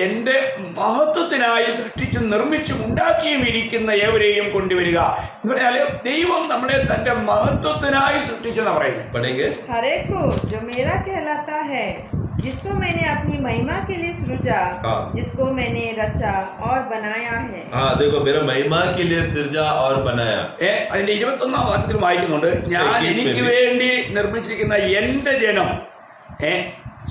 എൻ്റെ മഹത്വത്തിനായി സൃഷ്ടിച്ചും നിർമ്മിച്ചും ഉണ്ടാക്കിയും ഇരിക്കുന്ന ഏവരെയും കൊണ്ടുവരിക എന്ന് പറഞ്ഞാൽ ദൈവം നമ്മളെ തൻ്റെ മഹത്വത്തിനായി സൃഷ്ടിച്ചെന്നാണ് പറയുന്നത്. पढ़ेंगे हर एक को जो मेरा कहलाता है, जिसको मैंने अपनी महिमा के लिए सृजा, हाँ। जिसको मैंने रचा और बनाया है. हाँ देखो, मेरा महिमा के लिए सृजा और बनाया. അതിന്റെ 21-ാം വാക്യത്തിൽ വായിക്കുന്നുണ്ട്, ഞാൻ എനിക്ക് വേണ്ടി നിർമ്മിച്ചിരിക്കുന്ന എൻ്റെ ജനം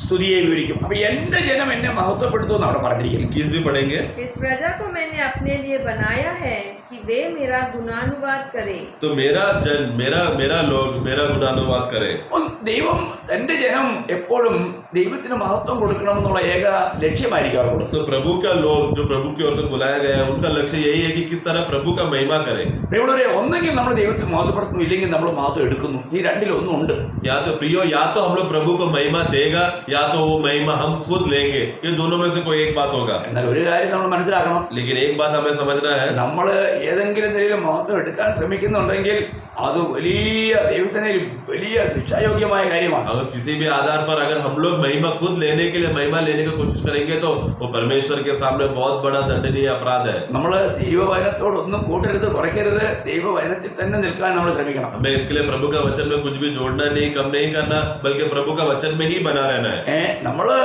സ്തുതിയെ വിവരിക്കും. അപ്പൊ എന്റെ ജനം എന്നെ മഹത്വപ്പെടുത്തുമെന്ന് അവിടെ പറഞ്ഞിരിക്കുന്നത്. 21 भी पढ़ेंगे. इस प्रजा को मैंने अपने लिए बनाया है कि वे मेरा गुणानुवाद करे. तो मेरा जन, मेरा लोग मेरा गुणानुवाद करे. ദൈവം തന്റെ ജനം എപ്പോഴും ദൈവത്തിന് മഹത്വം കൊടുക്കണം എന്നുള്ള ഏക ലക്ഷ്യമായിരിക്കും അവർക്ക്. तो प्रभु का लोग जो प्रभु की ओर से बुलाया गया है, उनका लक्ष्य यही है कि किस तरह प्रभु का महिमा करे. ഇവിടെ ഒന്നെങ്കിൽ നമ്മൾ ദൈവത്തിന് മഹത്വപ്പെടുത്തുന്നു, ഇല്ലെങ്കിൽ നമ്മൾ മഹത്വം എടുക്കുന്നു. ഈ രണ്ടിലൊന്നും ഉണ്ട്. या तो प्रियो, या तो हम लोग प्रभु को महिमा देगा, या तो वो महिमा हम खुद लेंगे. ये दोनों में से कोई एक बात होगा. എന്നാൽ ഒരു കാര്യം നമ്മൾ മനസ്സിലാക്കണം, लेकिन एक बात हमें समझना है, നമ്മൾ ഏതെങ്കിലും നിലയിൽ മഹത്വം എടുക്കാൻ ശ്രമിക്കുന്നുണ്ടെങ്കിൽ അത് വലിയ ദൈവസേനയിൽ വലിയ ശിക്ഷായോഗ്യമായ കാര്യമാണ്. अगर किसी भी आधार पर अगर हम लोग महिमा खुद लेने के लिए महिमा लेने की कोशिश करेंगे तो वो परमेश्वर के सामने बहुत बड़ा दंडनीय अपराध है. നമ്മൾ ദൈവവചനത്തോടൊന്നും കൂട്ടരുത്, കുറയ്ക്കരുത്, ദൈവവചനത്തിൽ തന്നെ നിൽക്കാൻ നമ്മൾ ശ്രമിക്കണം. हमें इसके लिए प्रभु का वचन में कुछ भी जोड़ना नहीं, कम नहीं करना, बल्कि प्रभु का वचन में ही बना रहना है. നമ്മള്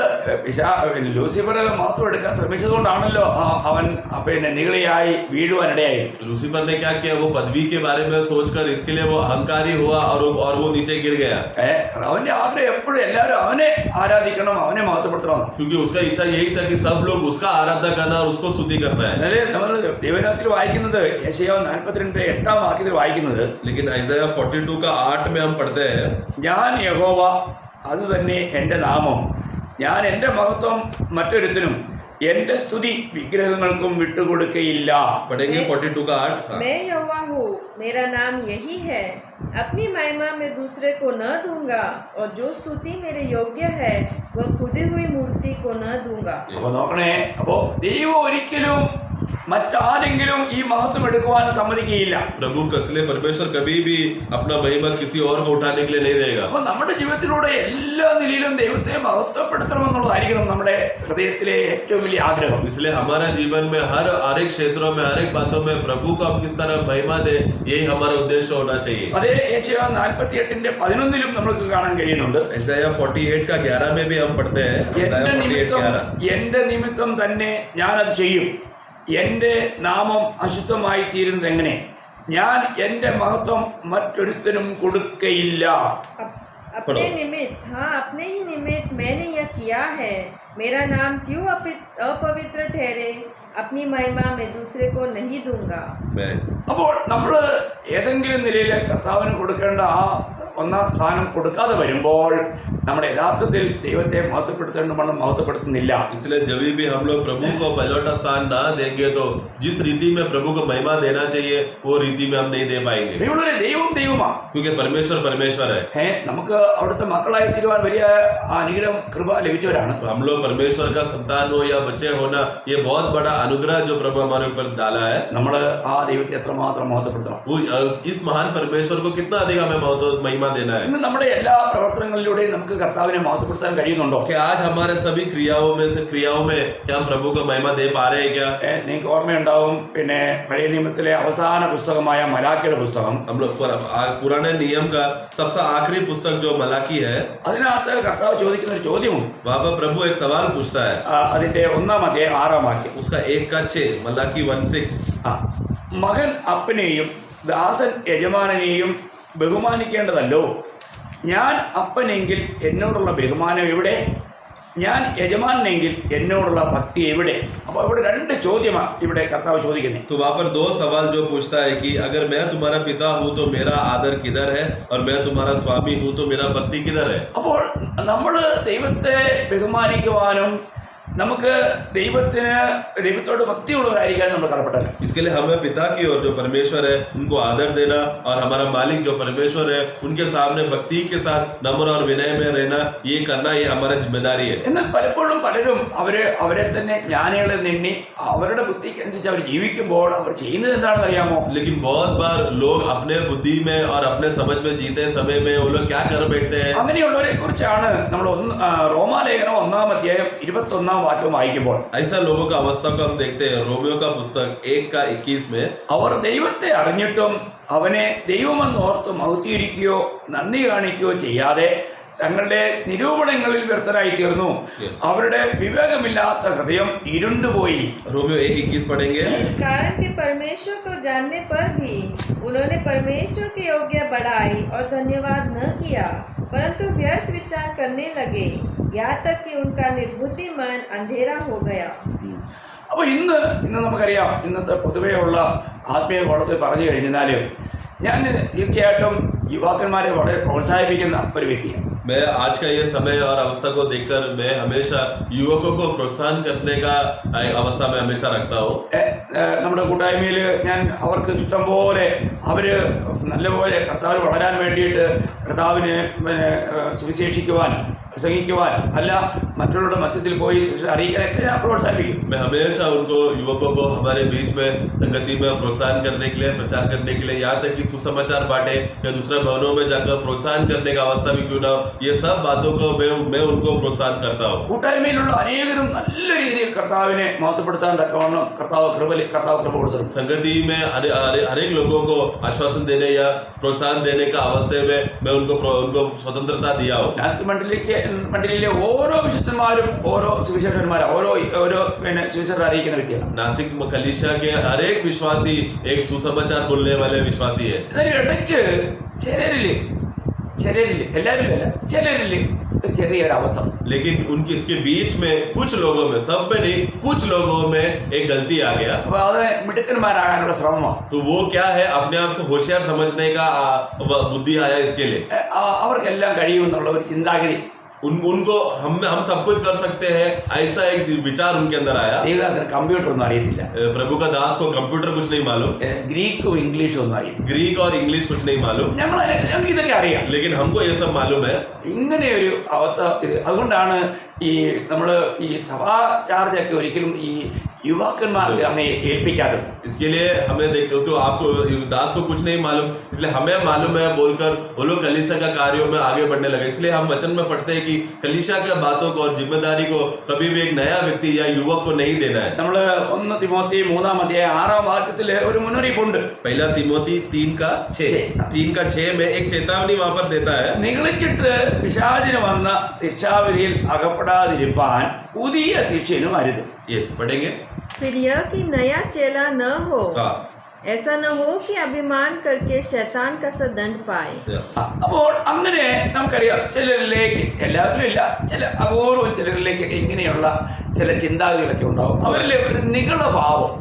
ലൂസിഫർ മഹത്വം എടുക്കാൻ ശ്രമിച്ചതുകൊണ്ടാണല്ലോ അവൻ നിഗളിയായി വീഴുവാനിടയായി. लूसीफर ने क्या किया, वो पदवी के बारे में सोचकर इसके लिए वो अहंकारी हुआ और वो नीचे गिर गया. അവന്റെ ആഗ്രഹം എപ്പോഴും എല്ലാവരും അവനെ ആരാധിക്കണം, അവനെ മഹത്വപ്പെടുത്തണം. क्योंकि उसका इच्छा यही था कि सब लोग उसका आराधना करना और उसको स्तुति करना है. എന്നാല് നമ്മൾ ദൈവവചനത്തിൽ വായിക്കുന്നത് യെശയ്യാവ് 42-8 വാക്യത്തിൽ വായിക്കുന്നത്, लेकिन ഐസയ 42 का 8 में हम पढ़ते हैं, ഞാൻ യഹോവ, അത് തന്നെ എൻ്റെ നാമം, ഞാൻ എൻ്റെ മഹത്വം മറ്റൊരുത്തനും എൻ്റെ സ്തുതി വിഗ്രഹങ്ങൾക്കും വിട്ടുകൊടുക്കയില്ല. पढ़ेंगे 42 का 8. मैं यहोवा हूँ, मेरा नाम यही है, अपनी महिमा में दूसरे को न दूंगा, और जो स्तुति मेरे योग्य है वह खुदी हुई मूर्ति को न दूंगा. അപ്പൊ നോക്കണേ, അപ്പോ ദൈവം ഒരിക്കലും മറ്റാരെങ്കിലും ഈ മഹത്വം എടുക്കുവാൻ സമ്മതിക്കുകയില്ല. प्रभु कसले परमेश्वर कभी भी अपना महिमा किसी और को उठाने के लिए नहीं देगा. അപ്പൊ നമ്മുടെ ജീവിതത്തിലൂടെ എല്ലാ നിലയിലും ദൈവത്തെ മഹത്വപ്പെടുത്തണമെന്നുള്ളതായിരിക്കണം നമ്മുടെ ഹൃദയത്തിലെ ഏറ്റവും വലിയ ആഗ്രഹം. इसलिए हमारा जीवन में हर एक क्षेत्रों में, हर एक बातों में प्रभु को हम किस तरह महिमा दे, यही हमारा उद्देश्य होना चाहिए. അതേ യെശയ്യാവ് 48-11 നമുക്ക് കാണാൻ കഴിയുന്നുണ്ട്. ഐസയ 48 का 11 में भी हम पढ़ते हैं. എന്റെ നിമിത്തം തന്നെ ഞാനത് ചെയ്യും, എന്റെ നാമം അശുദ്ധമായി തീരുന്നത് എങ്ങനെ, ഞാൻ എന്റെ മഹത്വം മറ്റൊരുത്തനും കൊടുക്കയില്ല. अपने निमित्त, हाँ अपने ही निमित्त मैंने यह किया है, मेरा नाम क्यों अपवित्र ठहरे, अपनी महिमा में दूसरे को नहीं दूंगा. അപ്പോൾ നമ്മൾ ഏതെങ്കിലും നിലയിൽ കർത്താവിന് കൊടുക്കേണ്ട ആ ഒന്നാം സ്ഥാനം കൊടുക്കാതെ വരുമ്പോൾ നമ്മുടെ യഥാർത്ഥത്തിൽ ദൈവത്തെ മഹത്വപ്പെടുത്തുന്നില്ല. इसलिए जब भी हम लोग प्रभु को पहला स्थान ना देंगे तो जिस रीति में प्रभु को महिमा देना चाहिए वो रीति में हम नहीं दे पाएंगे. ദൈവമാ, क्योंकि परमेश्वर है. നമുക്ക് അവിടുത്തെ മക്കളായി തീരുവാൻ വലിയ അനുഗ്രഹം കൃപ ലഭിച്ചവരാണ്. हम लोग परमेश्वर का संतान हो या बच्चे होना, ये बहुत बड़ा अनुग्रह जो प्रभु हमारे ऊपर डाला है. നമ്മൾ ആ ദൈവത്തെ എത്രമാത്രം മഹത്വപ്പെടുത്തണം. वो इस महान परमेश्वर को कितना अधिक हमें महिमा देना है. ഇന്ന് നമ്മുടെ എല്ലാ പ്രവർത്തനങ്ങളിലൂടെയും നമുക്ക് കർത്താവിനെ മഹത്വപ്പെടുത്താൻ കഴിയുന്നുണ്ടോ? कि आज हमारे सभी क्रियाओं में क्या हम प्रभु को महिमा दे पा रहे हैं क्या? നിങ്ങൾക്ക് ഓർമ്മയുണ്ടാവും, പിന്നെ പഴയ നിയമത്തിലെ അവസാന പുസ്തകമായ മലാക്കിയുടെ പുസ്തകം, हम लोग पुराने नियम का सबसे आखिरी पुस्तक जो मलाकी है, അതിനകത്ത് കർത്താവ് ചോദിക്കുന്ന ഒരു ചോദ്യമുണ്ട്. वहाँ पर प्रभु एक सवाल पूछता है. അതിന്റെ 1-ാം വാക്യം, उसका 1:6, मलाकी 1:6. മകൻ അപ്പനെയും ദാസൻ യജമാനനെയും ബഹുമാനിക്കേണ്ടതല്ലോ, ഞാൻ അപ്പനെങ്കിൽ എന്നോടുള്ള ബഹുമാനം എവിടെ, ഞാൻ യജമാനെങ്കിൽ എന്നോടുള്ള ഭക്തി എവിടെ? അപ്പോൾ ഇവിടെ രണ്ട് ചോദ്യമാണ് ഇവിടെ കർത്താവ് ചോദിക്കുന്നത്. तो वहाँ पर 2 सवाल जो पूछता है कि अगर मैं तुम्हारा पिता हूँ तो मेरा आदर किधर है, और मैं तुम्हारा स्वामी हूँ तो मेरा भक्ति किधर है. അപ്പോൾ നമ്മൾ ദൈവത്തെ ബഹുമാനിക്കുവാനും നമുക്ക് ദൈവത്തോട് ഭക്തിയുള്ളവരായിരിക്കാൻ നമ്മൾ കടപ്പെട്ടത്. इसके लिए हमें पिता की ओर जो परमेश्वर है उनको आदर देना और हमारा मालिक जो परमेश्वर है उनके सामने भक्ति के साथ नम्र और विनय में रहना, ये करना ये हमारा जिम्मेदारी है. എന്നാൽ പലപ്പോഴും പലരും അവരെ തന്നെ ജ്ഞാനികളെ നിന്നി അവരുടെ ബുദ്ധിക്കനുസരിച്ച് അവർ ജീവിക്കുമ്പോൾ അവർ ചെയ്യുന്നത് എന്താണെന്ന് അറിയാമോ? लेकिन बहुत बार लोग अपने बुद्धि में और अपने समझ में जीते समय में वो लोग क्या कर बैठते हैं. അങ്ങനെയുള്ളവരെ കുറിച്ചാണ് നമ്മൾ റോമാലേഖനം 1-ാം അധ്യായം 21-ാം വാക്യം വായിക്കുമ്പോൾ ऐसा लोगों का अवस्था को हम देखते हैं. रोमियो का पुस्तक 1:21 में അവർ ദൈവത്തെ അറിഞ്ഞിട്ടും അവനെ ദൈവമെന്ന് ഓർത്ത് മഹത്വീകരിക്കുകയോ നന്ദി കാണിക്കുകയോ ചെയ്യാതെ തങ്ങളുടെ നിരൂപണങ്ങളിൽ വ്യർത്ഥരായി തീർന്നു. അവരുടെ വിവേകമില്ലാത്ത ഹൃദയം ഇരുണ്ടുപോയി. रोमियो 1:21 पढ़ेंगे. इस कारण कि परमेश्वर को जानने पर भी उन्होंने परमेश्वर की योग्य बढ़ाई और धन्यवाद न किया, परंतु व्यर्थ विचार करने लगे, यहाँ तक कि उनका निर्बुद्धि मन अंधेरा हो गया. അപ്പോൾ ഇന്ന് നമുക്കറിയാം, ഇന്നത്തെ പൊതുവെയുള്ള ആത്മീയ കോളത്തിൽ പറഞ്ഞു കഴിഞ്ഞാലും ഞാൻ തീർച്ചയായിട്ടും യുവാക്കന്മാരെ വളരെ പ്രോത്സാഹിപ്പിക്കുന്ന ഒരു വ്യക്തിയാണ്. मैं आज का ये समय और अवस्था को देखकर मैं हमेशा युवकों को प्रोत्साहन करने का अवस्था में हमेशा रखता हूँ. നമ്മുടെ കൂട്ടായ്മയിൽ ഞാൻ അവർക്ക് ഇഷ്ടം പോലെ അവര് നല്ലപോലെ കർത്താവിൽ വളരാൻ വേണ്ടിയിട്ട് കർത്താവിനെ സുവിശേഷിക്കുവാൻ പ്രസംഗിക്കുവാൻ അല്ല മറ്റുള്ളവരുടെ മധ്യത്തിൽ പോയി അറിയിക്കാനൊക്കെ ഞാൻ പ്രോത്സാഹിപ്പിക്കും. मैं हमेशा उनको युवकों को हमारे बीच में संगति में प्रोत्साहन करने के लिए, प्रचार करने के लिए, यहाँ तक कि सुसमाचार बांटे या दूसरे भवनों में जाकर प्रोत्साहन करने का अवस्था भी क्यों ना हो, ये सब बातों को मैं उनको प्रोत्साहन करता हूँ. കൂട്ടായ്മയിലുള്ള അനേകരും നല്ല രീതിയിൽ കർത്താവിനെ മഹത്വപ്പെടുത്താൻ തക്കവണ്ണം കർത്താവ് കൃപ കൊടുത്തിട്ടുണ്ട്. संगति में हर एक लोगों को आश्वासन देने या प्रोत्साहन देने का अवस्था में मैं उनको स्वतंत्रता दिया हूँ. മണ്ഡലിയിലെ ഓരോ വിശുദ്ധന്മാരും ഓരോ സുവിശേഷന്മാരും ഓരോ സുവിശേഷം അറിയിക്കുന്ന വ്യക്തിയാണ്. नासिक कलीसिया के हर एक विश्वासी एक सुसमाचार बोलने वाले विश्वासी है. ഇടയ്ക്ക് ചിലരില് എല്ലാവരും അല്ല, ചിലരില് ഒരു ചെറിയൊരു അബദ്ധം. लेकिन उनके इसके बीच में कुछ लोगों में, सब में नहीं, कुछ लोगों में एक गलती आ गया. അപ്പൊ അത് മിടുക്കന്മാരാകാനുള്ള ശ്രമമാണ്. तो वो क्या है, अपने आप को होशियार समझने का बुद्धि आया इसके लिए. അവർക്കെല്ലാം കഴിയുമെന്നുള്ള ഒരു ചിന്താഗതി उनको हम सब कुछ कर सकते हैं, ऐसा एक विचार उनके अंदर आया. ദേവദാസന് കമ്പ്യൂട്ടർ ഒന്നും അറിയത്തില്ല, प्रभु का दास को कंप्यूटर कुछ नहीं मालूम, ഗ്രീക്കും ഇംഗ്ലീഷും ഒന്നും അറിയത്തില്ല, ग्रीक और इंग्लिश कुछ नहीं मालूम, ഞങ്ങൾക്ക് ഇതൊക്കെ അറിയാം. लेकिन हमको ये सब मालूम है. ഇങ്ങനെ ഒരു അതുകൊണ്ടാണ് നമ്മൾ ഈ സഭാ ചാർജൊക്കെ ഒരിക്കലും ഈ യുവാക്കന്മാർക്ക് അങ്ങനെ ഏൽപ്പിക്കാത്തത്. इसके लिए हमें देखते हो तो आपको दास को कुछ नहीं मालूम, इसलिए हमें मालूम है बोलकर वो लोग कलीसिया का कार्यों में आगे बढ़ने लगे. इसलिए हम वचन में पढ़ते हैं कि कलीसिया के बातों को और जिम्मेदारी को कभी भी एक नया व्यक्ति या युवक को नहीं देना है. നമ്മൾ 1 തിമോത്തി 3-ാം അധ്യായം 6-ാം വാക്യത്തിൽ ഒരു മുന്നറിയിപ്പുണ്ട്. पहला तिमोथी 3:6 में एक चेतावनी वहां पर देता है. നിഗളിച്ചിട്ട് പിശാചിന് വന്ന ശിക്ഷാവിധിയിൽ അകപ്പെടാതിരിപ്പാൻ പുതിയ ശിക്ഷനും അരുത്. यस, पढ़ेंगे. फिर यह कि नया चेला न हो, हाँ. ऐसा न हो कि अभिमान करके शैतान का सा दंड पाए. അപ്പോൾ അങ്ങനെ നമുക്കറിയാം ചിലരിലേക്ക്, എല്ലാവരിലും ഇല്ല, ചില അപൂർവം ചിലരിലേക്ക് ഇങ്ങനെയുള്ള ചില ചിന്താഗതികളൊക്കെ ഉണ്ടാവും. അവരിലെ ഒരു നിഗളഭാവം.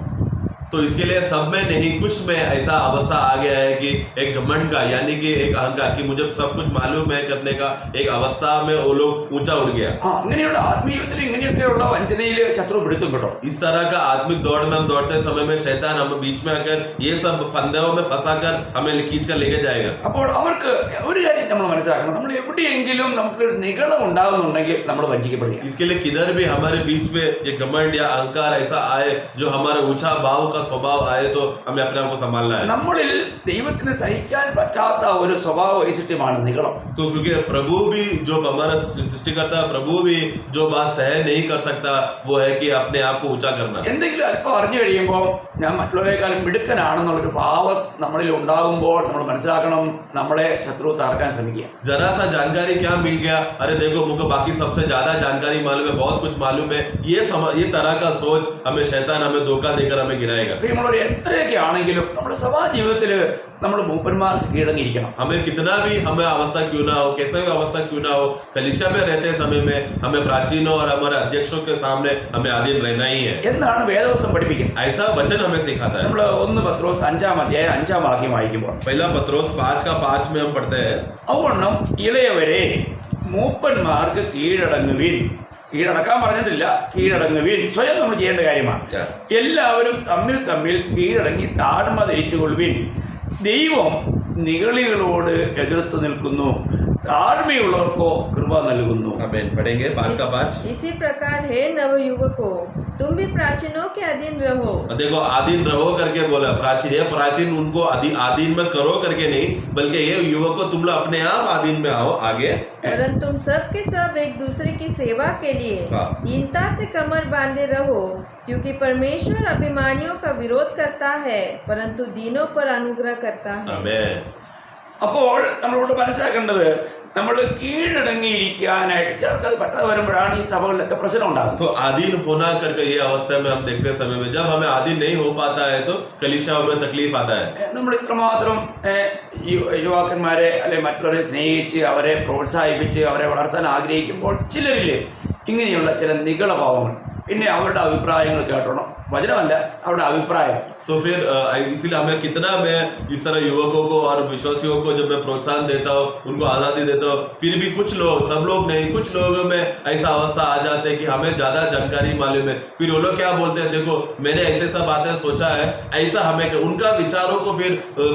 तो इसके लिए सब में नहीं, कुछ में ऐसा अवस्था आ गया है कि एक घमंड का, यानी कि एक अहंकार कि मुझे सब कुछ मालूम है करने का एक अवस्था में वो लोग ऊंचा उठ गया. അങ്ങനെയുള്ള ആത്മീയത്തിൽ ഇങ്ങനെയൊക്കെയുള്ള വഞ്ചനയിൽ ശത്രു പിടുത്തും കേട്ടോ. इस तरह का आत्मिक दौड़ में हम दौड़ते समय में शैतान हमें बीच में आकर ये सब फंदेओं में फंसाकर हमें खींच कर लेके जाएगा. അപ്പോൾ അവർക്ക് ഒരു കാര്യം നമ്മൾ മനസ്സിലാക്കണം, നമ്മൾ എവിടെയെങ്കിലും നമുക്കൊരു നിഗളം ഉണ്ടാകുന്നുണ്ടെങ്കിൽ നമ്മൾ വഞ്ചിക്കപ്പെടുക. इसके लिए किधर भी हमारे बीच में ये घमंड या अहंकार ऐसा आए जो हमारे ऊंचा भाव का स्वभाव आए तो हमें अपने आप को संभालना है. നമ്മളിൽ ദൈവത്തിന് സഹിക്കാൻ പറ്റാത്ത ഒരു സ്വഭാവ വൈശിഷ്ട്യമാണ് നിഗളം. तो क्योंकि प्रभु भी जो हमारा सृष्टिकर्ता प्रभु भी जो बात सहन नहीं कर सकता वो है कि अपने आप को ऊंचा करना. എന്തെങ്കിലും അല്പം അറിഞ്ഞു കഴിയുമ്പോൾ ഞാൻ മറ്റുള്ളവരെക്കാളും മിടുക്കനാണെന്നുള്ളൊരു ഭാവം നമ്മളിൽ ഉണ്ടാകുമ്പോൾ നമ്മൾ മനസ്സിലാക്കണം, നമ്മളെ ശത്രു തകർക്കാൻ ശ്രമിക്കുക. जरा सा जानकारी क्या मिल गया, अरे देखो मुझको बाकी सबसे ज्यादा जानकारी मालूम है, बहुत कुछ मालूम है, ये तरह का सोच हमें शैतान हमें धोखा देकर हमें गिराएगा. പ്രിയമുള്ളവർ, എത്രയൊക്കെ ആണെങ്കിലും നമ്മുടെ സഭാ ജീവിതത്തിൽ നമ്മൾ മൂപ്പന്മാർക്ക് കീഴടങ്ങിയിരിക്കണം. हमें कितना भी हमें अवस्था क्यों ना हो, कैसे भी अवस्था क्यों ना हो, कलीसिया में रहते समय में हमें प्राचीनों और हमारे अध्यक्षों के सामने हमें अधीन रहना ही है. എന്നാണ് വേദവസം പഠിപ്പിക്കുന്നത്. ऐसा वचन हमें सिखाता है. നമ്മൾ 1 പത്രോസ് 5-ാം അധ്യായം 5-ാം വാക്യം വായിക്കുമ്പോൾ पहला पत्रोस 5:5 में हम पढ़ते हैं, അതുകൊണ്ടും ഇളയവരെ മൂപ്പന്മാർക്ക് കീഴടങ്ങുവിൻ, കീഴടക്കാൻ പറഞ്ഞിട്ടില്ല, കീഴടങ്ങുവിൻ. സ്വയം നമ്മൾ ചെയ്യേണ്ട കാര്യമാണ്. എല്ലാവരും തമ്മിൽ തമ്മിൽ കീഴടങ്ങി താഴ്മ ധരിച്ചുകൊള്ളുവിൻ. ദൈവം നിഗളികളോട് എതിർത്ത് നിൽക്കുന്നു, താഴ്മയുള്ളവർക്കോ കൃപ നൽകുന്നു. पढ़ेंगे 5 का 5। इसी प्रकार हे नवयुवकों, तुम भी प्राचीनों के अधीन रहो। देखो आधीन रहो करके बोला, प्राचीन ये प्राचीन उनको आधीन में करो करके नहीं, बल्कि ये युवकों तुम लोग अपने आप आधीन में आओ आगे। परंतु तुम सब के सब एक दूसरे की सेवा के लिए दीनता से कमर बांधे रहो, क्योंकि परमेश्वर अभिमानियों का विरोध करता है परंतु दीनों पर अनुग्रह करता है। आमीन। അപ്പോൾ നമ്മളോട് മനസ്സിലാക്കേണ്ടത്, നമ്മൾ കീഴടങ്ങിയിരിക്കാനായിട്ട് ചിലർക്ക് അത് പെട്ടെന്ന് വരുമ്പോഴാണ് ഈ സഭകളിലൊക്കെ പ്രശ്നം ഉണ്ടാകുന്നത്. तो आधीन होना करके ये अवस्था में हम देखते समय में जब हमें आधीन नहीं हो पाता है तो कलीसियाओं में तकलीफ आता है। നമ്മൾ ഇത്രമാത്രം യുവാക്കന്മാരെ അല്ലെ മറ്റുള്ളവരെ സ്നേഹിച്ച് അവരെ പ്രോത്സാഹിപ്പിച്ച് അവരെ വളർത്താൻ ആഗ്രഹിക്കുമ്പോൾ ചിലരില്ലേ ഇങ്ങനെയുള്ള ചില നിഗളഭാവങ്ങൾ, പിന്നെ അവരുടെ അഭിപ്രായങ്ങൾ കേട്ടോണം. വചനമല്ല, അവരുടെ അഭിപ്രായം. तो फिर इसीलिए हमें कितना मैं इस तरह युवकों को और विश्वासियों को जब मैं प्रोत्साहन देता हूँ, उनको आज़ादी देता हूँ, फिर भी कुछ लोग, सब लोग नहीं, कुछ लोगों में ऐसा अवस्था आ जाते हैं कि हमें ज़्यादा जानकारी मालूम है, फिर वो लोग क्या बोलते हैं, देखो मैंने ऐसे सब बातें सोचा है, ऐसा हमें उनका विचारों को फिर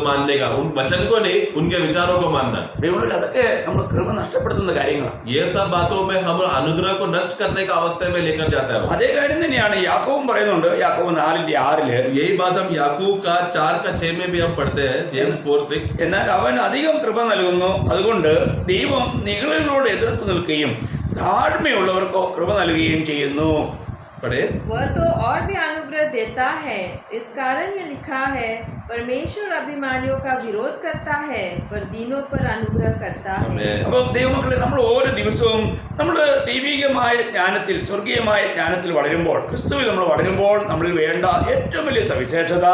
मानने का, उन वचन को नहीं उनके विचारों को मानना। അതൊക്കെ നമ്മൾ കൃപ നഷ്ടപ്പെടുത്തുന്ന കാര്യങ്ങളാണ്. ये सब बातों में हम अनुग्रह को नष्ट करने का अवस्था में लेकर जाता है। അതേ കാര്യം തന്നെയാണ് യാക്കോബും പറയുന്നുണ്ട്. യാക്കോബ് 4:6 यही बात हम याकूब का 4:6 में भी हम पढ़ते हैं, जेम्स 4:6। എന്നാൽ അവൻ അധികം കൃപ നൽകുന്നു, അതുകൊണ്ട് ദൈവം നിഗളികളോട് എതിർത്ത് നിൽക്കുകയും താഴ്മയുള്ളവർക്കോ കൃപ നൽകുകയും ചെയ്യുന്നു. वह तो और भी अनुग्रह देता है, इस कारण ये लिखा है, परमेश्वर अभिमानियों का विरोध करता है पर दीनों पर अनुग्रह करता है। അപ്പോൾ ദൈവമക്കളെ, നമ്മൾ ഓരോ ദിവസവും നമ്മൾ ദൈവികമായ ജ്ഞാനത്തിൽ, സ്വർഗീയമായ ജ്ഞാനത്തിൽ വളരുമ്പോൾ, ക്രിസ്തുവിൽ നമ്മൾ വളരുമ്പോൾ നമ്മളിൽ വേണ്ട ഏറ്റവും വലിയ സവിശേഷത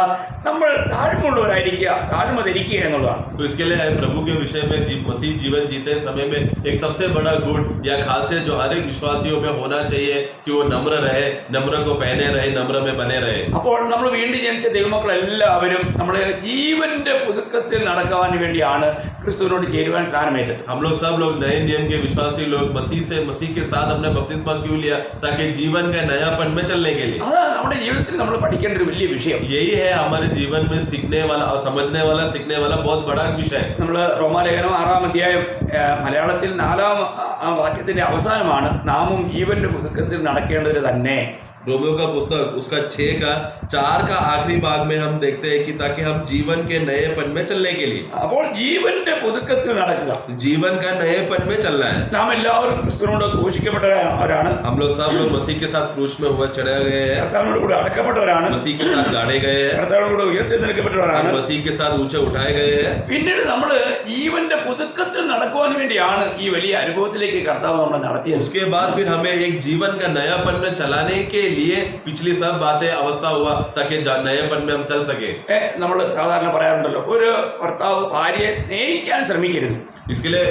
നമ്മൾ താഴ്മയുള്ളവരായിരിക്കുക, താഴ്മ ധരിക്കുക എന്നുള്ളതാണ്. तो इसके लिए प्रभु के विषय में मसीह जीवन जीते समय में एक सबसे बड़ा गुण या खासियत जो हर एक विश्वासियों में होना चाहिए कि वो नम्र रहे, नम्र को पहने रहे, नम्र में बने रहे। അപ്പോൾ നമ്മൾ വീണ്ടും ജനിച്ച ദൈവമക്കൾ എല്ലാവരും നമ്മുടെ ജീവന്റെ പുതുക്കത്തിൽ നടക്കാൻ വേണ്ടിയാണ് ക്രിസ്തുവിനോട് ചേരുവാൻ സ്ഥാനമേറ്റത്. हम लोग सब लोग नए नियम के विश्वासी लोग मसीह के साथ अपने बपतिस्मा क्यों लिया, ताकि जीवन के नयापन में चलने के लिए। അതാണ് നമ്മുടെ ജീവിതത്തിൽ നമ്മൾ പഠിക്കേണ്ട ഒരു വലിയ വിഷയം. यही है हमारे जीवन में सीखने वाला और समझने वाला, सीखने वाला बहुत बड़ा विषय। നമ്മൾ റോമാലേഖനം 6-ാം മലയാളത്തിൽ 4-ാം വാക്യത്തിന്റെ അവസാനമാണ്, നാമും ജീവന്റെ പുതുക്കത്തിൽ നടക്കേണ്ടത് തന്നെ. रोमियो का पुस्तक उसका 6 का आखिरी भाग में हम देखते हैं कि ताकि हम जीवन के नएपन में चलने के लिए, അപ്പോൾ ജീവന്റെ പുതുക്കത്തിൽ നടക്കുക, जीवन का नएपन में चलना है। നാം എല്ലാവരും ക്രിസ്തുവിനോട് ക്രൂശിക്കപ്പെട്ടവരാണ്, हम लोग सब लोग मसीह के साथ क्रूस में हुआ चढ़े गए हैं, കർത്താവിനോട് കൂടെ അടക്കപ്പെട്ടവരാണ്, मसीह के साथ गाड़े गए हैं, കർത്താവിനോട് കൂടെ ഉയർത്തെഴുന്നേൽക്കപ്പെട്ടവരാണ്, मसीह के साथ ऊंचे उठाए गए हैं। പിന്നീട് നമ്മൾ ജീവന്റെ പുതുക്കത്തിൽ നടക്കുവാൻ വേണ്ടിയാണ് ഈ വലിയ അനുഭവത്തിലേക്ക് കർത്താവ് നമ്മളെ നടത്തിയത്. उसके बाद फिर हमें एक जीवन का नयापन में चलाने के लिए पिछली सब बातें अवस्था हुआ ताकि नएपन में हम चल सके। നമ്മൾ സാധാരണ പറയാറുണ്ടല്ലോ, ഒരു ഭർത്താവ് ഭാര്യയെ സ്നേഹിക്കാൻ ശ്രമിക്കരുത്. इसके लिए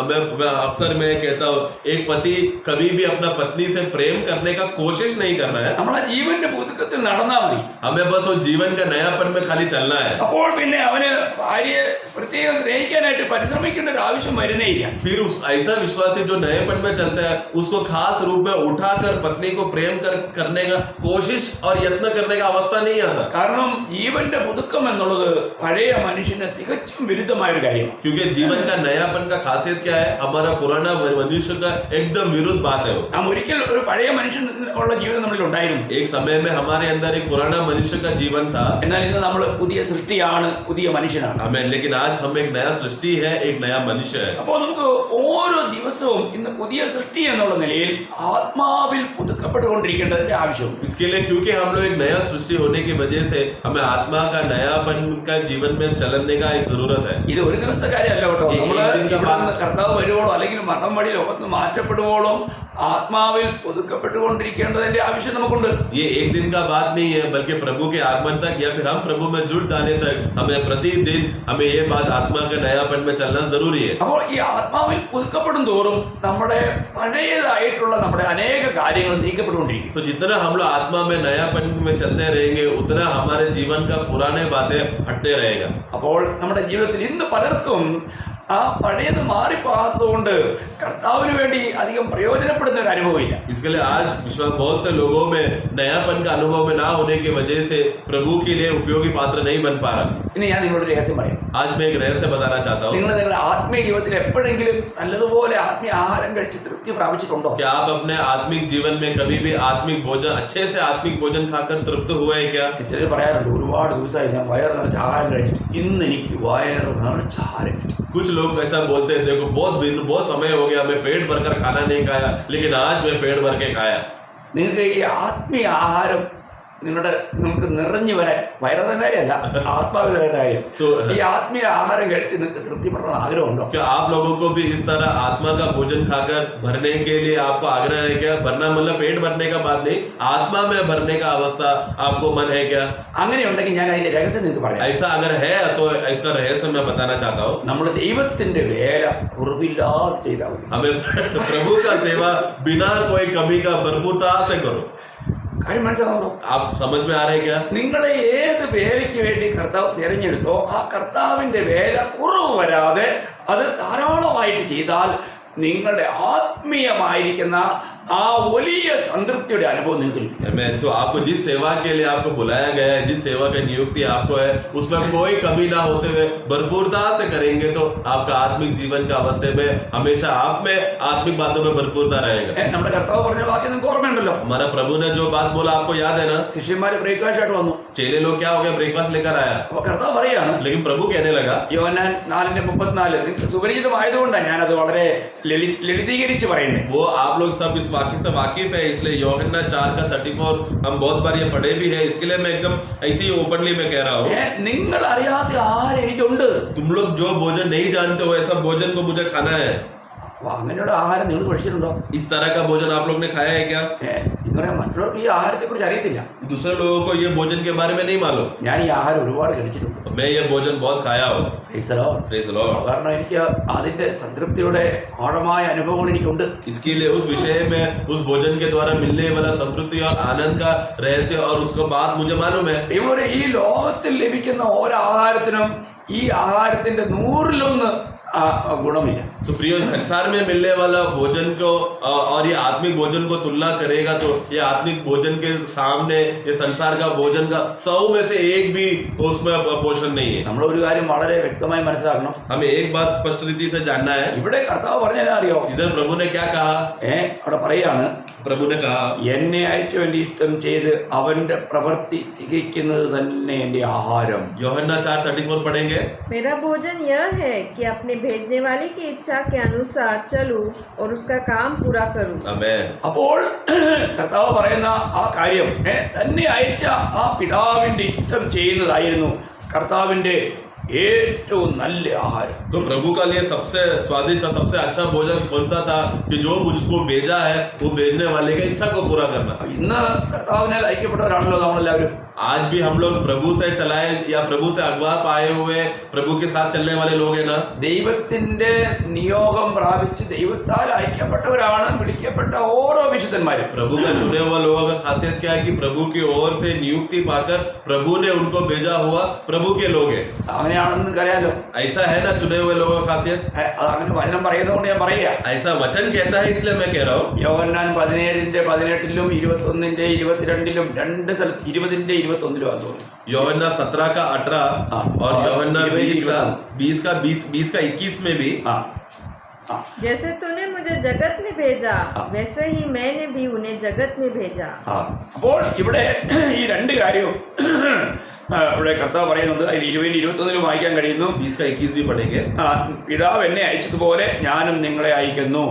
मैं अक्सर मैं कहता हूँ, एक पति कभी भी अपना पत्नी से प्रेम करने का कोशिश नहीं करना है, നമ്മളെ ജീവന്റെ പുതുക്കത്തിൽ നടന്നാൽ മതി. हमें बस वो जीवन का नयापन में खाली चलना है। അപ്പോൾ പിന്നെ അവന് ഭാര്യയെ പ്രത്യേകം സ്നേഹിക്കാനായിട്ട് പരിശ്രമിക്കേണ്ട ഒരു ആവശ്യം വരുന്നേയില്ല. फिर उस ऐसा विश्वासी जो नएपन में चलता है, उसको खास रूप में उठाकर पत्नी को प्रेम करने का कोशिश और यत्न करने का अवस्था नहीं आता, കാരണം ജീവന്റെ പുതുക്കം എന്നുള്ളത് പഴയ മനുഷ്യന് തികച്ചും വിരുദ്ധമായ ഒരു കാര്യമാണ്. क्योंकि जीवन का नयापन का खासियत क्या है, हमारा पुराना मनुष्य का एकदम विरुद्ध बात है। നാം ഒരിക്കൽ ഒരു പഴയ മനുഷ്യൻ ഉള്ള ജീവിതം നമ്മളിൽ ഉണ്ടായിരുന്നു. एक समय में हमारे अंदर एक पुराना मनुष्य का जीवन था, എന്നാൽ ഇന്ന് നമ്മൾ പുതിയ സൃഷ്ടിയാണ്, പുതിയ മനുഷ്യനാണ്. हमें लेकिन आज हम एक नया सृष्टि है, एक नया मनुष्य है। അപ്പോൾ നമുക്ക് ഓരോ ദിവസവും ഇന്ന് പുതിയ സൃഷ്ടി എന്നുള്ള നിലയിൽ ആത്മാവിൽ പുതുക്കപ്പെട്ടുകൊണ്ടിരിക്കേണ്ടതിന്റെ ആവശ്യമുണ്ട്. इसके लिए क्योंकि हम लोग एक नया सृष्टि होने की वजह से हमें आत्मा का नयापन का जीवन में चलने का एक जरूरत है। ഇത് ഒരു ദിവസത്തെ കാര്യമല്ല കേട്ടോ. നമ്മള് കർത്താവ് വരുവോളോ അല്ലെങ്കിൽ മഠം വഴി ലോകത്ത് മാറ്റപ്പെടുവോളം ആത്മാവിൽ പുതുക്കപ്പെട്ടുകൊണ്ടിരിക്കേണ്ടതിന്റെ ആവശ്യം നമുക്കുണ്ട്. ये एक दिन का बात नहीं है, बल्कि प्रभु के आगमन तक या फिर हम प्रभु में जुड़ जाने तक हमें प्रतिदिन हमें ये बात आत्मा के नयापन में चलना जरूरी है। അപ്പോൾ ഈ ആത്മാവിൽ പുതുക്കപ്പെടും തോറും നമ്മുടെ പഴയതായിട്ടുള്ള നമ്മുടെ അനേക കാര്യങ്ങൾ നീക്കപ്പെട്ടുകൊണ്ടിരിക്കും. तो जितना हम लोग आत्मा में नयापन में चलते रहेंगे, उतना हमारे जीवन का पुराने बातें हटते रहेगा। അപ്പോൾ നമ്മുടെ ജീവിതത്തിൽ ഇന്ന് പലർക്കും ആ പഴയത് മാറിപ്പോകാത്തതുകൊണ്ട് കർത്താവിന് വേണ്ടി അധികം പ്രയോജനപ്പെടുന്ന ഒരു അനുഭവമില്ല. इसके लिए आज विश्वास बहुत से लोगों में नयापन का अनुभव में ना होने की वजह से प्रभु के लिए उपयोगी पात्र नहीं बन पा रहा. ഇനി ഞാൻ നിങ്ങളോട് രഹസ്യം പറയാം. आज मैं एक रहस्य बताना चाहता हूँ. നിങ്ങൾ നിങ്ങളുടെ ആത്മീയ ജീവിതത്തിൽ എപ്പോഴെങ്കിലും നല്ലതുപോലെ ആത്മീയ ആഹാരം കഴിച്ച് തൃപ്തി പ്രാപിച്ചിട്ടുണ്ടോ? क्या आप अपने आत्मिक जीवन में कभी भी आत्मिक भोजन अच्छे से आत्मिक भोजन खाकर तृप्त हुए हैं क्या? ചിലർ പറയാറുണ്ട്, ഒരുപാട് ദിവസമായി ഞാൻ വയറ് നിറച്ച് ആഹാരം കഴിച്ചിട്ട് ഇന്ന് എനിക്ക് വയറ് നിറച്ച് ആഹാരം കിട്ടി. कुछ लोग ऐसा बोलते हैं, देखो बहुत समय हो गया मैं पेट भरकर खाना नहीं खाया, लेकिन आज मैं पेट भर के खाया. നിങ്ങൾക്ക് ഈ ആത്മീയ ആഹാരം നിങ്ങൾക്ക് നിറഞ്ഞു വരാൻ വയറുന്ന കാര്യമല്ല, ആത്മാവിന്റെ കാര്യം. ഈ ആത്മീയ ആഹാരം കഴിച്ച് നിങ്ങൾക്ക് തൃപ്തിപ്പെടണമെന്ന് ആഗ്രഹമുണ്ടോ? क्या आप लोगों को भी इस तरह आत्मा का भोजन खाकर भरने के लिए आपको आग्रह है क्या? भरना मतलब पेट भरने का बात नहीं, आत्मा में भरने का अवस्था आपको मन है क्या? അങ്ങനെയുണ്ടെങ്കിൽ ഞാൻ അതിന്റെ രഹസ്യം നിങ്ങൾക്ക് പറയാം. ऐसा अगर है तो इसका रहस्य मैं बताना चाहता हूँ. നമ്മൾ ദൈവത്തിന്റെ വേല കുറവില്ലാതെ ചെയ്താൽ മതി. हमें प्रभु का सेवा बिना कोई कमी का भरपूरता से करो. കാര്യം മനസ്സിലാവുന്നു? आप समझ में आ रहे हैं क्या? നിങ്ങളെ ഏത് വേലയ്ക്ക് വേണ്ടി കർത്താവ് തിരഞ്ഞെടുത്തോ ആ കർത്താവിന്റെ വേല കുറവ് വരാതെ അത് ധാരാളമായിട്ട് ചെയ്താൽ നിങ്ങളുടെ ആത്മീയമായിരിക്കുന്ന ആ വലിയ സംതൃപ്തിയുടെ അനുഭവം നിങ്ങൾക്ക് ലഭിക്കും. तो आपको जिस सेवा के लिए आपको बुलाया गया है, जिस सेवा की नियुक्ति आपको है, उसमें कोई कमी ना होते हुए भरपूरता से करेंगे तो आपका आत्मिक जीवन का अवस्थे में हमेशा आप में आत्मिक बातों में भरपूरता रहेगा. നമ്മുടെ കർത്താവ് പറഞ്ഞ വാക്യം നിങ്ങൾക്ക് ഓർമ്മയുണ്ടല്ലോ. हमारा प्रभु ने जो बात बोला आपको याद है ना? ശിഷ്യന്മാര് ബ്രേക്ക്ഫാസ്റ്റ് ആയിട്ട് വന്നു. चेले लोग क्या हो गया? ब्रेकफास्ट लेकर आया. അപ്പൊ കർത്താവ് പറയാണ്, लेकिन प्रभु कहने लगा, യോഹന്നാൻ 4:34 നിങ്ങൾക്ക് സുപരിചിതമായതുകൊണ്ടാണ് ഞാനത് വളരെ ലളിതീകരിച്ച് പറയുന്നത്. वो आप लोग सब इस वाक्य से वाकिफ है, इसलिए यूहन्ना 4:34 हम बहुत बार ये पढ़े भी है, इसके लिए मैं एकदम ऐसे ही ओपनली मैं कह रहा हूँ. നിങ്ങൾ അറിയാത്ത ആഹാരം എനിക്കുണ്ട്. तुम लोग जो भोजन नहीं जानते हो ऐसा भोजन को मुझे खाना है. അങ്ങനെയുള്ള ആഹാരം നിങ്ങൾ കഴിച്ചിട്ടുണ്ടോ? इस तरह का भोजन आप लोग ने खाया है क्या? നിങ്ങളെ മറ്റുള്ളവർക്ക് ഈ ആഹാരത്തെ കുറിച്ച് അറിയത്തില്ല. दूसरे लोगों को ये भोजन के बारे में नहीं मालूम. ഞാൻ ഈ ആഹാരം ഒരുപാട് കഴിച്ചിട്ടുണ്ട്. मैं ये भोजन बहुत खाया हूँ. Praise the Lord. കാരണം എനിക്ക് അതിന്റെ സംതൃപ്തിയുടെ ആഴമായ അനുഭവങ്ങൾ എനിക്കുണ്ട്. इसके लिए उस विषय में उस भोजन के द्वारा मिलने वाला संतृप्ति और आनंद का रहस्य और उसका बात मुझे मालूम है. ഇവിടെ ഈ ലോകത്തിൽ ലഭിക്കുന്ന ഓരോ ആഹാരത്തിനും ഈ ആഹാരത്തിന്റെ 100-1 गुणमिല്ല. तो प्रिय, संसार में मिलने वाला भोजन को और ये आत्मिक भोजन को तुलना करेगा तो ये आत्मिक भोजन के सामने ये संसार का भोजन का 100 में से एक भी उसमें पोषण नहीं है. നമ്മൾ ഒരു കാര്യം വളരെ വ്യക്തമായി മനസ്സിലാക്കണം. हमें एक बात स्पष्ट रीति से जानना है. ഇവിടെ കർത്താവ് പറഞ്ഞാൽ അറിയോ? इधर प्रभु ने क्या कहा? അവിടെ പറയാണ്, प्रभु ने कहा, എന്നെ അയച്ചവന്റെ ഇഷ്ടം ചെയ്ത് അവന്റെ പ്രവൃത്തി തികയ്ക്കുന്നത് തന്നെ എന്റെ ആഹാരം. യോഹन्ना 4:34 पढ़ेंगे. मेरा भोजन यह है कि अपने भेजने वाले की इच्छा के अनुसार चलूं और उसका काम पूरा करूं. आमेन. അപ്പോൾ കർത്താവ് പറയുന്ന ആ കാര്യം തന്നെ അയച്ച ആ പിതാവിന്റെ ഇഷ്ടം ചെയ്യുന്നതായിരുന്നു കർത്താവിന്റെ ഏറ്റവും നല്ല ആഹാരം. तो प्रभु का लिए सबसे स्वादिष्ट और सबसे अच्छा भोजन कौन सा था? कि जो मुझको भेजा है वो भेजने वाले की इच्छा को पूरा करना. ഇന്ന് കർത്താവിനാൽ ഐക്യപ്പെട്ടവരാണല്ലോ നമ്മളെല്ലാവരും. आज भी हम लोग प्रभु से चलाए या प्रभु से अगवा पाए हुए प्रभु के साथ चलने वाले लोग हैं ना. ദൈവത്തിന്റെ നിയോഗം പ്രാപിച്ച് ദൈവത്താൽ ഐക്യപ്പെട്ടവരാണ് വിളിക്കപ്പെട്ട ഓരോ വിശുദ്ധന്മാരും. प्रभु का चुने हुआ लोगों का खासियत क्या है? कि प्रभु की ओर से नियुक्ति पाकर प्रभु ने उनको भेजा हुआ प्रभु के लोग हैं. അങ്ങനെയാണെന്ന് അറിയാലോ. ऐसा है ना चुने हुए लोगों का खासियत. അങ്ങനെ വചനം പറയുന്നതുകൊണ്ട് ഞാൻ പറയുക. ऐसा वचन कहता है इसलिए मैं कह रहा हूँ. യോഹന്നാൻ 17:18 21:22 രണ്ട് സ്ഥലത്ത് 20:21 തോന്നുന്നു. यूहन्ना 17 का 18 और यूहन्ना 20 का 21 में भी. जैसे तूने मुझे जगत में भेजा वैसे ही मैंने भी उन्हें जगत में भेजा. അപ്പോൾ ഇവിടെ ഈ രണ്ട് കാര്യവും ഇവിടെ കർത്താവ് പറയുന്നുണ്ട്. അതിൽ 20-21 വായിക്കാൻ കഴിയുന്നു. 20 का 21 भी पढ़ेंगे. പിതാവ് എന്നെ അയച്ചതുപോലെ ഞാനും നിങ്ങളെ അയക്കുന്നു.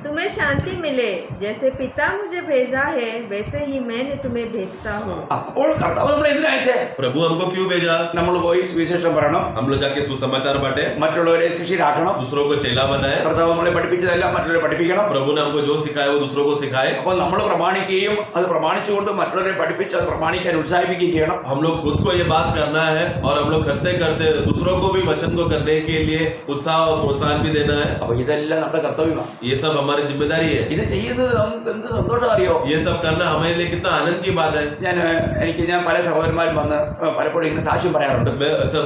तुम्हें शांति मिले, जैसे पिता मुझे भेजा है वैसे ही मैंने तुम्हें भेजता हूँ. അപ്പോൾ കർത്താവ് നമ്മളെ എന്തിനാ അയച്ചേ? प्रभु हमको क्यों भेजा? നമ്മൾ പോയി സുവിശേഷം പറയണം, हम लोग जाके सुसमाचार बांटे, മറ്റുള്ളവരെ ശിഷ്യരാക്കണം, दूसरों को चेला बनाए. കർത്താവ് നമ്മളെ പഠിപ്പിച്ചതെല്ലാം മറ്റുള്ളവരെ പഠിപ്പിക്കണം. प्रभु ने हमको जो सिखाया वो दूसरों को सिखाए. അപ്പോൾ നമ്മൾ പ്രമാണിക്കുകയും അത് പ്രമാണിച്ചുകൊണ്ട് മറ്റുള്ളവരെ പഠിപ്പിച്ച് അത് പ്രമാണിക്കാൻ ഉത്സാഹിപ്പിക്കുകയും ചെയ്യണം. हम लोग खुद को ये बात करना है और हम लोग करते करते दूसरों को भी वचन को करने के लिए उत्साह और प्रोत्साहन भी देना है. അപ്പോൾ ഇതെല്ലാം നമ്മുടെ കർത്തവ്യമാണ്. ये सब हमारा हमारी जिम्मेदारी है। ഇത് ചെയ്യുന്നത് നമുക്ക് എന്ത് സന്തോഷം അറിയോ? ये सब करना हमारे लिए कितना आनंद की बात है। ഞാൻ പല സഹോദരന്മാരും വന്ന് പലപ്പോഴും ഇങ്ങനെ സാക്ഷ്യം പറയാറുണ്ട്.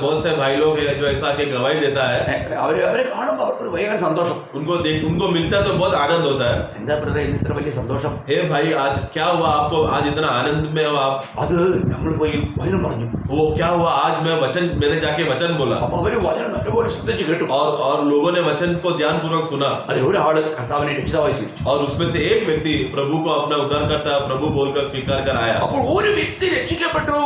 बहुत से भाई लोग हैं जो ऐसा के गवाही देता है। അവരെ കാണുമ്പോൾ അവർക്കൊരു ഭയങ്കര സന്തോഷം. उनको मिलता है तो बहुत आनंद होता है। എന്താ ബ്രദറെ ഇന്ന് ഇത്ര വലിയ സന്തോഷം? हे भाई आज क्या हुआ आपको, आज इतना आनंद में हो आप? അത് നമ്മൾ പോയി വചനം പറഞ്ഞു. वो क्या हुआ, आज मैंने जाके वचन बोला അപ്പൊ അവര് വചനം നല്ലപോലെ ശ്രദ്ധിച്ച് കേട്ടു. और लोगों ने वचन को ध्यान पूर्वक सुना। അതിൽ ഒരാള് കർത്താവിനെ രക്ഷിതാവായി സ്വീകരിച്ചു. और उसमें से एक व्यक्ति प्रभु को अपना उद्धारकर्ता प्रभु बोलकर स्वीकार कर आया। അപ്പോൾ ഒരു വ്യക്തി രക്ഷിക്കപ്പെട്ടു,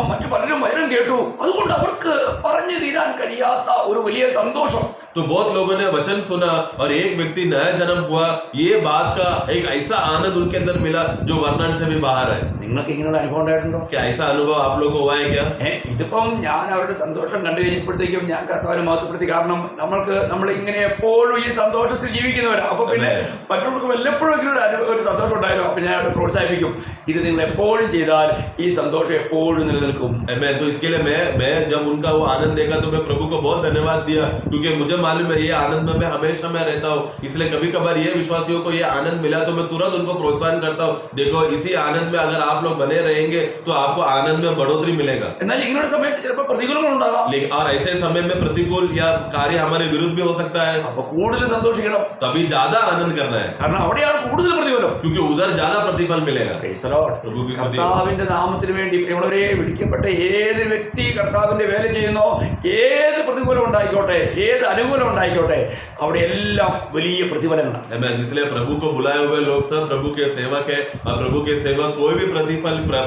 മറ്റു പലരും വചനം കേട്ടു. അതുകൊണ്ട് അവർക്ക് പറഞ്ഞു തീരാൻ കഴിയാത്ത ഒരു വലിയ സന്തോഷം. तो बहुत लोगों ने वचन सुना और एक व्यक्ति नया जन्म हुआ। ये बात का एक ऐसा आनंद उनके अंदर मिला जो वर्णन से भी बाहर है। നിങ്ങൾക്ക് ഇങ്ങനെയുള്ള അനുഭവം ഉണ്ടായിട്ടുണ്ടോ? क्या ऐसा अनुभव आप लोगों को हुआ है क्या? ഇതിപ്പം ഞാൻ അവരുടെ സന്തോഷം കണ്ടു കഴിഞ്ഞപ്പോഴത്തേക്കും ഞാൻ കർത്താവിനെ മഹത്വപ്പെടുത്തി. കാരണം നമ്മൾ ഇങ്ങനെ എപ്പോഴും ഈ സന്തോഷത്തിൽ ജീവിക്കുന്നവരാണ്. അപ്പൊ പിന്നെ മറ്റുള്ളവർക്ക് വല്ലപ്പോഴും ഒരു സന്തോഷം ഉണ്ടായാലോ അപ്പൊ ഞാൻ അവരെ പ്രോത്സാഹിപ്പിക്കും. ഇത് നിങ്ങൾ എപ്പോഴും ചെയ്താൽ ഈ സന്തോഷം എപ്പോഴും നിലനിൽക്കും. तो इसके लिए मैं जब उनका वो आनंद देखा तो मैं प्रभु को बहुत धन्यवाद दिया, क्योंकि मुझे मालूम है ये आनंद में मैं हमेशा मैं रहता हूँ। इसलिए कभी कभार ये विश्वासियों को ये आनंद मिला तो मैं तुरंत उनको प्रोत्साहन करता हूँ, देखो इसी आनंद में अगर आप लोग बने रहेंगे तो आपको आनंद में बढ़ोतरी मिलेगा। എന്നാൽ ഇങ്ങനെയുള്ള സമയത്ത് ചിലപ്പോൾ പ്രതികൂലങ്ങൾ ഉണ്ടാകാം. लेकिन और ऐसे समय में प्रतिकूल या कार्य हमारे विरुद्ध भी हो सकता है। അപ്പൊ കൂടുതൽ സന്തോഷിക്കണം. तभी ज्यादा आनंद करना है, കാരണം അവിടെയാണ് കൂടുതൽ പ്രതിഫലം. क्योंकि उधर ज्यादा प्रतिफल मिलेगा। Praise the Lord. प्रभु की स्तुति। കർത്താവിന്റെ നാമത്തിന് വേണ്ടി പ്രിയമുള്ളവരെ, വിളിക്കപ്പെട്ട ഏത് വ്യക്തി കർത്താവിന്റെ വേല ചെയ്യുന്നോ, ഏത് പ്രതികൂലം ഉണ്ടായിക്കോട്ടെ, ഏത് അനുകൂലം ഉണ്ടായിക്കോട്ടെ, അവിടെ എല്ലാം വലിയ പ്രതിഫലങ്ങളാണ്. इसलिए प्रभु को बुलाए हुए लोग सब प्रभु के सेवक है, और प्रभु के सेवक कोई भी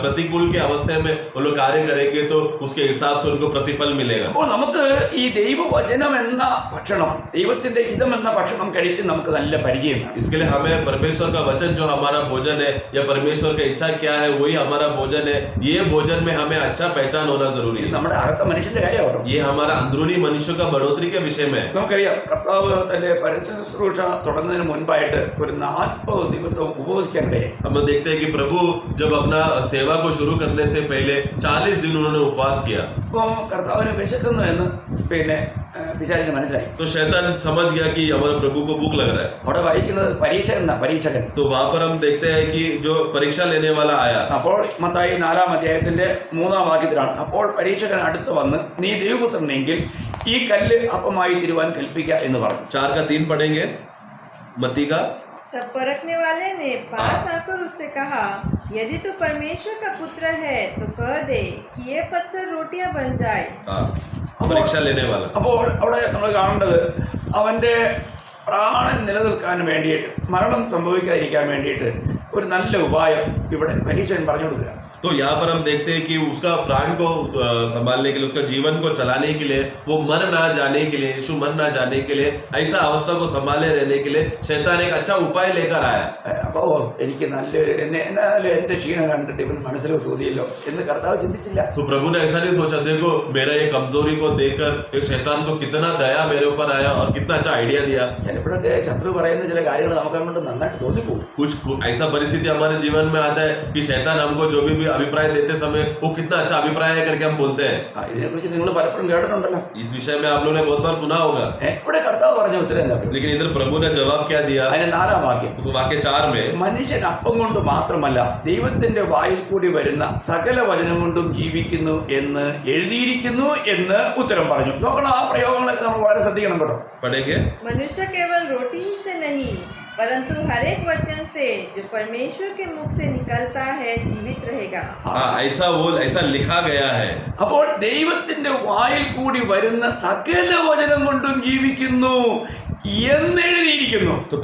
प्रतिकूल के अवस्था में वो लोग कार्य करेंगे तो उसके हिसाब से उनको प्रतिफल मिलेगा। അപ്പോൾ നമുക്ക് ഈ ദൈവവചനം എന്ന ഭക്ഷണം, ദൈവത്തിന്റെ ഹിതം എന്ന ഭക്ഷണം കഴിച്ച് നമുക്ക് നല്ല പരിചയമാണ്. इसके लिए हमें परमेश्वर का वचन जो हमारा भोजन है या परमेश्वर का इच्छा क्या है वही हमारा भोजन है। ये भोजन में हमें अच्छा पहचान होना जरूरी है। നമ്മുടെ അകത്ത മനുഷ്യന്റെ കാര്യമാട്ടോ. ये हमारा अंदरूनी मनुष्य का बढ़ोतरी के विषय में है। നമുക്കറിയാം കർത്താവ് തന്റെ പരസ്യ ശുശ്രൂഷ തുടങ്ങുന്നതിന് മുൻപായിട്ട് ഒരു 40 ദിവസം ഉപവസിക്കാനിടയായി. हम देखते हैं कि प्रभु जब अपना सेवा को शुरू करने से पहले 40 दिन उन्होंने उपवास किया। അപ്പോൾ കർത്താവിന് വിശക്കുന്നു എന്ന് പിശാചിന് മനസ്സിലായി. तो शैतान समझ गया कि हमारे प्रभु को भूख लग रहा है। അവിടെ വായിക്കുന്നത് പരീക്ഷകൻ. तो वहां पर हम देखते हैं कि जो परीक्षा लेने वाला आया। അപ്പോൾ മത്തായി 4-ാം അധ്യായത്തിന്റെ 3-ാം വാക്യത്തിലാണ്, അപ്പോൾ പരീക്ഷകൻ അടുത്ത് വന്ന് നീ ദൈവപുത്രനെങ്കിൽ ഈ കല്ല് അപ്പമായി തീരുവാൻ കൽപ്പിക്കുക എന്ന് പറഞ്ഞു. 4:3 पढ़ेंगे मत्ती का। तब परखने वाले ने पास आकर उससे कहा, यदि तू परमेश्वर का पुत्र है तो कह दे कि ये पत्थर रोटियां बन जाए। परीक्षा लेने वाला। അപ്പോൾ അവിടെ നമ്മൾ കാണേണ്ടത് അവന്റെ പ്രാണൻ നിലനിൽക്കാൻ വേണ്ടിയിട്ട്, മരണം സംഭവിക്കാതിരിക്കാൻ വേണ്ടിയിട്ട് ഒരു നല്ല ഉപായം ഇവിടെ പരീക്ഷകൻ പറഞ്ഞു കൊടുക്കുക. तो यहाँ पर हम देखते हैं कि उसका प्राण को संभालने के लिए, उसका जीवन को चलाने के लिए, वो मर ना जाने के लिए, यीशु मर ना जाने के लिए, ऐसा अवस्था को संभाले रहने के लिए शैतान एक अच्छा उपाय लेकर आया। അപ്പോ എനിക്ക് എന്റെ ക്ഷീണം കണ്ടിട്ട് ഇവൻ മനസ്സിൽ തോന്നിയല്ലോ എന്ന് കർത്താവ് ചിന്തിച്ചില്ല. तो प्रभु ने ऐसा नहीं सोचा, देखो मेरा ये कमजोरी को देखकर ये शैतान को कितना दया मेरे ऊपर आया और कितना अच्छा आइडिया दिया। ചിലപ്പോഴൊക്കെ ശത്രു പറയുന്ന ചില കാര്യങ്ങൾ നമുക്ക് അങ്ങോട്ട് നന്നായിട്ട് തോന്നിപ്പോകും. कुछ ऐसा परिस्थिति हमारे जीवन में आता है कि शैतान हमको जो भी अभिप्राय देते समय वो कितना अच्छा अभिप्राय है करके हम बोलते हैं। ഇതിനെക്കുറിച്ച് നിങ്ങൾ പലപ്പോഴും കേട്ടിട്ടുണ്ടല്ലോ. इस विषय में आप लोगों ने बहुत बार सुना होगा। ഇവിടെ കർത്താവ് പറഞ്ഞ ഉത്തരം എന്താ? लेकिन इधर प्रभु ने जवाब क्या दिया? അതിന്റെ 4-ാം വാക്യം, उस वाक्य 4 में മനുഷ്യൻ അപ്പം കൊണ്ട് മാത്രമല്ല ദൈവത്തിന്റെ വായിൽ കൂടി വരുന്ന സകല വചനം കൊണ്ടും ജീവിക്കുന്നു എന്ന് എഴുതിയിരിക്കുന്നു എന്ന് ഉത്തരം പറഞ്ഞു. നോക്കണം, ആ പ്രയോഗങ്ങളൊക്കെ നമ്മൾ വളരെ ശ്രദ്ധിക്കണം കേട്ടോ. पढ़ेंगे। मनुष्य केवल रोटी ही से नहीं परंतु हर एक वचन से जो परमेश्वर के मुख से निकलता है जीवित रहेगा। ऐसा लिखा गया है। അപ്പോൾ ദൈവത്തിന്റെ വായിൽ കൂടി വരുന്ന സകല വചനം കൊണ്ടും ജീവിക്കുന്നു എന്നെഴുതിയിരിക്കുന്നു. तो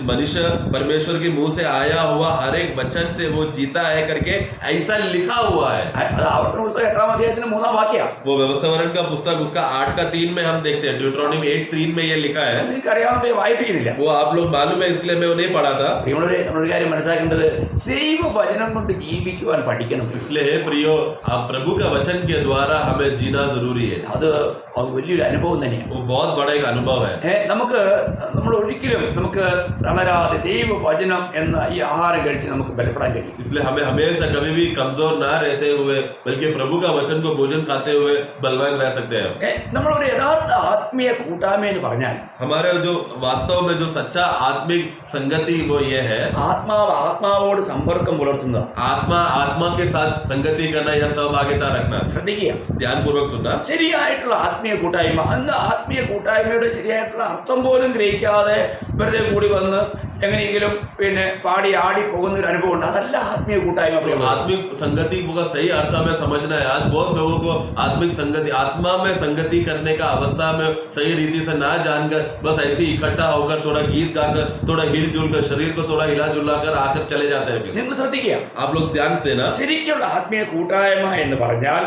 मनुष्य परमेश्वर के मुंह से आया हुआ हर एक वचन से वो जीता है करके ऐसा लिखा हुआ है। അത് ആവർത്തന പുസ്തകം 8-ാം അധ്യായത്തിന്റെ 3-ാം വാക്യം. वो व्यवस्थावरण का पुस्तक उसका 8:3 में हम देखते हैं। ड्यूटरोनॉमी 8:3 में ये लिखा है। നിങ്ങൾക്ക് അറിയാവുന്ന വായിപ്പിക്കുന്നില്ല. वो आप लोग मालूम है, इसलिए मैं वो नहीं पढ़ा था। പ്രിയമുള്ളവരെ, നമ്മളൊരു കാര്യം മനസ്സിലാക്കേണ്ടത് ദൈവവചനം കൊണ്ട് ജീവിക്കുവാൻ പഠിക്കണം. इसलिए हे प्रियो, आप प्रभु का वचन के द्वारा हमें जीना जरूरी है। അത് വലിയൊരു അനുഭവം തന്നെയാണ്. वो बहुत बड़ा एक अनुभव है। നമുക്ക് നമ്മൾ ഒരിക്കലും നമുക്ക് തളരാതെ ദൈവവചനം എന്ന ഈ ആഹാരം കഴിച്ച് നമുക്ക് ബലപ്പെടാൻ കഴിയും. इसलिए हमें हमेशा कभी भी कमजोर ना रहते हुए बल्कि प्रभु का वचन को भोजन खाते हुए बलवान रह सकते हैं. നമ്മളൊരു യഥാർത്ഥ ആത്മീയ കൂട്ടായ്മ എന്ന് പറഞ്ഞാൽ हमारे जो वास्तव में जो सच्चा आत्मिक संगति वो ये है, ആത്മാവോട് സമ്പർക്കം പുലർത്തുന്നത്. आत्मा आत्मा के साथ संगति करना या सहभागिता रखना. ശ്രദ്ധിക്കുക, ध्यान पूर्वक सुनना. ശരിയായിട്ടുള്ള ആത്മീയ കൂട്ടായ്മ, അന്ന് ആത്മീയ കൂട്ടായ്മയുടെ ശരിയായിട്ടുള്ള അർത്ഥം പോലും ഗ്രഹിക്കാതെ വെറുതെ കൂടി വന്ന് എങ്ങനെയെങ്കിലും പാടി ആടി പോകുന്ന ഒരു അനുഭവം ഉണ്ട്. അതല്ല ആത്മീയ കൂട്ടായ്മ. आत्मिक संगति का सही अर्थ हमें समझना है. आज बहुत लोगों को आत्मिक संगति, आत्मा में संगति करने का अवस्था में सही रीति से ना जानकर बस ऐसे इकट्ठा होकर थोड़ा गीत गाकर थोड़ा हिल जुल कर शरीर को थोड़ा हिला जुला कर आकर चले जाते हैं. നിങ്ങൾ ശ്രദ്ധിക്കുക, आप लोग ध्यान देना. ശരിക്കുള്ള ആത്മീയ കൂട്ടായ്മ എന്ന് പറഞ്ഞാൽ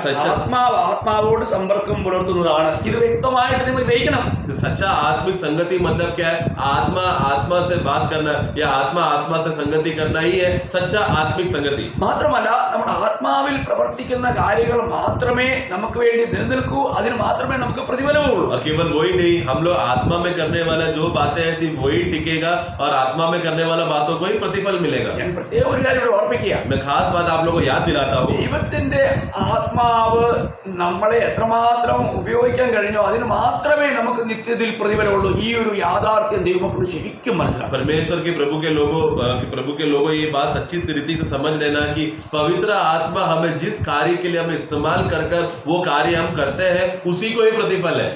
ആത്മാവോട് സമ്പർക്കം പുലർത്തുന്നതാണ്. ഇത് വ്യക്തമായിട്ട് നിങ്ങൾ ഗ്രഹിക്കണം. सच्चा आत्मिक संगति मतलब क्या है? आत्मा आत्मा से बात करना या आत्मा आत्मा से संगति करना ही है सच्चा आत्मिक संगति. മാത്രമല്ല, നമ്മുടെ ആത്മാവിൽ പ്രവർത്തിക്കുന്ന കാര്യങ്ങൾ മാത്രമേ നമുക്ക് വേണ്ടി നിലനിൽക്കൂ, അതിന് മാത്രമേ നമുക്ക് പ്രതിഫലമുള്ളൂ. और केवल वही नहीं, हम लोग आत्मा में करने वाला जो बातें हैं सिर्फ वही टिकेगा और आत्मा में करने वाला बातों को ही प्रतिफल मिलेगा. ഞാൻ പ്രത്യേക ഒരു കാര്യം ഇവിടെ ഓർമ്മിക്കുക, मैं खास बात आप लोगों को याद दिलाता हूँ. ദൈവത്തിന്റെ ആത്മാവ് നമ്മളെ എത്രമാത്രം ഉപയോഗിക്കാൻ കഴിഞ്ഞോ അതിന് മാത്രമേ നമുക്ക് നിത്യത്തിൽ പ്രതിഫലമുള്ളൂ. ഈ ഒരു യാഥാർത്ഥ്യം ദൈവമക്കൾ ശരിക്കും മനസ്സിലാക്കും. परमेश्वर के प्रभु के लोगों ये बात सच्ची रीति से समझ लेना कि पवित्र आत्मा हमें जिस कार्य के लिए हम इस्तेमाल कर वो कार्य हम करते हैं उसी को ही प्रतिफल है.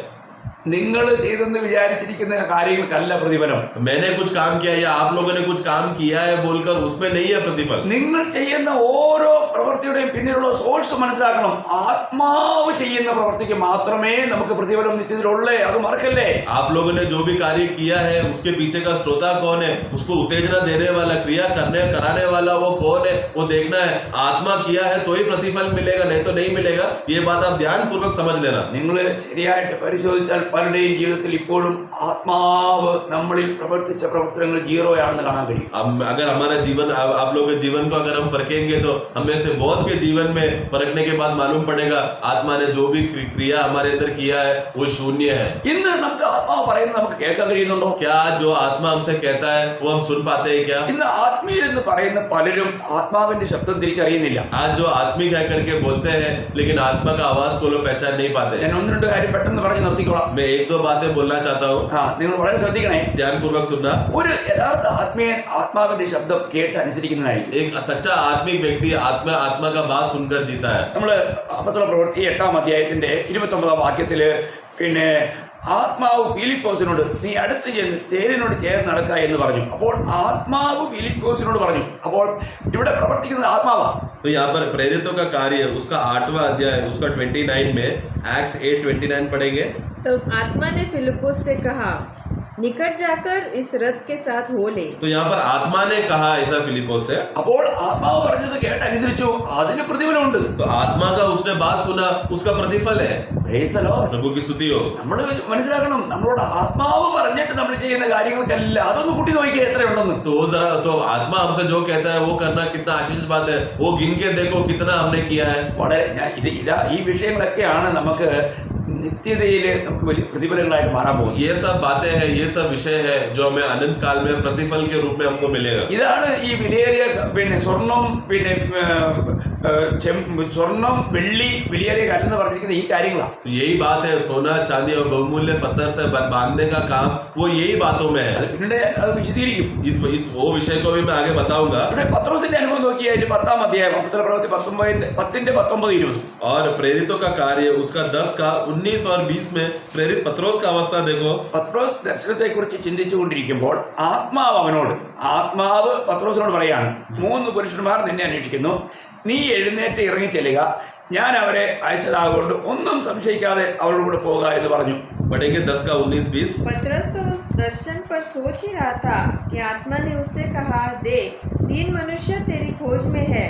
നിങ്ങൾ ചെയ്തെന്ന് വിചാരിച്ചിരിക്കുന്ന കാര്യങ്ങൾക്കല്ല പ്രതിഫലം. मैंने कुछ काम किया या आप लोगों ने कुछ काम किया है बोलकर उसमें नहीं है प्रतिफल. നിങ്ങൾ ചെയ്യുന്ന ഓരോ പ്രവൃത്തിയുടെയും പിന്നിലുള്ള സോഴ്സ് മനസ്സിലാക്കണം. ആത്മാവ് ചെയ്യുന്ന പ്രവൃത്തിക്ക് മാത്രമേ നമുക്ക് പ്രതിഫലം നിത്യത്തിലുള്ളേ, അത് മറക്കല്ലേ. आप लोगों ने जो भी कार्य किया है उसके पीछे का श्रोता कौन है, उसको उत्तेजना देने वाला, क्रिया कराने वाला वो कौन है, वो देखना है. आत्मा किया है तो ही प्रतिफल मिलेगा, नहीं तो नहीं मिलेगा. ये बात आप ध्यान पूर्वक समझ लेना. നിങ്ങൾ ശരിയായിട്ട് പരിശോധിച്ചാൽ പലരുടെയും ജീവിതത്തിൽ ഇപ്പോഴും ആത്മാവ് നമ്മളിൽ പ്രവർത്തിച്ച പ്രവർത്തനങ്ങൾ ജീറോയാണെന്ന് കാണാൻ കഴിയും. अगर हमारा जीवन, आप लोगों के जीवन को अगर हम परखेंगे तो हमें से बहुत के जीवन में परखने के बाद मालूम पड़ेगा आत्मा ने जो भी क्रिया हमारे अंदर किया है वो शून्य है. ഇന്ന് നമുക്ക് ആത്മാവ് പറയുന്നത് നമുക്ക് കേൾക്കാൻ കഴിയുന്നുണ്ടോ? क्या जो आत्मा हमसे कहता है वो हम सुन पाते हैं क्या? ഇന്ന് ആത്മീയരെന്ന് പറയുന്ന പലരും ആത്മാവിന്റെ ശബ്ദം തിരിച്ചറിയുന്നില്ല. आज जो आत्मिक है करके बोलते हैं लेकिन आत्मा का आवाज को लोग पहचान नहीं पाते. ഞാൻ ഒന്ന് രണ്ട് കാര്യം പെട്ടെന്ന് പറഞ്ഞ് നിർത്തിക്കോളാം. मैं एक दो बातें बोलना चाहता हूँ. നിങ്ങൾ വളരെ ശ്രദ്ധിക്കണേ. ध्यान पूर्वक सुनना. ഒരു യഥാർത്ഥ ആത്മാവിന്റെ ശബ്ദം കേട്ട് അനുസരിക്കുന്നതിനായി एक सच्चा आत्मिक व्यक्ति आत्मा का बात सुनकर जीता है. നമ്മള് അപ്പോസ്തല പ്രവൃത്തി 8-ാം അധ്യായത്തിന്റെ 29-ാം വാക്യത്തില് ആത്മാവ് ഫിലിപ്പോസിനോട് നീ അടുത്ത് ചെന്ന് തേരിനോട് ചേർന്ന് നടക്കുക എന്ന് പറഞ്ഞു. അപ്പോൾ ആത്മാവ് ഫിലിപ്പോസിനോട് പറഞ്ഞു. അപ്പോൾ ഇവിടെ പ്രവർത്തിക്കുന്നത് ആത്മാവാണ്. तो यहाँ पर प्रेरितों का कार्य उसका 8वां अध्याय उसका 29 में एक्ट्स 8:29 पढ़ेंगे. तो आत्मा ने फिलिप्पुस से कहा, निकट जाकर इस रथ के साथ हो ले. तो यहाँ पर आत्मा ने कहा ऐसा फिलिप्पोस से. അപ്പോൾ ആത്മാവ് പറഞ്ഞത് കേട്ട് അനുസരിച്ചു, അതിന് പ്രതിഫലമുണ്ട്. तो आत्मा का उसने बात सुना, उसका प्रतिफल है. Praise the Lord. प्रभु की स्तुति हो. നമ്മൾ മനസ്സിലാക്കണം, നമ്മളോട് ആത്മാവ് പറഞ്ഞിട്ട് നമ്മൾ ചെയ്യുന്ന കാര്യങ്ങൾക്കല്ല. അതൊന്ന് കൂട്ടി നോക്കിയാൽ എത്രയുണ്ടെന്ന്. तो आत्मा हमसे जो कहता है वो करना कितना आशीष बात है. वो गिन के देखो कितना हमने किया है. വളരെ ഈ വിഷയങ്ങളൊക്കെയാണ് നമുക്ക് നിത്യതയിൽ നമുക്ക് വലിയ പ്രതിഫലങ്ങളായിട്ട് മാറാൻ പോകുന്നത്. ये सब बातें हैं, ये सब विषय है जो हमें अनंत काल में प्रतिफल के रूप में हमको मिलेगा. ഇതാണ് ഈ വിലയേറിയ സ്വർണം വെള്ളി വിലയേറിയ കല്ലെന്ന് പറഞ്ഞിരിക്കുന്ന ഈ കാര്യങ്ങളാണ്. यही बात है, सोना चांदी और बहुमूल्य पत्थर से बांधने का काम वो यही बातों में है. പിന്നീട് അത് വിശദീകരിക്കും. वो विषय को भी मैं आगे बताऊंगा. ഇവിടെ പത്രോസിന്റെ അനുഭവം നോക്കിയാൽ 10-ാം അധ്യായം അപ്പോസ്തല പ്രവൃത്തി 10:19-20. और प्रेरितों का कार्य उसका 10 का 19 और 20 में प्रेरित पत्रोस का अवस्था देखो. പത്രോസ് ദർശനത്തെ കുറിച്ച് ചിന്തിച്ചു കൊണ്ടിരിക്കുമ്പോൾ ആത്മാവ് പത്രോസിനോട് പറയാണ്, 3 പുരുഷന്മാർ നിന്നെ അന്വേഷിക്കുന്നു, നീ എഴുന്നേറ്റ് ഇറങ്ങി ചെല്ലുക, ഞാൻ അവരെ അയച്ചതാകൊണ്ട് ഒന്നും സംശയിക്കാതെ അവരുടെ കൂടെ പോകുക എന്ന് പറഞ്ഞു. पढ़ेंगे 10 का 19-20. पतरस तो उस दर्शन पर सोच ही रहा था कि आत्मा ने उससे कहा, देख 3 मनुष्य तेरी खोज में है,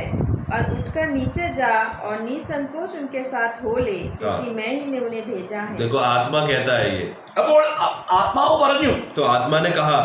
और उठकर नीचे जा और निसंकोच उनके साथ हो ले, क्योंकि मैं ही ने उन्हें भेजा है। देखो आत्मा कहता है ये, അപ്പോൾ ആത്മാവ് പറഞ്ഞു. तो आत्मा ने कहा,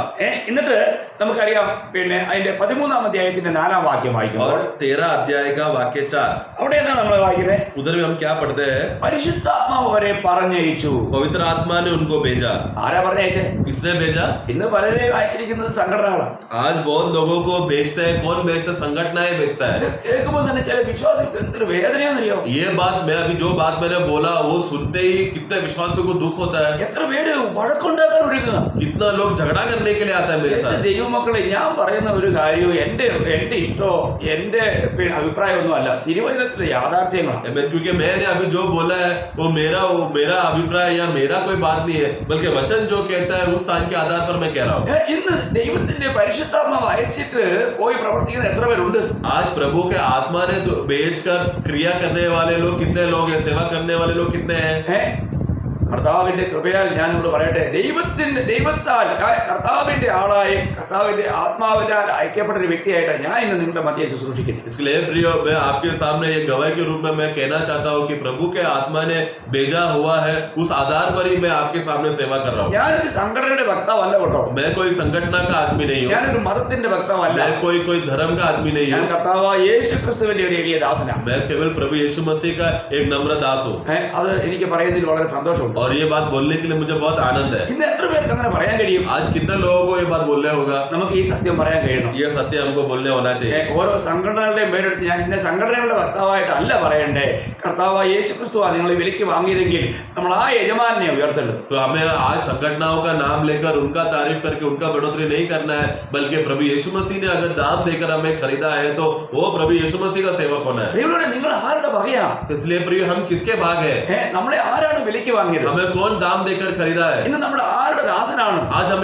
എന്നിട്ട് നമുക്കറിയാം പിന്നെ അതിന്റെ 13-ാം അധ്യായത്തിന്റെ 4-ാം വാക്യം വായിക്കുമ്പോൾ और 13 अध्याय का वाक्य 4, അവിടെ എന്താണ് നമ്മൾ വായിക്കുന്നത്? उधर भी हम क्या पढ़ते हैं? പരിശുദ്ധാത്മാവ് അവരെ പറഞ്ഞയച്ചു. पवित्र आत्मा ने उनको भेजा। ആരാ പറഞ്ഞയച്ചേ? किसने भेजा? ഇന്ന് പലരെയും അയച്ചിരിക്കുന്നത് സംഘടനകളാണ്. आज बहुत लोगों को भेजते हैं। कौन भेजता है? संगठनाएं भेजता ഇത് है। കേൾക്കുമ്പോൾ തന്നെ ചില വിശ്വാസികൾക്ക് എന്തൊരു വേദനയാണെന്നറിയോ? ये बात मैं अभी जो बात मैंने बोला वो सुनते ही कितने विश्वासियों को दुख होता है। എത്ര പേര് വഴക്കുണ്ടാക്കാൻ ഒരുങ്ങുക. कितना लोग झगड़ा करने के लिए आता है मेरे എന്റെ साथ। ദൈവമക്കളെ, ഞാൻ പറയുന്ന ഒരു കാര്യവും എന്റെ ഇഷ്ടമോ എന്റെ അഭിപ്രായമൊന്നും അല്ല, തിരുവചനത്തിലെ യാഥാർത്ഥ്യങ്ങളാണ്. क्योंकि मैंने अभी जो बोला है वो मेरा अभिप्राय या मेरा कोई बात नहीं है, बल्कि वचन जो कहता है उस स्थान के आधार पर मैं कह रहा हूँ। ഇന്ന് ദൈവത്തിന്റെ പരിശുദ്ധാത്മാവ് അയച്ചിട്ട് പോയി പ്രവർത്തിക്കുന്ന എത്ര പേരുണ്ട്? आज प्रभु के आत्मा ने तो भेजकर क्रिया करने वाले लोग कितने लोग हैं? सेवा करने वाले लोग कितने हैं? കർത്താവിന്റെ കൃപയാൽ ഞാൻ ഇവിടെ പറയട്ടെ, ദൈവത്താൽ കർത്താവിന്റെ ആളായി കർത്താവിന്റെ ആത്മാവിനാൽ അയക്കപ്പെട്ട ഒരു വ്യക്തിയായിട്ടാണ് ഞാൻ ഇന്ന് നിങ്ങളുടെ മധ്യേ ശുശ്രൂഷിക്കുന്നത്. इसलिए प्रिय, मैं आपके सामने एक गवाही के रूप में मैं कहना चाहता हूँ कि प्रभु के आत्मा ने भेजा हुआ है, उस आधार पर ही मैं आपके सामने सेवा कर रहा हूँ। ഞാനൊരു സംഘടനയുടെ വക്താവല്ല കേട്ടോ. मैं कोई संगठना का आदमी नहीं हूँ। ഞാനൊരു മതത്തിന്റെ വക്താവല്ല. मैं कोई धर्म का आदमी नहीं ഞാൻ हूँ। കർത്താവ് യേശു ക്രിസ്തുവിന്റെ ഒരു എളിയ ദാസനാണ്. मैं केवल प्रभु यीशु मसीह का एक नम्र दास हूँ। അത് എനിക്ക് പറയുന്നതിൽ വളരെ സന്തോഷമുണ്ട്. और ये बात बोलने के लिए मुझे बहुत आनंद है। ഇന്ന് എത്ര പേർക്ക് അങ്ങനെ പറയാൻ കഴിയും? आज कितने लोगों को ये बात बोलना होगा? നമുക്ക് ഈ സത്യം പറയാൻ കഴിയണം. ये सत्य हमको बोलने होना चाहिए। ഓരോ സംഘടനകളുടെയും പേരെടുത്ത് ഞാൻ ഇന്ന സംഘടനകളുടെ വക്താവായിട്ടല്ല പറയണ്ടേ. കർത്താവ് യേശു ക്രിസ്തുവാ നിങ്ങളെ വിലയ്ക്ക് വാങ്ങിയതെങ്കിൽ നമ്മൾ ആ യജമാനെ ഉയർത്തേണ്ടത്. तो हमें आज संगठनाओं का नाम लेकर उनका तारीफ करके उनका बढ़ोतरी नहीं करना है, बल्कि प्रभु यीशु मसीह ने अगर दाम देकर हमें खरीदा है तो वो प्रभु यीशु मसीह का सेवक होना है। ദൈവമേ, നിങ്ങൾ ആരുടെ വകയാണ്? इसलिए प्रिय, हम किसके भाग है? നമ്മളെ ആരാണ് വിലയ്ക്ക് വാങ്ങിയത്? हमें कौन दाम देकर खरीदा है? ഇന്ന് നമ്മുടെ ആരുടെ ദാസനാണ്? आज हम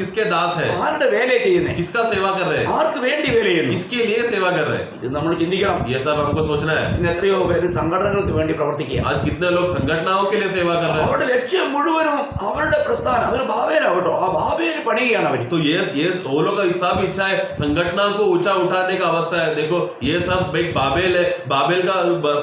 किसके दास है? ആരുടെ വേല ചെയ്യുന്നത്? किसका सेवा कर रहे हैं? ആർക്ക് വേണ്ടി വേല ചെയ്യുന്നു? किसके लिए सेवा कर रहे हैं? ഇത് നമ്മൾ ചിന്തിക്കണം. ये सब हमको सोचना है। ഇന്ന് എത്രയോ പേര് സംഘടനകൾക്ക് വേണ്ടി പ്രവർത്തിക്കുക. आज कितने लोग संगठनाओं के लिए सेवा कर रहे हैं? അവരുടെ ലക്ഷ്യം മുഴുവനും അവരുടെ പ്രസ്ഥാനം, അതൊരു ഭാവേലാവട്ടോ, ആ ഭാവേല് പണിയുകയാണ് അവർ. तो ये वो लोग का सब इच्छा है संगठना को ऊंचा उठाने का अवस्था है। देखो ये सब एक बाबेल है, बाबेल का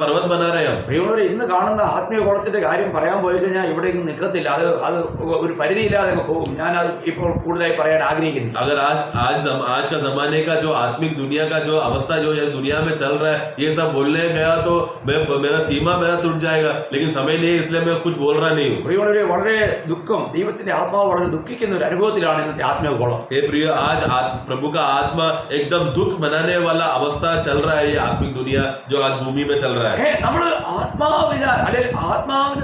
पर्वत बना रहे हैं हम। പ്രിയമുള്ളവരെ, ഇന്ന് കാണുന്ന ആത്മീയ കുളത്തിന്റെ കാര്യം പറയാൻ പോയി കഴിഞ്ഞാൽ ഇവിടെ നിൽക്കത്തില്ല. അത് ഒരു പരിധിയില്ലാതെ പോകും. ഞാൻ അത് ഇപ്പോൾ കൂടുതലായി പറയാൻ ആഗ്രഹിക്കുന്നു. अगर आज का जमाने का जो आत्मिक दुनिया का जो अवस्था जो ये दुनिया में चल रहा है, ये सब बोलने गया तो मेरा सीमा टूट जाएगा, लेकिन समय नहीं है, इसलिए मैं कुछ बोल रहा नहीं हूँ। പ്രിയമുള്ളവരെ, വളരെ ദുഃഖം, ദൈവത്തിന്റെ ആത്മാവ് വളരെ ദുഃഖിക്കുന്ന ഒരു അനുഭവത്തിലാണ് ഇന്നത്തെ ആത്മീയ കുളം. हे प्रिय, आज प्रभु का आत्मा एकदम दुख मनाने वाला अवस्था चल रहा है। ये आत्मिक दुनिया जो आज भूमि में चल रहा है, നമ്മൾ ആത്മാവിന്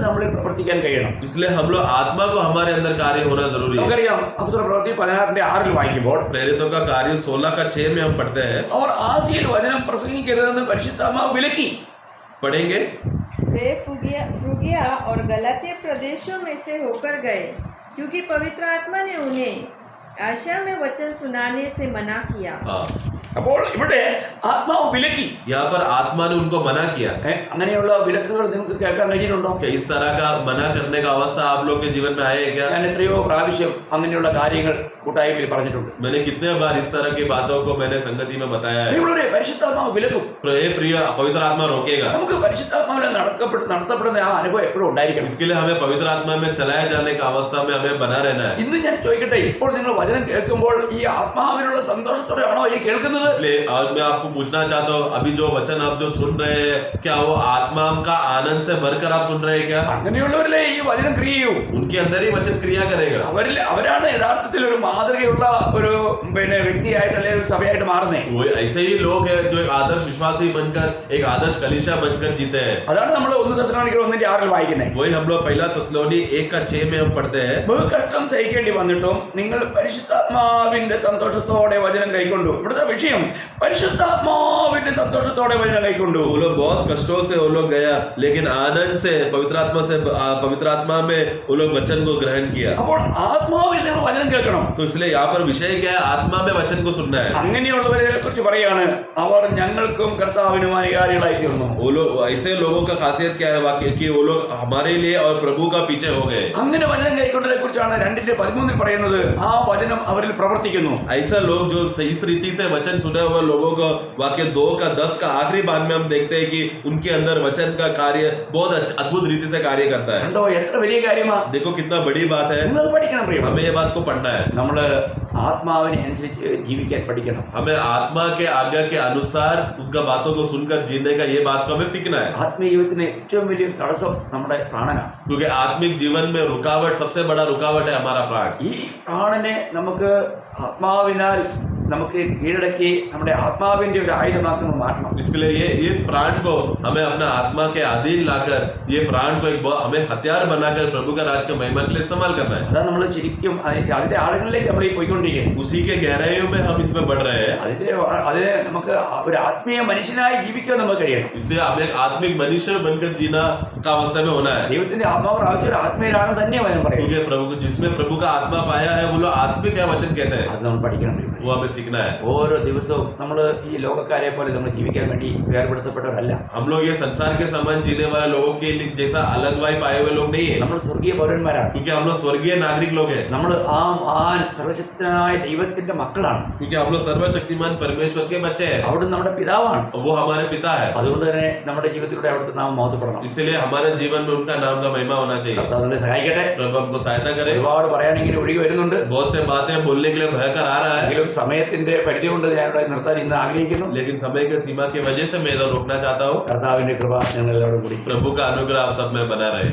നമ്മളിൽ പ്രവർത്തിക്കാൻ കഴിയണം. इसलिए हम लोग आत्मा को हमारे अंदर कार्य होना जरूरी है। നമുക്കറിയാം, അപ്പോസ്തല പ്രവൃത്തി 16:6 വായിക്കുമ്പോൾ प्रेरितों का कार्य 16:6 में हम पढ़ते हैं। അവർ ആസിയയിൽ വചനം പ്രസംഗിക്കരുതെന്ന് പരിശുദ്ധാത്മാവ് വിലക്കി. पढ़ेंगे। वे फ्रूगिया और गलातिया प्रदेशों में से होकर गए, क्योंकि पवित्र आत्मा ने उन्हें आशिया में वचन सुनाने से मना किया। അപ്പോൾ ഇവിടെ ആത്മാവ് വിലക്കി. यहाँ पर आत्मा ने उनको मना किया। അങ്ങനെയുള്ള വിലക്കുകൾ നിങ്ങൾക്ക് കേൾക്കാൻ കഴിഞ്ഞിട്ടുണ്ടോ? क्या इस तरह का मना करने का अवस्था आप लोग के जीवन में आए है क्या? ഞാൻ എത്രയോ പ്രാവശ്യം അങ്ങനെയുള്ള കാര്യങ്ങൾ കൂട്ടായ്മയിൽ പറഞ്ഞിട്ടുണ്ട്. मैंने कितने बार इस तरह की बातों को मैंने संगति में बताया है। പരിശുദ്ധാത്മാവ് വിലക്കും. प्रिय, पवित्र आत्मा रोकेगा। നമുക്ക് പരിശുദ്ധാത്മാവിനെ നടത്തപ്പെടുന്ന ആ അനുഭവം എപ്പോഴും ഉണ്ടായിരിക്കണം. इसके लिए हमें पवित्र आत्मा में चलाया जाने का अवस्था में हमें बना रहना है। ഇന്ന് ഞാൻ ചോദിക്കട്ടെ, ഇപ്പോൾ നിങ്ങൾ വചനം കേൾക്കുമ്പോൾ ഈ ആത്മാവിനുള്ള സന്തോഷത്തോടെയാണോ ഈ കേൾക്കുന്നത്? इसलिए आज मैं आपको पूछना चाहता हूँ, अभी जो वचन आप जो सुन रहे हैं, क्या वो आत्मा का आनंद से भरकर आप सुन रहे हैं क्या? അങ്ങനെയുള്ളവരിലെ ഈ വചനം ക്രിയ ചെയ്യൂ. उनके अंदर ही वचन क्रिया करेगा। അവരാണ് യഥാർത്ഥത്തിൽ ഒരു മാതൃകയുള്ള ഒരു വ്യക്തിയായിട്ട് അല്ലെങ്കിൽ ഒരു സഭയായിട്ട് മാറുന്നേ. वो ऐसे ही लोग हैं जो एक आदर्श विश्वासी बनकर एक आदर्श कलीसिया बनकर जीते हैं। അതാണ് നമ്മൾ 1 തെസ്സലോനിക്കർ 1:6 വായിക്കുന്നത്. वही हम लोग पहला തെസ്സലോനി 1:6 में हम पढ़ते हैं। ബഹുകഷ്ടം സഹിക്കേണ്ടി വന്നിട്ടും നിങ്ങൾ പരിശുദ്ധാത്മാവിന്റെ സന്തോഷത്തോടെ വചനം കൈക്കൊണ്ടു. ഇവിടുത്തെ വിഷയം പരിശുദ്ധാത്മാവിന്റെ സന്തോഷത്തോടെ വചനം കൈക്കൊണ്ടു. वो लोग बहुत कष्टों से वो लोग गया, लेकिन आनंद से पवित्र आत्मा में वो लोग वचन को ग्रहण किया। അപ്പോൾ ആത്മാവിൽ നിങ്ങൾ വചനം കേൾക്കണം. तो इसलिए यहाँ पर विषय क्या है? आत्मा में वचन को सुनना है। അങ്ങനെയുള്ളവരെ കുറിച്ച് പറയാണ്, അവർ ഞങ്ങൾക്കും കർത്താവിനും അനുകാരികളായി തീർന്നു. वो लोग ऐसे लोगों का खासियत क्या है वाकई कि वो लोग हमारे लिए और प्रभु का पीछे हो गए। അങ്ങനെ വചനം കൈക്കൊണ്ടതിനെ കുറിച്ചാണ് 2:13 പറയുന്നത്, ആ വചനം അവരിൽ പ്രവർത്തിക്കുന്നു. ऐसा लोग जो इस रीति से वचन वचन सुने हुए लोगों को वाक्य 2:10 का आखिरी भाग में हम देखते हैं कि उनके अंदर वचन का कार्य बहुत अद्भुत रीति से कार्य करता है। എന്തോ എത്ര വലിയ കാര്യമാ, देखो कितना बड़ी बात है, നിങ്ങൾ പഠിക്കണം പ്രിയപ്പെട്ടവരെ. हमें ये बात को पढ़ना है। നമ്മള് ആത്മാവിനെ അനുസരിച്ച് ജീവിക്കാൻ പഠിക്കണം. हमें आत्मा के आज्ञा के अनुसार उनका बातों को सुनकर जीने का ये बात को हमें सीखना है, ആത്മീയ ജീവിതത്തിന് ഏറ്റവും വലിയ തടസ്സം നമ്മുടെ പ്രാണനാണ്. क्योंकि आत्मिक जीवन में रुकावट, सबसे बड़ा रुकावट है हमारा प्राण। ഈ പ്രാണനെ നമുക്ക് ആത്മാവിനാൽ നമുക്ക് കീഴടക്കി നമ്മുടെ ആത്മാവിന്റെ ഒരു ആയുധമാക്കി നമ്മൾ മാറ്റണം. इसके लिए ये इस प्राण को हमें अपना आत्मा के अधीन लाकर ये प्राण को हमें हथियार बनाकर प्रभु का राज के महिमा के लिए इस्तेमाल करना है। അതാണ് നമ്മൾ ശരിക്കും അതിന്റെ ആഴങ്ങളിലേക്ക് നമ്മൾ ഈ പോയിക്കൊണ്ടിരിക്കുന്നത്. उसी के गहराइयों में हम इसमें बढ़ रहे हैं। അത് നമുക്ക് ഒരു ആത്മീയ മനുഷ്യനായി ജീവിക്കാൻ നമുക്ക് കഴിയണം. इससे हमें एक आत्मिक मनुष्य बनकर जीना का अवस्था में होना है, ദൈവത്തിന്റെ ആത്മാവ് പ്രാപിച്ച ഒരു ആത്മീയരാണ് തന്നെ വചനം പറയുന്നത്. क्योंकि प्रभु जिसमें प्रभु का आत्मा पाया है वो लोग आत्मिक है वचन कहते हैं, അത് നമ്മൾ പഠിക്കണം. वो हमें सीखना है। ഓരോ ദിവസവും നമ്മൾ ഈ ലോകക്കാരെ പോലെ നമ്മൾ ജീവിക്കാൻ വേണ്ടി വേർപെടുത്തപ്പെട്ടവരല്ല. हम लोग ये संसार के समान जीने वाले लोगों के लिए जैसा अलग वाई पाए हुए लोग नहीं है, നമ്മൾ സ്വർഗീയ പൗരന്മാരാണ്. क्योंकि हम लोग स्वर्गीय नागरिक लोग हैं, നമ്മൾ ആ സർവശക്തനായ ദൈവത്തിന്റെ മക്കളാണ്. क्योंकि हम लोग सर्वशक्तिमान परमेश्वर के बच्चे हैं, അവിടുന്ന് നമ്മുടെ പിതാവാണ്. वो हमारे पिता है। അതുകൊണ്ട് തന്നെ നമ്മുടെ ജീവിതത്തിലൂടെ അവിടുത്തെ നാമം മഹത്വപ്പെടണം. इसलिए हमारे जीवन में उनका नाम का महिमा होना चाहिए। കർത്താവിനെ സഹായിക്കട്ടെ. प्रभु हमको सहायता करे। ഒരുപാട് പറയാനിങ്ങനെ ഒഴുകി വരുന്നുണ്ട്. बहुत से बातें बोलने के लिए भयकर आ रहा है, എങ്കിലും സമയത്തിന്റെ പരിധി കൊണ്ട് ഞാനിവിടെ നിർത്താൻ ഇന്ന് ആഗ്രഹിക്കുന്നു. लेकिन समय के सीमा की वजह से मैं इधर रोकना चाहता हूँ। കർത്താവിന്റെ കൃപ ഞങ്ങൾ എല്ലാവരും കൂടി. प्रभु का अनुग्रह आप सब में बना रहे।